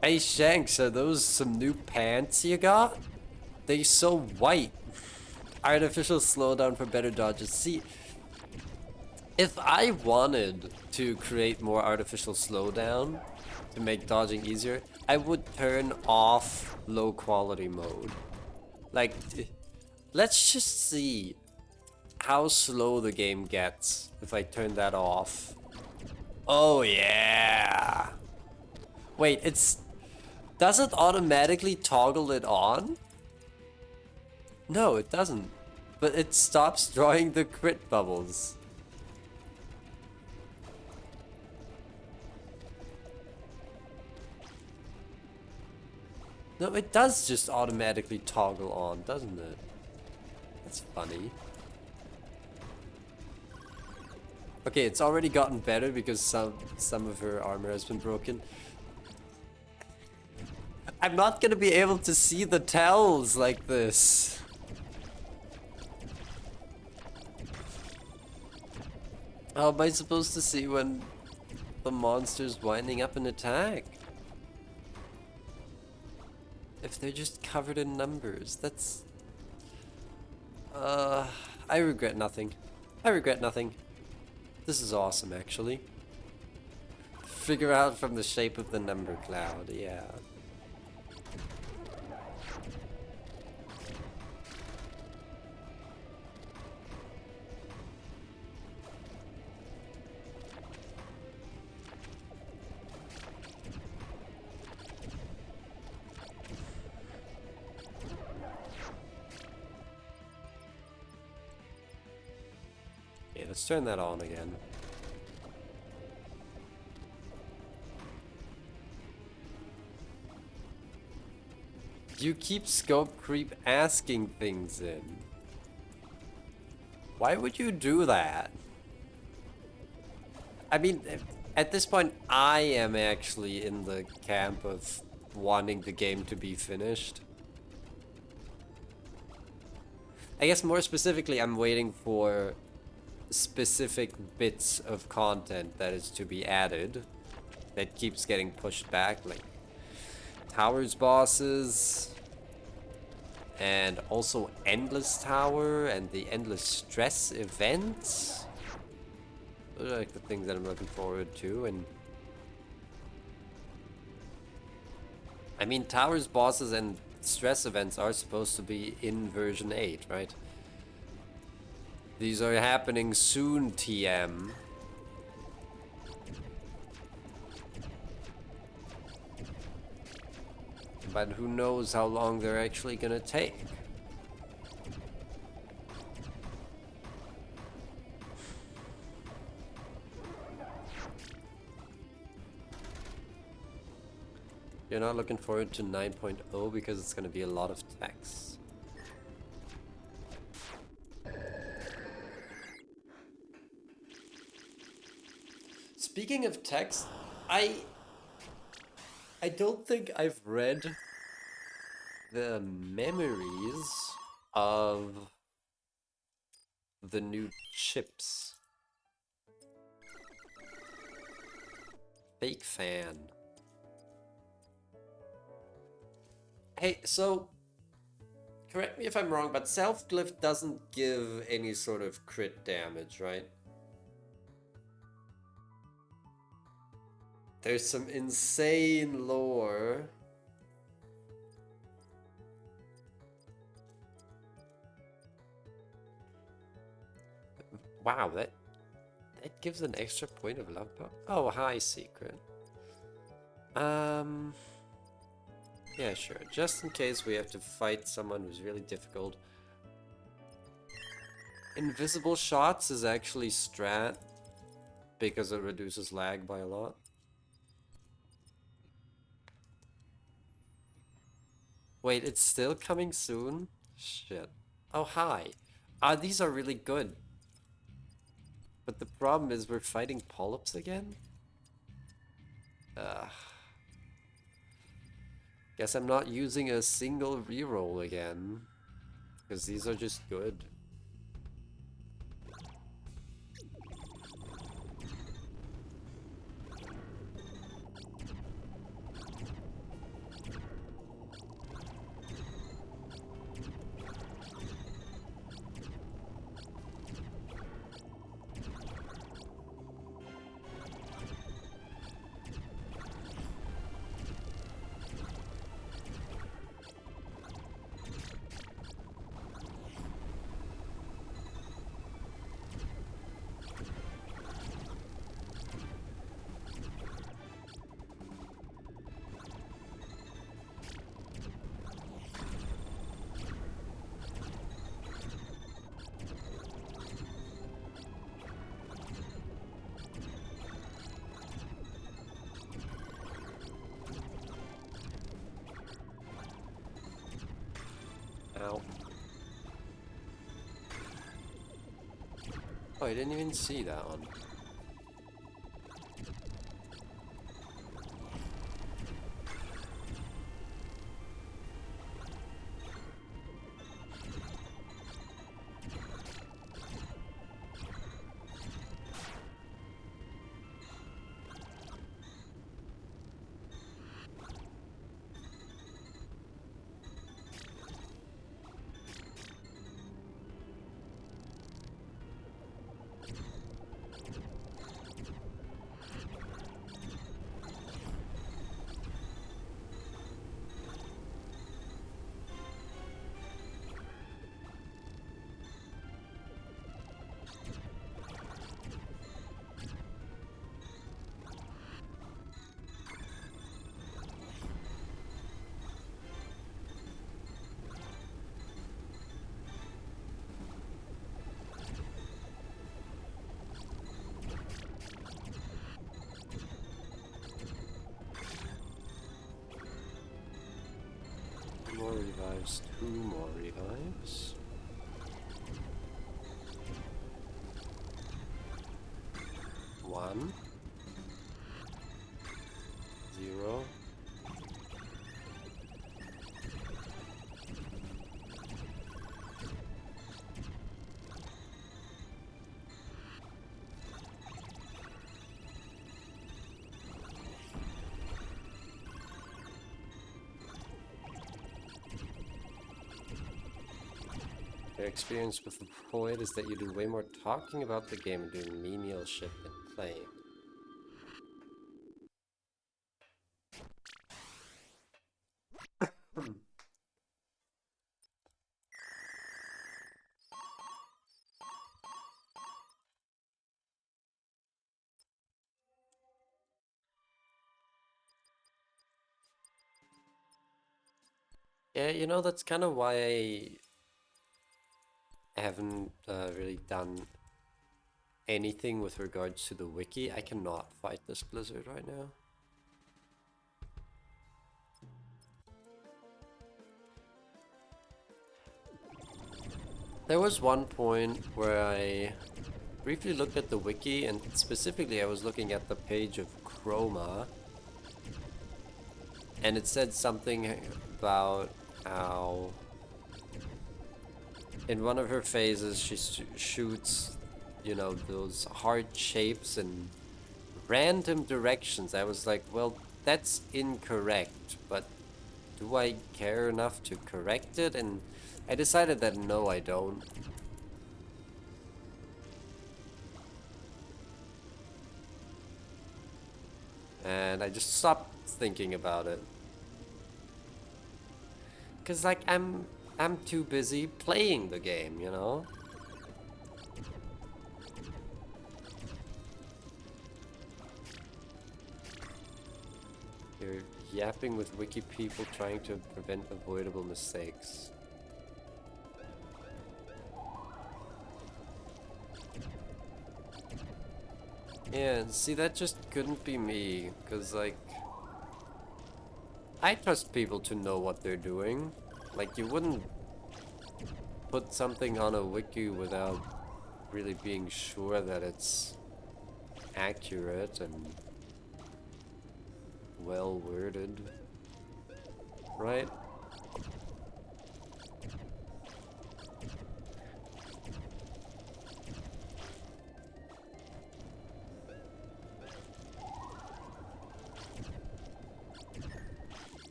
Hey Shanks, are those some new pants you got? They so white. Artificial slowdown for better dodges. See, if I wanted to create more artificial slowdown to make dodging easier, I would turn off low quality mode. Like, let's just see how slow the game gets if I turn that off. Oh yeah. Wait, does it automatically toggle it on? No, it doesn't. But it stops drawing the crit bubbles. No, it does just automatically toggle on, doesn't it? That's funny. Okay, it's already gotten better because some of her armor has been broken. I'm not gonna be able to see the tells like this. How am I supposed to see when the monster's winding up an attack? If they're just covered in numbers, that's... I regret nothing. I regret nothing. This is awesome, actually. Figure out from the shape of the number cloud, yeah. Okay, let's turn that on again. You keep scope creep asking things in. Why would you do that? I mean, at this point, I am actually in the camp of wanting the game to be finished. I guess more specifically, I'm waiting for specific bits of content that is to be added that keeps getting pushed back, like Towers bosses, and also Endless Tower and the Endless Stress event. Those are like the things that I'm looking forward to. And I mean, Towers bosses and stress events are supposed to be in version 8, right? These are happening soon, TM. But who knows how long they're actually gonna take. You're not looking forward to 9.0 because it's gonna be a lot of text. Speaking of text, I don't think I've read the memories of the new chips. Fake fan. Hey, so correct me if I'm wrong, but self-glyph doesn't give any sort of crit damage, right? There's some insane lore. Wow, that gives an extra point of love power. Oh, hi, secret. Yeah, sure. Just in case we have to fight someone who's really difficult. Invisible shots is actually strat because it reduces lag by a lot. Wait, it's still coming soon? Shit. Oh, hi. These are really good. But the problem is we're fighting polyps again? Guess I'm not using a single reroll again. Because these are just good. Ow. Oh, I didn't even see that one. More revives, 2 more revives. One. 0. Your experience with the Void is that you do way more talking about the game and doing menial shit than playing. Yeah, you know, that's kind of why I haven't really done anything with regards to the wiki. I cannot fight this blizzard right now. There was one point where I briefly looked at the wiki, and specifically I was looking at the page of Chroma, and it said something about how in one of her phases, she shoots, you know, those heart shapes in random directions. I was like, well, that's incorrect, but do I care enough to correct it? And I decided that no, I don't. And I just stopped thinking about it. Cause like I'm too busy playing the game, you know? You're yapping with wiki people trying to prevent avoidable mistakes. Yeah, see, that just couldn't be me, cause like I trust people to know what they're doing. Like, you wouldn't put something on a wiki without really being sure that it's accurate and well worded, right?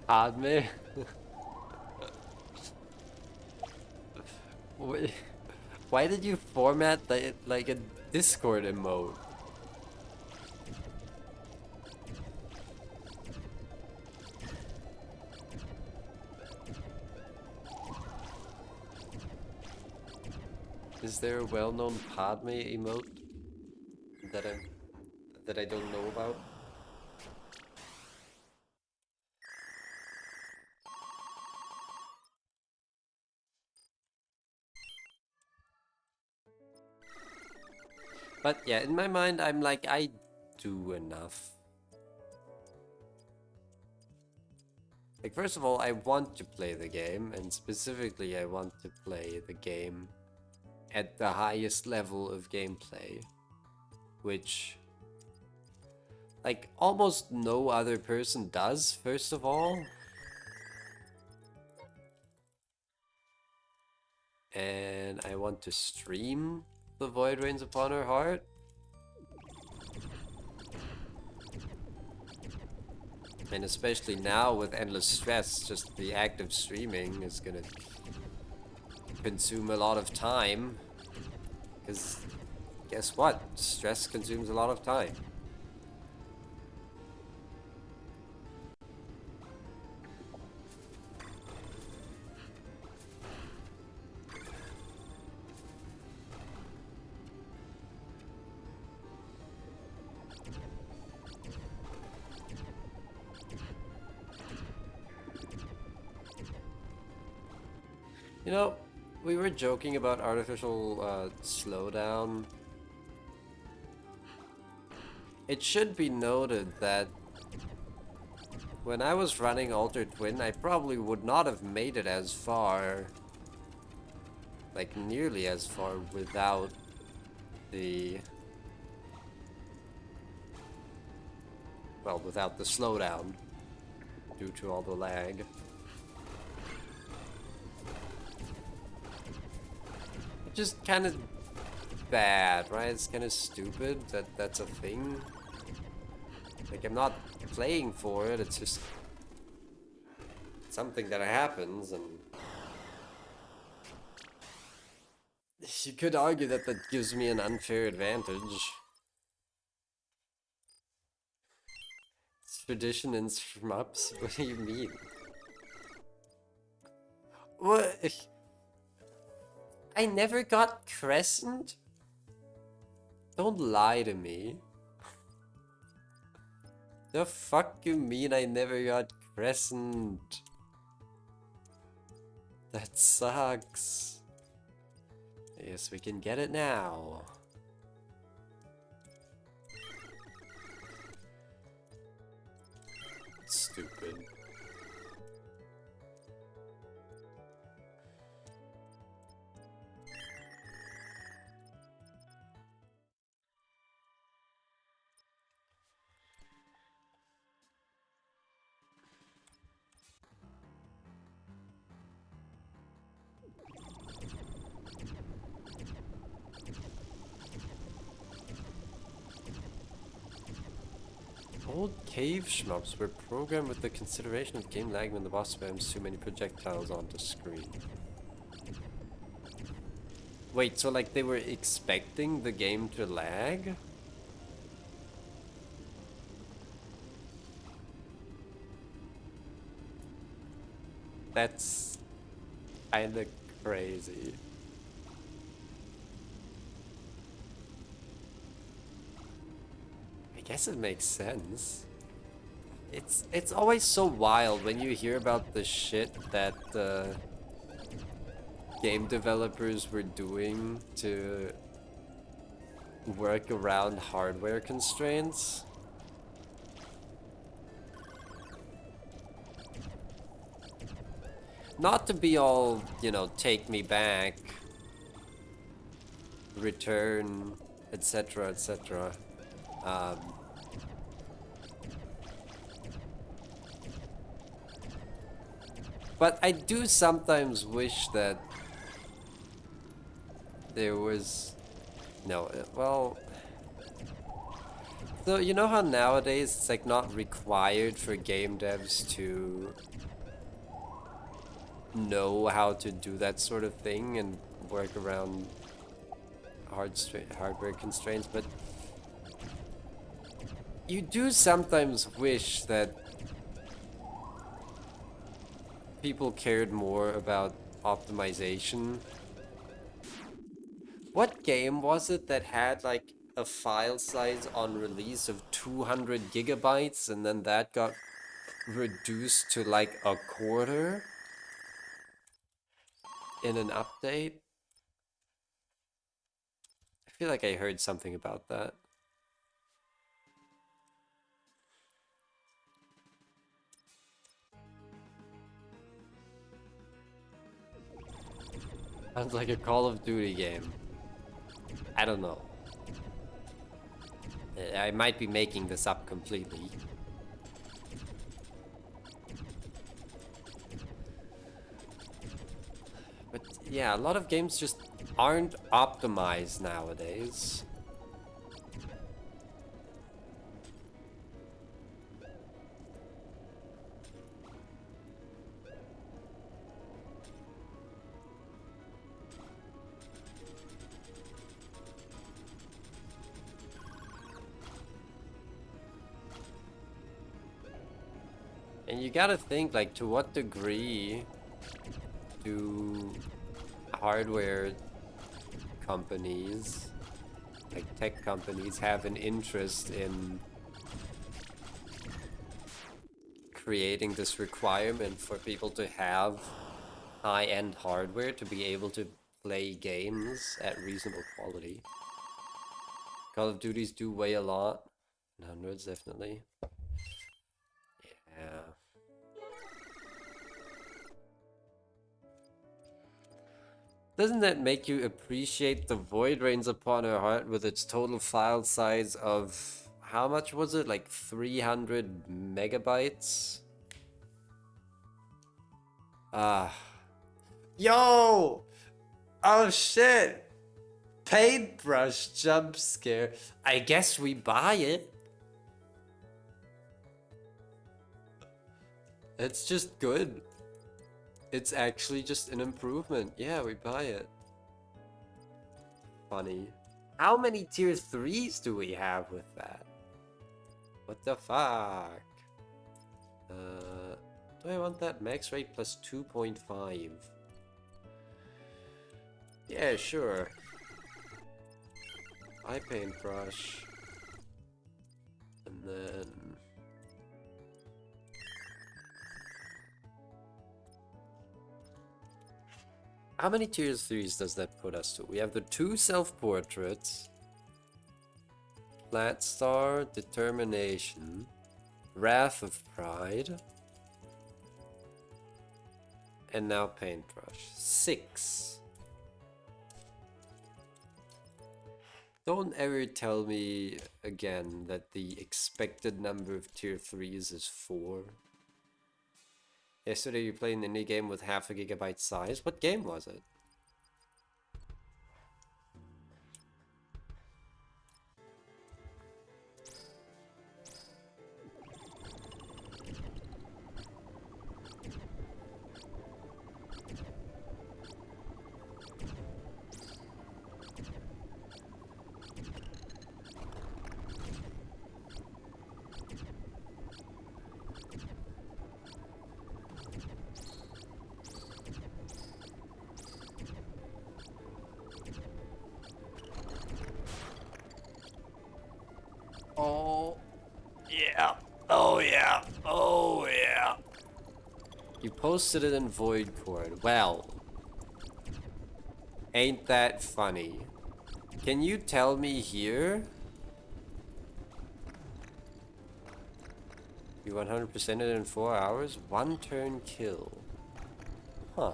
Padme? Wait, why did you format that like a Discord emote? Is there a well-known Padme emote that I don't know about? But yeah, in my mind, I'm like, I do enough. Like, first of all, I want to play the game, and specifically, I want to play the game at the highest level of gameplay, which, like, almost no other person does, first of all. And I want to stream The Void Rains Upon Her Heart. And especially now with endless stress, just the act of streaming is gonna consume a lot of time. Because guess what? Stress consumes a lot of time. You know, we were joking about artificial slowdown. It should be noted that when I was running Alter Twin, I probably would not have made it as far, like nearly as far, without the, well, without the slowdown due to all the lag. Just kind of bad, right? It's kind of stupid that that's a thing. Like, I'm not playing for it, it's just something that happens, and you could argue that that gives me an unfair advantage. It's tradition and shmups? What do you mean? What? I never got Crescent? Don't lie to me. The fuck you mean I never got Crescent? That sucks. Yes, we can get it now. Stupid. Old cave shmups were programmed with the consideration of game lag when the boss spams too many projectiles onto screen. Wait, so like they were expecting the game to lag? That's kinda crazy. I guess it makes sense. It's always so wild when you hear about the shit that game developers were doing to work around hardware constraints. Not to be all, you know, take me back, return, etc., etc. But I do sometimes wish that there was... No, well... So, you know how nowadays it's like not required for game devs to know how to do that sort of thing and work around hardware constraints, but you do sometimes wish that people cared more about optimization. What game was it that had like a file size on release of 200 gigabytes and then that got reduced to like a quarter in an update? I feel like I heard something about that. Sounds like a Call of Duty game. I don't know. I might be making this up completely. But yeah, a lot of games just aren't optimized nowadays. And you gotta think, like, to what degree do hardware companies, like tech companies, have an interest in creating this requirement for people to have high-end hardware to be able to play games at reasonable quality? Call of Duties do weigh a lot. In hundreds, definitely. Yeah. Doesn't that make you appreciate the Void Rains upon her heart with its total file size of... How much was it? Like 300 megabytes? Ah. Yo! Oh shit! Paintbrush jump scare. I guess we buy it. It's just good. It's actually just an improvement. Yeah, we buy it. Funny. How many tier 3s do we have with that? What the fuck? Do I want that max rate plus 2.5? Yeah, sure. I paintbrush. And then... How many tier 3s does that put us to? We have the 2 self-portraits. Flat Star, Determination. Wrath of Pride. And now Paintbrush. 6. Don't ever tell me again that the expected number of tier 3s is 4. Yesterday you played an indie game with half a gigabyte size. What game was it? Posted it in Void Court. Well, ain't that funny? Can you tell me here? You 100%ed it in 4 hours? 1 turn kill. Huh.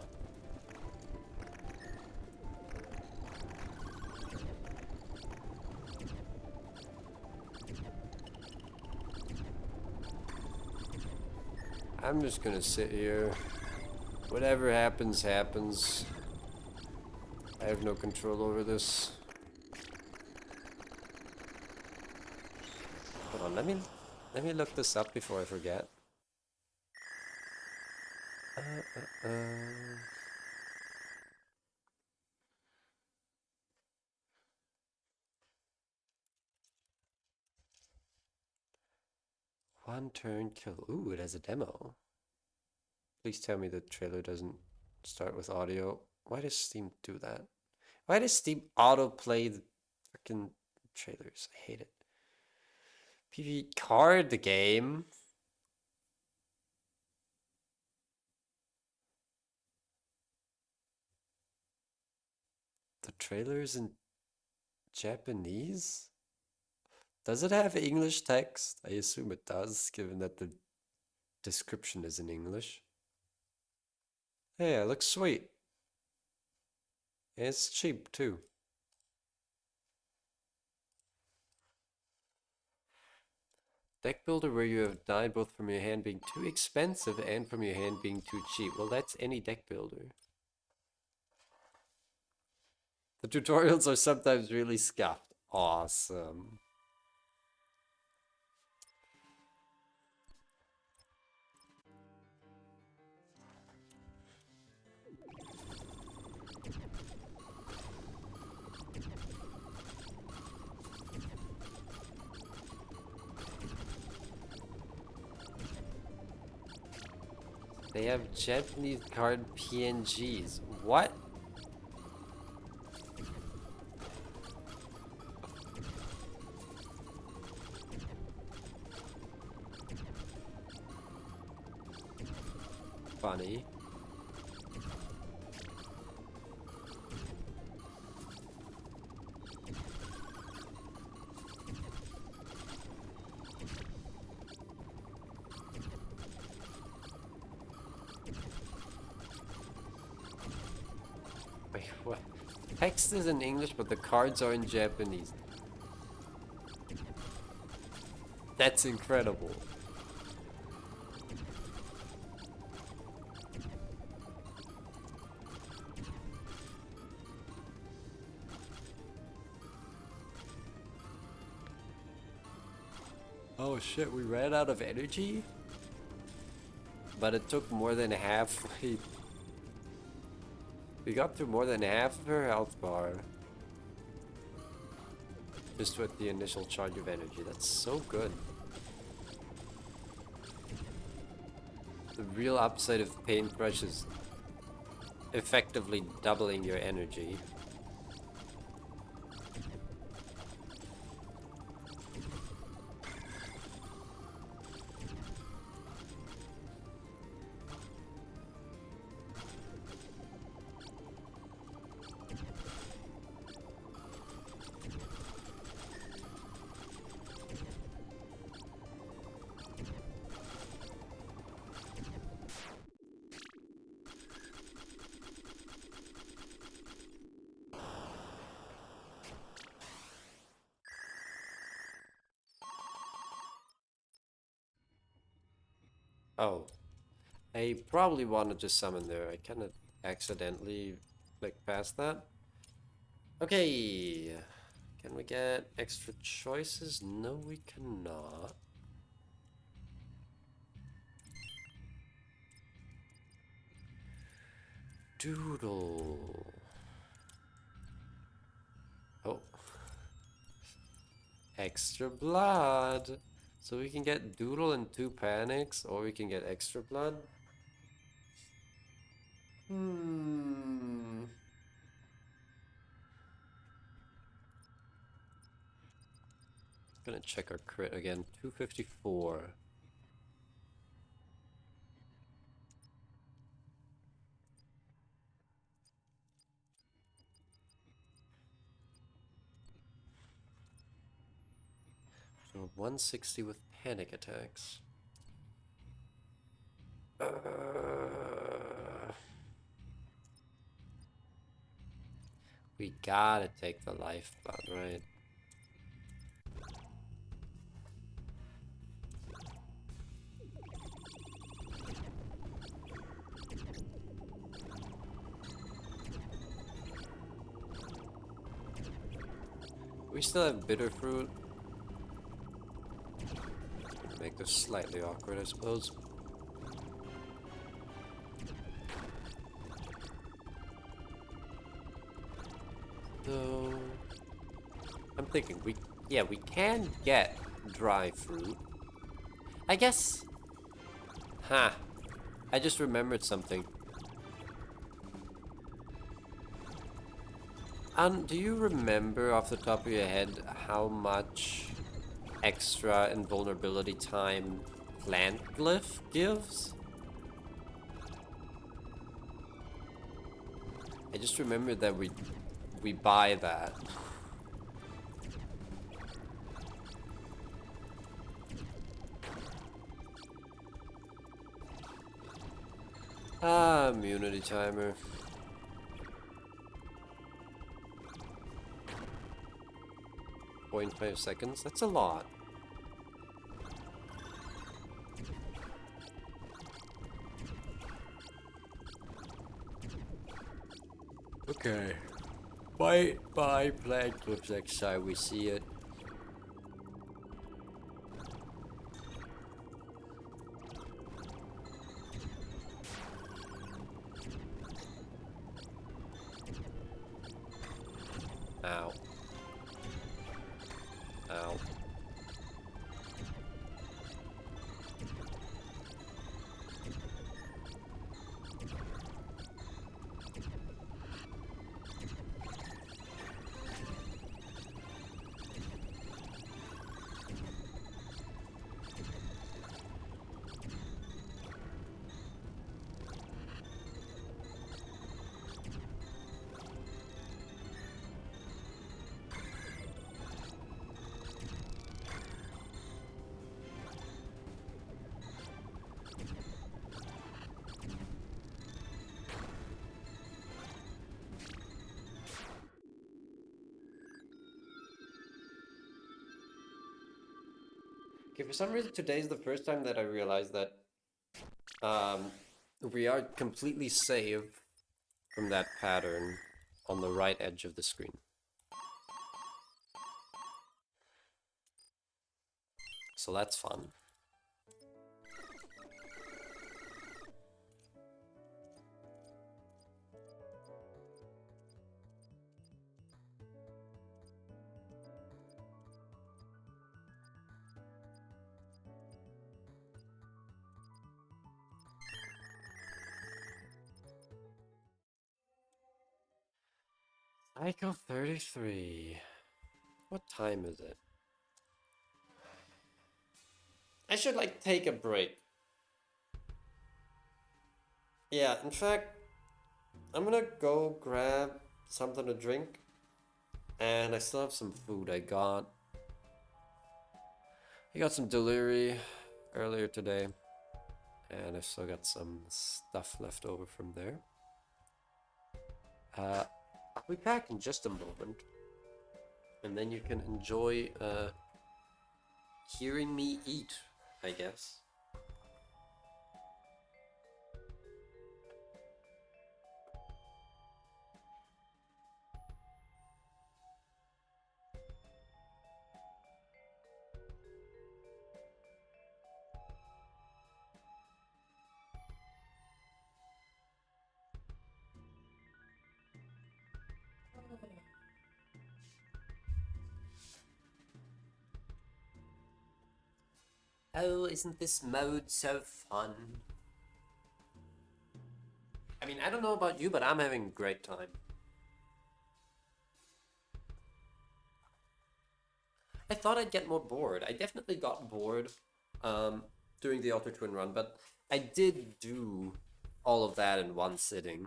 I'm just gonna sit here. Whatever happens, happens. I have no control over this. Hold on, let me look this up before I forget. Uh, uh, uh. One turn kill. Ooh, it has a demo. Please tell me the trailer doesn't start with audio. Why does Steam do that? Why does Steam autoplay the freaking trailers? I hate it. PV card the game. The trailer is in Japanese? Does it have English text? I assume it does, given that the description is in English. Hey, it looks sweet. It's cheap too. Deck builder where you have died both from your hand being too expensive and from your hand being too cheap. Well, that's any deck builder. The tutorials are sometimes really scuffed. Awesome. They have Japanese card PNGs. What? Funny. Wait, what? Text is in English, but the cards are in Japanese. That's incredible. Oh shit, we ran out of energy? But it took more than halfway. We got through more than half of her health bar. Just with the initial charge of energy. That's so good. The real upside of Paintbrush is effectively doubling your energy. Oh, I probably wanted to summon there. I kind of accidentally clicked past that. Okay, can we get extra choices? No, we cannot. Doodle. Oh. Extra blood. So we can get Doodle and 2 panics, or we can get extra blood. Gonna check our crit again. 254. 160 with panic attacks. We gotta take the lifeblood, right? We still have bitter fruit. Make this slightly awkward, I suppose. So I'm thinking we can get dry fruit. I guess. Ha. I just remembered something. Do you remember off the top of your head how much extra invulnerability time plant glyph gives? I just remembered that we buy that. Ah, immunity timer. .5 seconds. That's a lot. Okay. Bye plant clips next time we see it. Ow. Ow. Okay, for some reason today is the first time that I realized that we are completely safe from that pattern on the right edge of the screen. So that's fun. Psycho 33. What time is it? I should like take a break. Yeah, in fact, I'm gonna go grab something to drink. And I still have some food. I got some delivery earlier today. And I still got some stuff left over from there. I'll be back in just a moment. And then you can enjoy hearing me eat, I guess. Oh, isn't this mode so fun? I mean, I don't know about you, but I'm having a great time. I thought I'd get more bored. I definitely got bored doing the Alter Twin run, but I did do all of that in one sitting.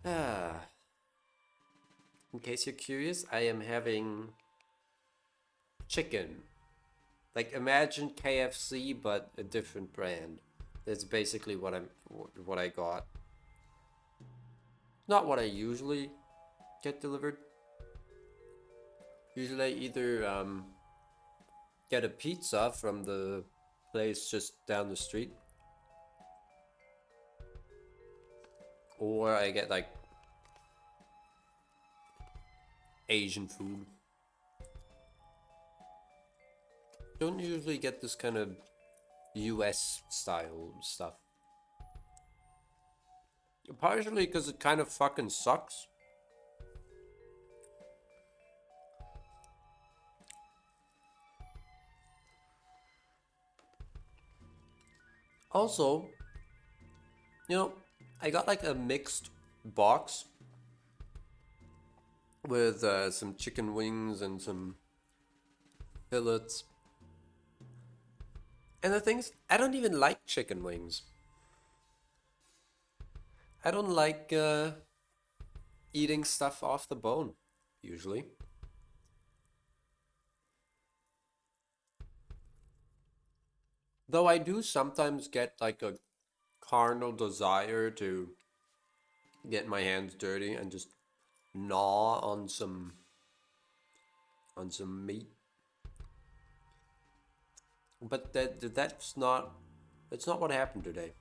Ah. In case you're curious, I am having chicken. Like imagine KFC but a different brand. That's basically what I got. Not what I usually get delivered. Usually I either get a pizza from the place just down the street, or I get like Asian food. Don't usually get this kind of US style stuff. Partially because it kind of fucking sucks. Also, you know, I got like a mixed box with some chicken wings and some fillets. And the things, I don't even like chicken wings. I don't like eating stuff off the bone, usually. Though I do sometimes get like a carnal desire to get my hands dirty and just gnaw on some meat. But that's not what happened today.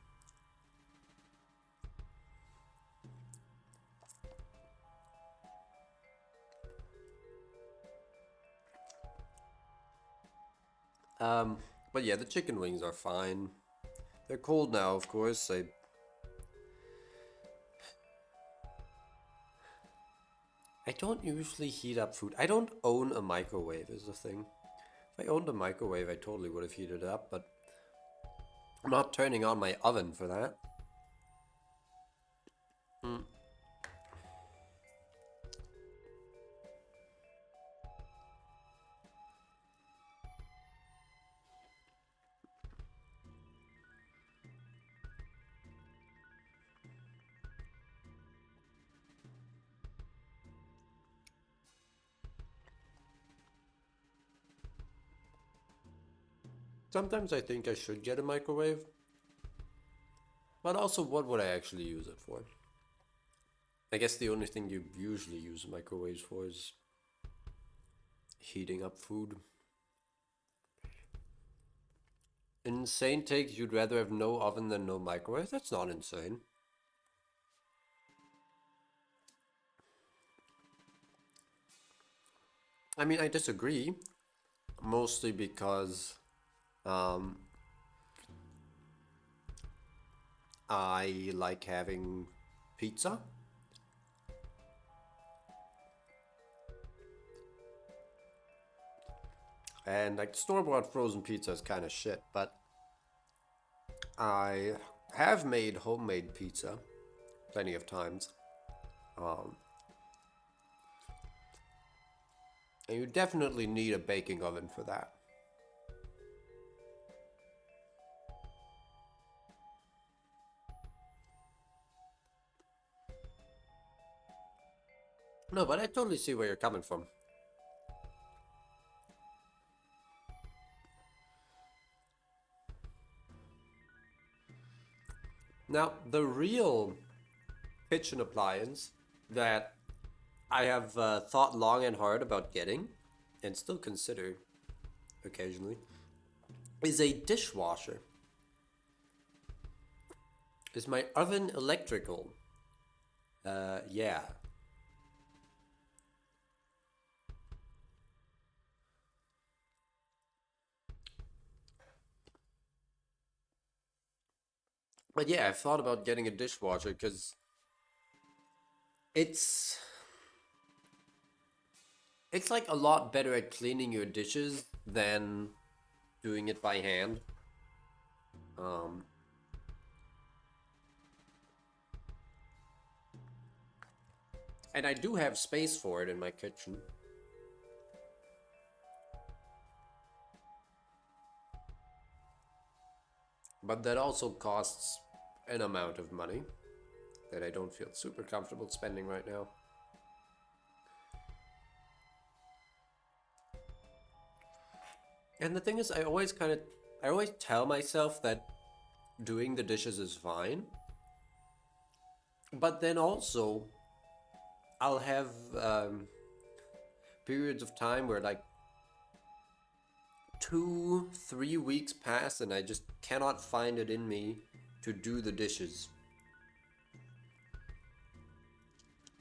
Um, but yeah, the chicken wings are fine. They're cold now, of course. I don't usually heat up food. I don't own a microwave, is the thing. If I owned a microwave, I totally would have heated it up, but I'm not turning on my oven for that. Mm. Sometimes I think I should get a microwave, but also, what would I actually use it for? I guess the only thing you usually use microwaves for is heating up food. Insane take, you'd rather have no oven than no microwave? That's not insane. I mean, I disagree, mostly because um, I like having pizza. And like store-bought frozen pizza is kind of shit, but I have made homemade pizza plenty of times. Um, and you definitely need a baking oven for that. No, but I totally see where you're coming from. Now, the real kitchen appliance that I have thought long and hard about getting, and still consider occasionally, is a dishwasher. Is my oven electrical? Yeah. But yeah, I've thought about getting a dishwasher because it's it's like a lot better at cleaning your dishes than doing it by hand. Um, and I do have space for it in my kitchen. But that also costs an amount of money that I don't feel super comfortable spending right now. And the thing is, I always tell myself that doing the dishes is fine. But then also, I'll have periods of time where like 2, 3 weeks pass and I just cannot find it in me to do the dishes.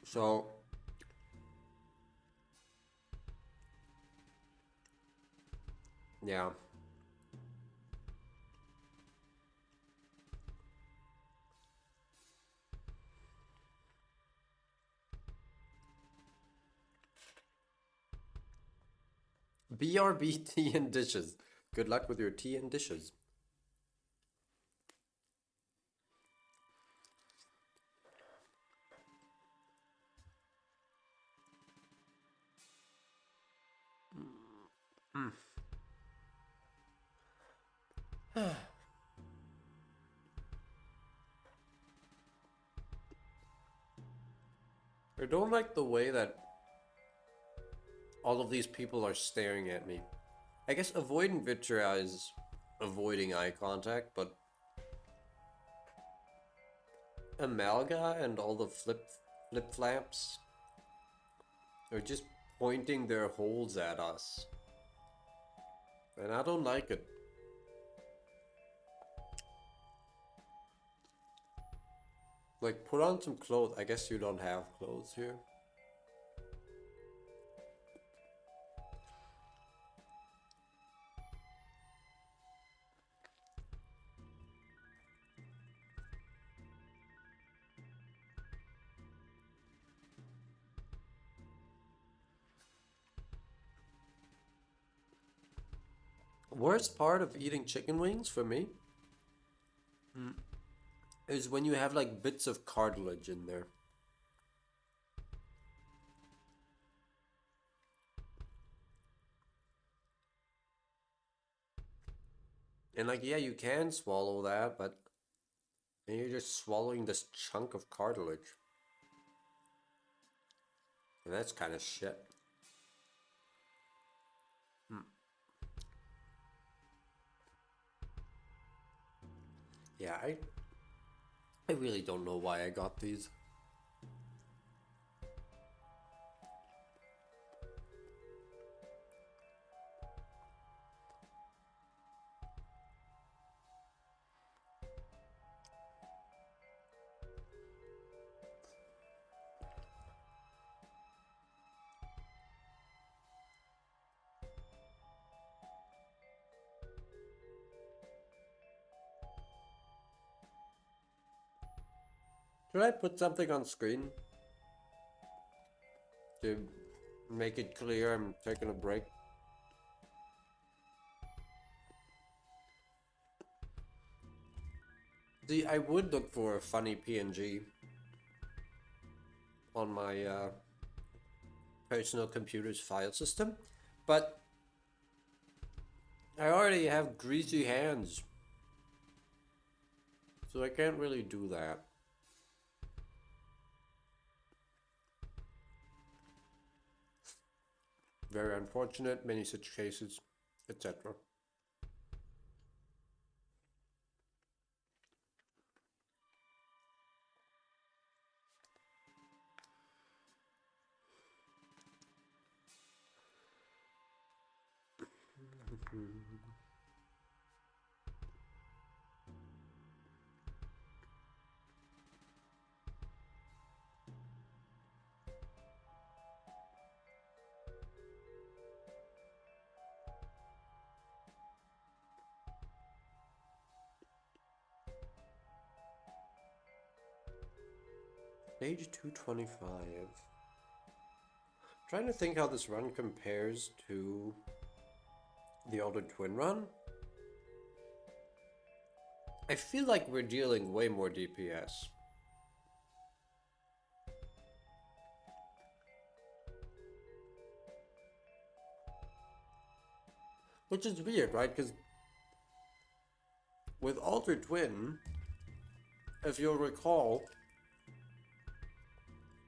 So, yeah. BRB tea and dishes. Good luck with your tea and dishes. I don't like the way that all of these people are staring at me. I guess avoidant vitrea is avoiding eye contact, but Amalga and all the flip flaps are just pointing their holes at us. And I don't like it. Like, put on some clothes. I guess you don't have clothes here. Worst part of eating chicken wings for me is when you have like bits of cartilage in there. And like, yeah, you can swallow that, but then you're just swallowing this chunk of cartilage. And that's kind of shit. Yeah, I really don't know why I got these. Should I put something on screen to make it clear I'm taking a break? See, I would look for a funny PNG on my personal computer's file system, but I already have greasy hands, so I can't really do that. Very unfortunate, many such cases, etc. Stage 225. Trying to think how this run compares to the Elder Twin run. I feel like we're dealing way more DPS. Which is weird, right? Because with Altered Twin, if you'll recall,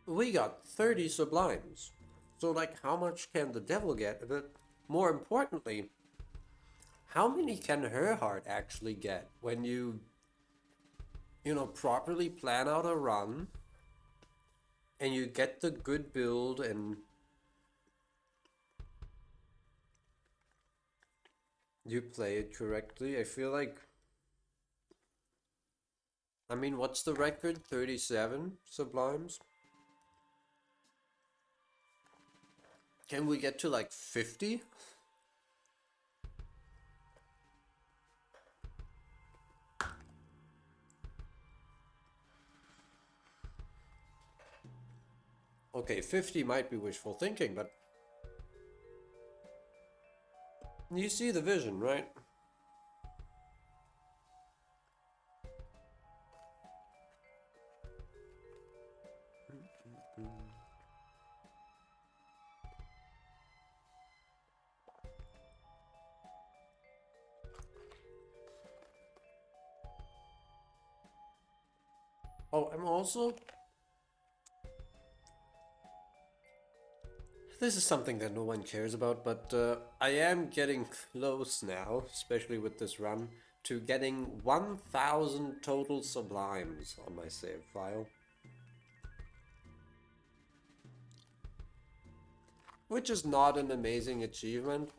we got 30 sublimes. So, like, how much can the devil get? But more importantly, How many can her heart actually get when you know, properly plan out a run and you get the good build and you play it correctly? I feel like, I mean, what's the record? 37 Sublimes? Can we get to like 50? Okay, 50 might be wishful thinking, but you see the vision, right? Oh, I'm also... This is something that no one cares about, but I am getting close now, especially with this run, to getting 1,000 total sublimes on my save file. Which is not an amazing achievement.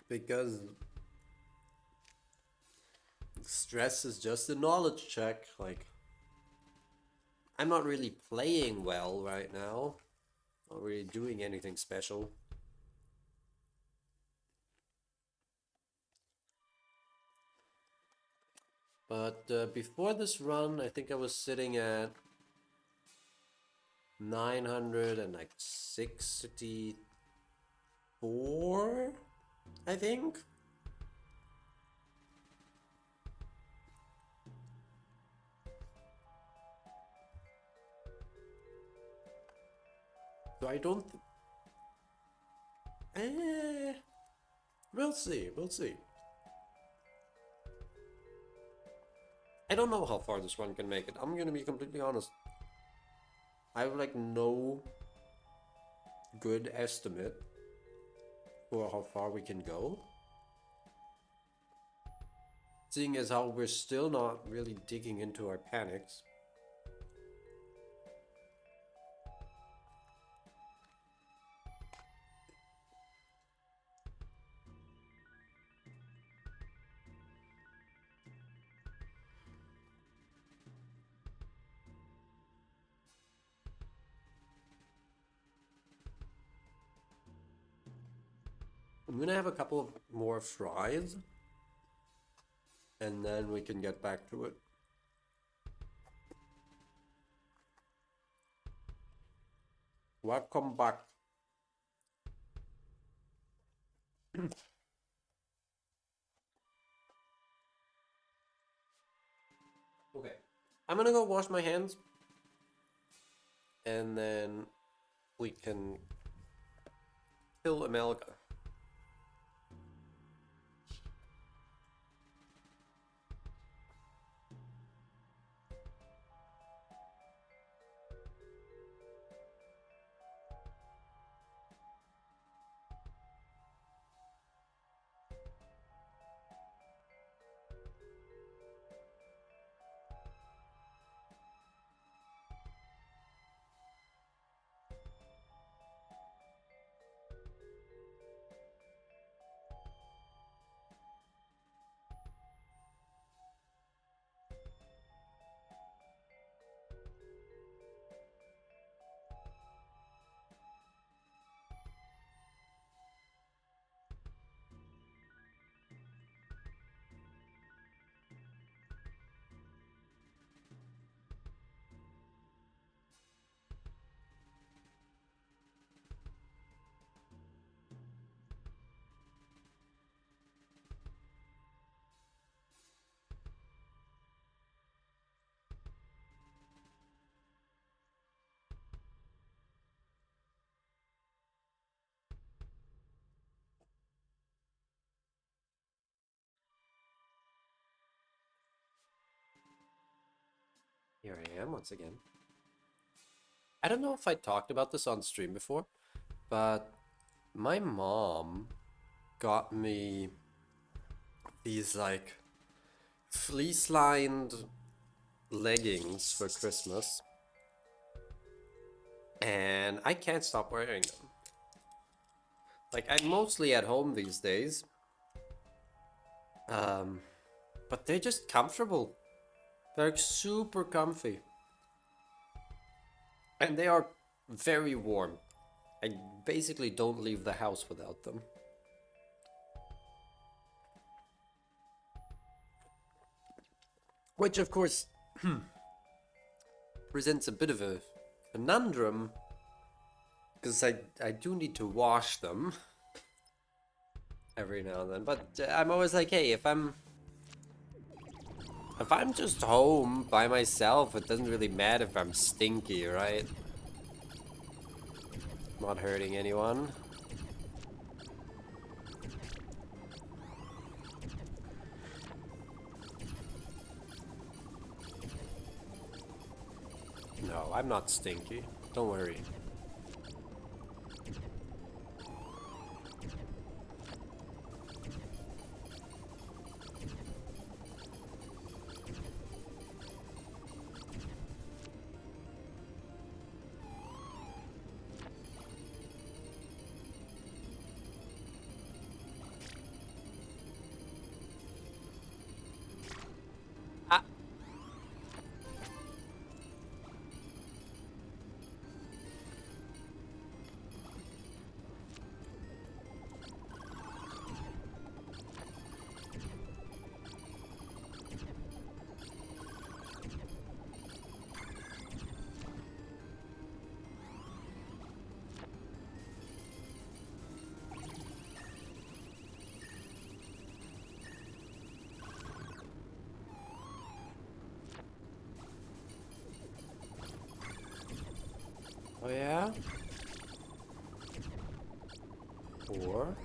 Because stress is just a knowledge check. Like, I'm not really playing well right now. Not really doing anything special. But before this run, I think I was sitting at 964, I think. So I don't... we'll see, we'll see. I don't know how far this run can make it. I'm gonna be completely honest. I have like no good estimate for how far we can go. Seeing as how we're still not really digging into our panics. I'm gonna have a couple of more fries. And then we can get back to it. Welcome back. Okay. I'm gonna go wash my hands. And then we can kill Amalga. Here I am once again. I don't know if I talked about this on stream before, but my mom got me these like fleece lined leggings for Christmas, and I can't stop wearing them. Like, I'm mostly at home these days, but they're just comfortable. They're super comfy, and they are very warm. I basically don't leave the house without them. Which, of course, presents a bit of a conundrum, because I do need to wash them every now and then. But I'm always like, hey, if I'm just home by myself, it doesn't really matter if I'm stinky, right? Not hurting anyone. No, I'm not stinky. Don't worry. Ah. Oh yeah? Or...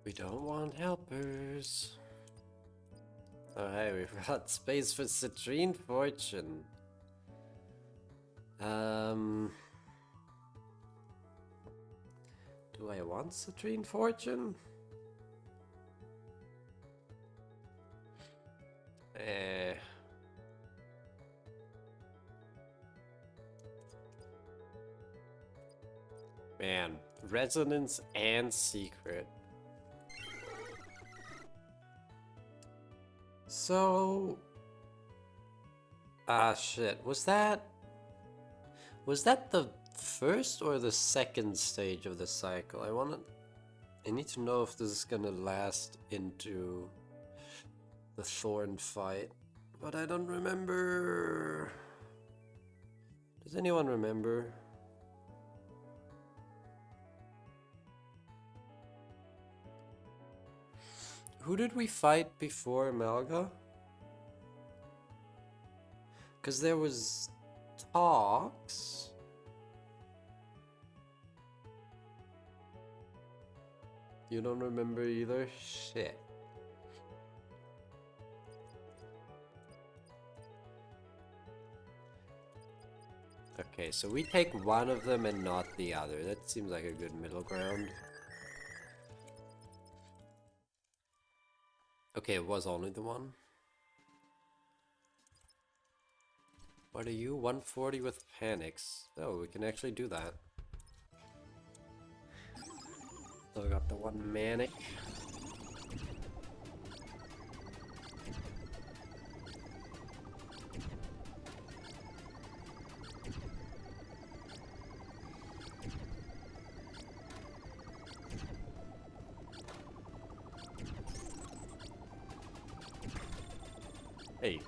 we don't want helpers. Oh hey, we've got space for Citrine Fortune. Do I want Citrine Fortune? Eh. Man, Resonance and Secret. So... ah shit, was that the first or the second stage of the cycle? I need to know if this is gonna last into the Thorn fight, but I don't remember. Does anyone remember? Who did we fight before Malga? Because there was talks. You don't remember either? Shit. Okay, so we take one of them and not the other. That seems like a good middle ground. Okay, it was only the one. What are you? 140 with panics. Oh, we can actually do that. So I got the one manic. Hey.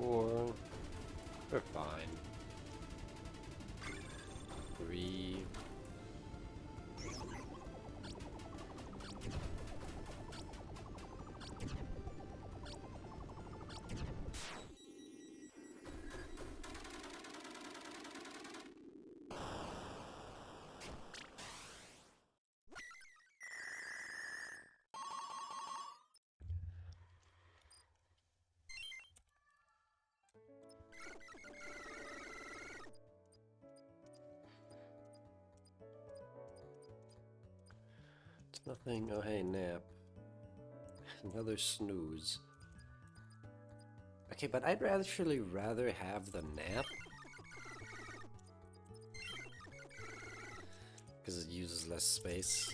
4. We're fine. 3. Nothing. Oh, hey, nap. Another snooze. Okay, but I'd actually rather have the nap. Because it uses less space.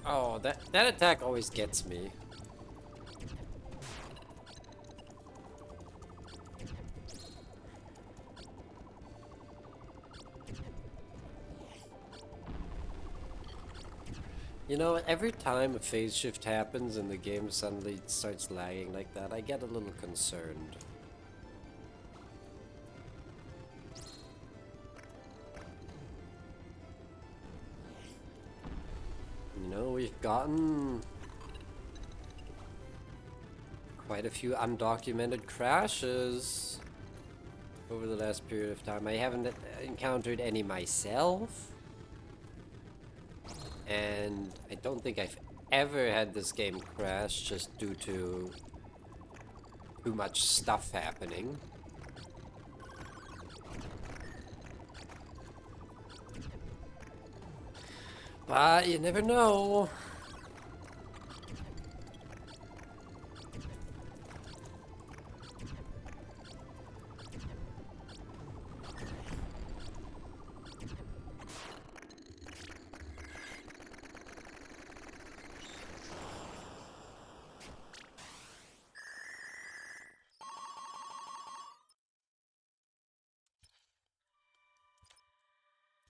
Oh, that attack always gets me. You know, every time a phase shift happens and the game suddenly starts lagging like that, I get a little concerned. You know, we've gotten quite a few undocumented crashes over the last period of time. I haven't encountered any myself. And I don't think I've ever had this game crash just due to too much stuff happening. But you never know.